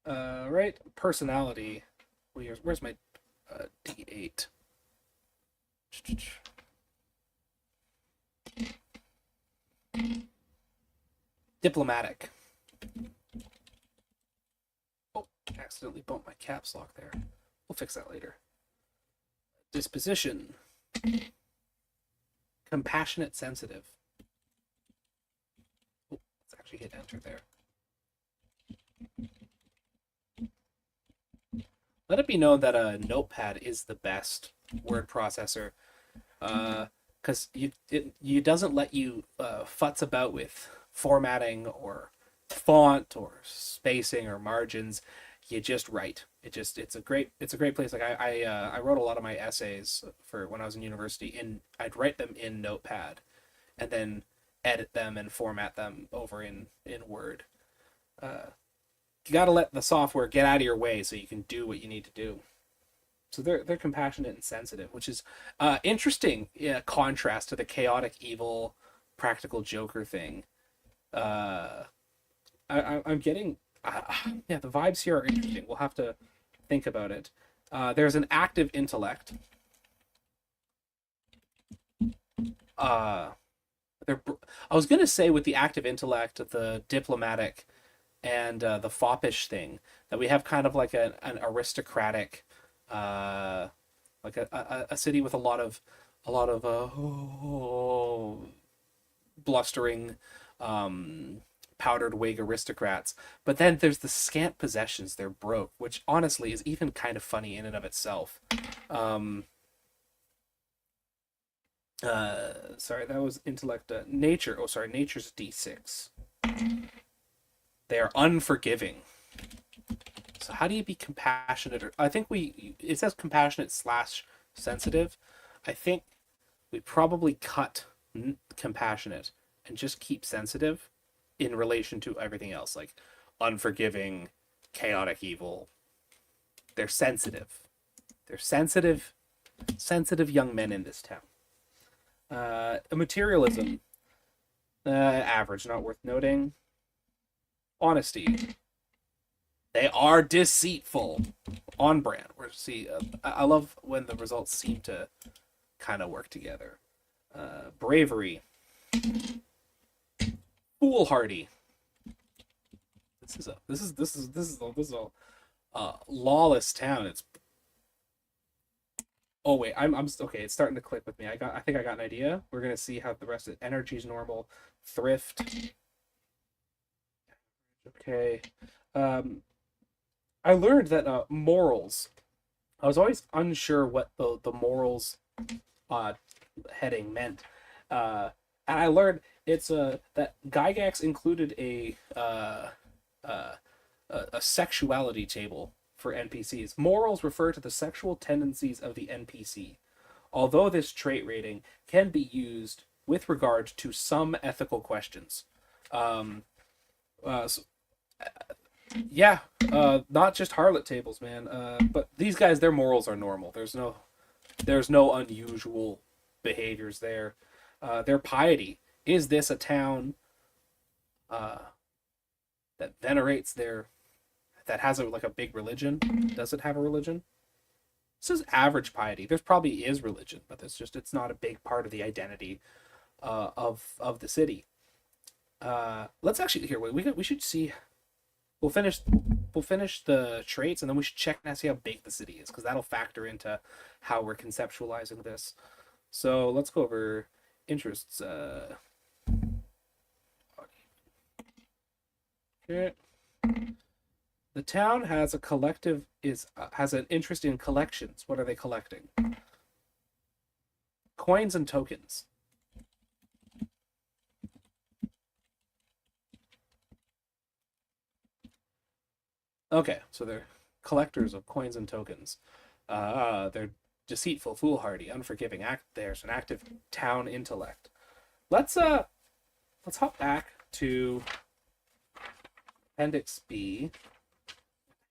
Right. Personality. Where's my D8? Diplomatic. Oh, accidentally bumped my caps lock there. We'll fix that later. Disposition. Compassionate sensitive. Oh, let's actually hit enter there. Let it be known that a notepad is the best word processor, because you doesn't let you futz about with formatting or font or spacing or margins. You just write. It's a great place. Like I wrote a lot of my essays for when I was in university, and I'd write them in Notepad, and then edit them and format them over in Word. You got to let the software get out of your way so you can do what you need to do. So they're compassionate and sensitive, which is interesting, contrast to the chaotic evil practical joker thing. Uh, I'm getting yeah, the vibes here are interesting. We'll have to think about it. There's an active intellect. Uh, I was gonna say with the active intellect, the diplomatic, and the foppish thing, that we have kind of like an aristocratic, uh, like a city with a lot of blustering, um, powdered wig aristocrats. But then there's the scant possessions. They're broke, which honestly is even kind of funny in and of itself. Um, Sorry, that was intellect. Nature. Oh, sorry, nature's D6. They are unforgiving. So how do you be compassionate? Or, I think it says compassionate slash sensitive. I think we probably cut compassionate and just keep sensitive in relation to everything else, like unforgiving, chaotic evil. They're sensitive. They're sensitive, sensitive young men in this town. Materialism, average, not worth noting. Honesty, they are deceitful. On brand. I love when the results seem to kind of work together. Bravery, foolhardy. This is a lawless town. It's Oh wait, I'm okay. It's starting to click with me. I think I got an idea. We're gonna see how the rest of energy is normal. Thrift. Okay. Um, I learned that morals. I was always unsure what the morals uh heading meant. And I learned it's that Gygax included uh, a sexuality table for NPCs. Morals refer to the sexual tendencies of the NPC, although this trait rating can be used with regard to some ethical questions. Um, so, yeah, not just harlot tables, man. But these guys, their morals are normal. There's no unusual behaviors there. Their piety. Is this a town uh, that venerates that has like a big religion? Does it have a religion? This is average piety. There's probably is religion, but it's not a big part of the identity of the city. Let's actually here. We should see. We'll finish we'll finish the traits and then we should check and see how big the city is because that'll factor into how we're conceptualizing this. So let's go over interests. Okay. The town has a collective is has an interest in collections. What are they collecting? Coins and tokens. Okay, so they're collectors of coins and tokens. They're deceitful, foolhardy, unforgiving. There's an active town intellect. Let's uh let's hop back to Appendix B.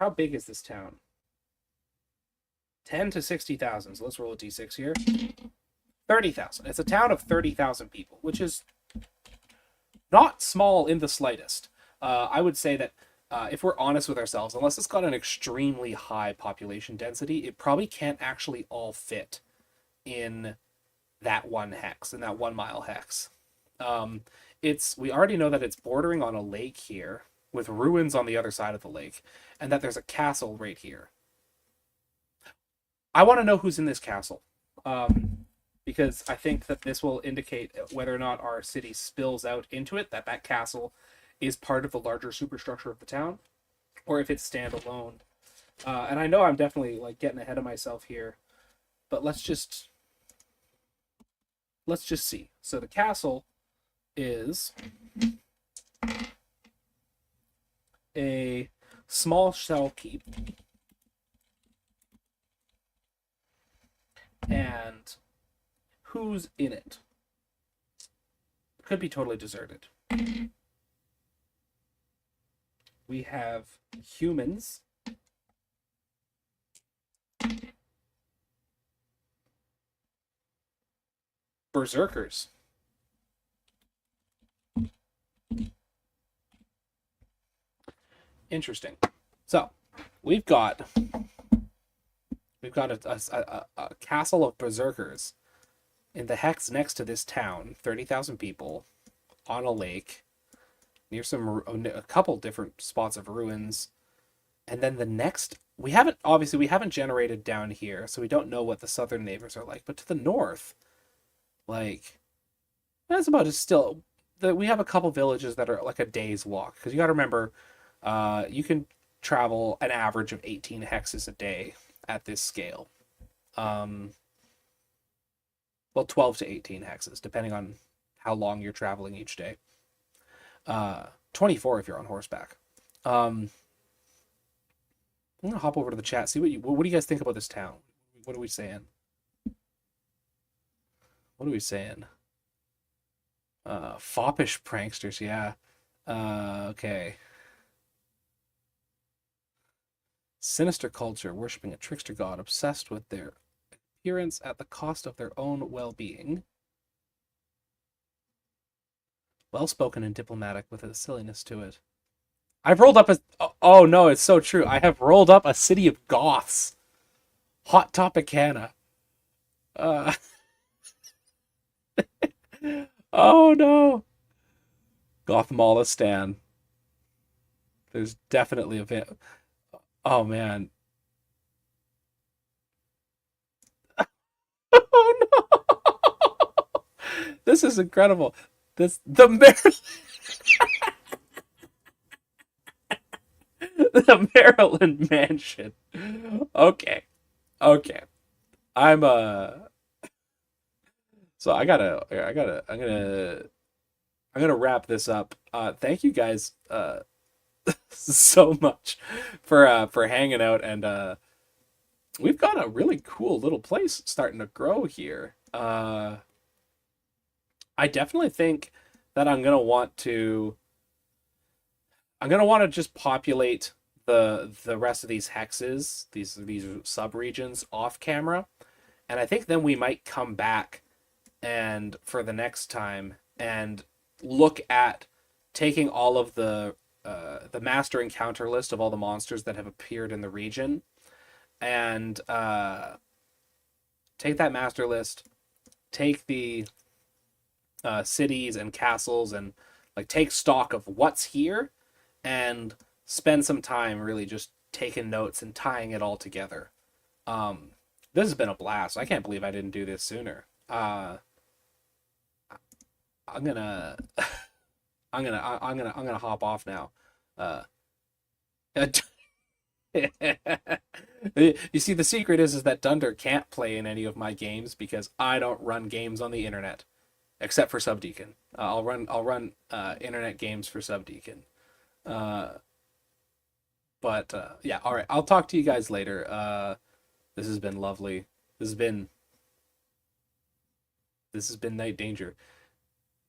How big is this town? 10 to 60,000. So let's roll a d6 here. 30,000. It's a town of 30,000 people, which is not small in the slightest. I would say that if we're honest with ourselves, unless it's got an extremely high population density, it probably can't actually all fit in that one hex, in that 1 mile hex. Um, we already know that it's bordering on a lake here, with ruins on the other side of the lake, and that there's a castle right here. I want to know who's in this castle. Because I think that this will indicate whether or not our city spills out into it, that castle is part of the larger superstructure of the town, or if it's standalone. And I know I'm definitely like getting ahead of myself here, but let's just see. So the castle is a small shell keep, and who's in it? Could be totally deserted. We have humans, berserkers. Interesting. So we've got a castle of berserkers in the hex next to this town, 30,000 people on a lake near a couple different spots of ruins. And then the next, we haven't generated down here, so we don't know what the southern neighbors are like. But to the north, like that's about as still. We have a couple villages that are like a day's walk because you got to remember, you can travel an average of 18 hexes a day at this scale. Um, well, 12 to 18 hexes, depending on how long you're traveling each day. 24 if you're on horseback. Um, I'm gonna hop over to the chat. See what do you guys think about this town? What are we saying? What are we saying? Foppish pranksters, yeah. Okay. Sinister culture, worshipping a trickster god, obsessed with their appearance at the cost of their own well-being. Well-spoken and diplomatic with a silliness to it. I've rolled up a... Oh no, it's so true. I have rolled up a city of goths. Hot Topic Hannah. Uh, oh no. Gothmalistan. There's definitely a... Oh man. Oh no. This is incredible. The the Maryland mansion. Okay. Okay. I'm so I'm gonna wrap this up. Thank you guys so much for hanging out, and we've got a really cool little place starting to grow here. I definitely think that I'm gonna want to just populate the rest of these hexes, these sub regions off camera, and I think then we might come back and for the next time and look at taking all of the master encounter list of all the monsters that have appeared in the region, and take that master list, take the cities and castles, and like take stock of what's here, and spend some time really just taking notes and tying it all together. This has been a blast. I can't believe I didn't do this sooner. I'm gonna I'm gonna hop off now. Uh, you see, the secret is that Dunder can't play in any of my games because I don't run games on the internet, except for Subdeacon. I'll run internet games for Subdeacon. Uh, but yeah, all right. I'll talk to you guys later. This has been lovely. This has been Night Danger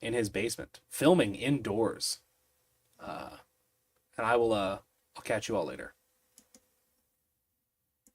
in his basement, filming indoors. And I'll catch you all later.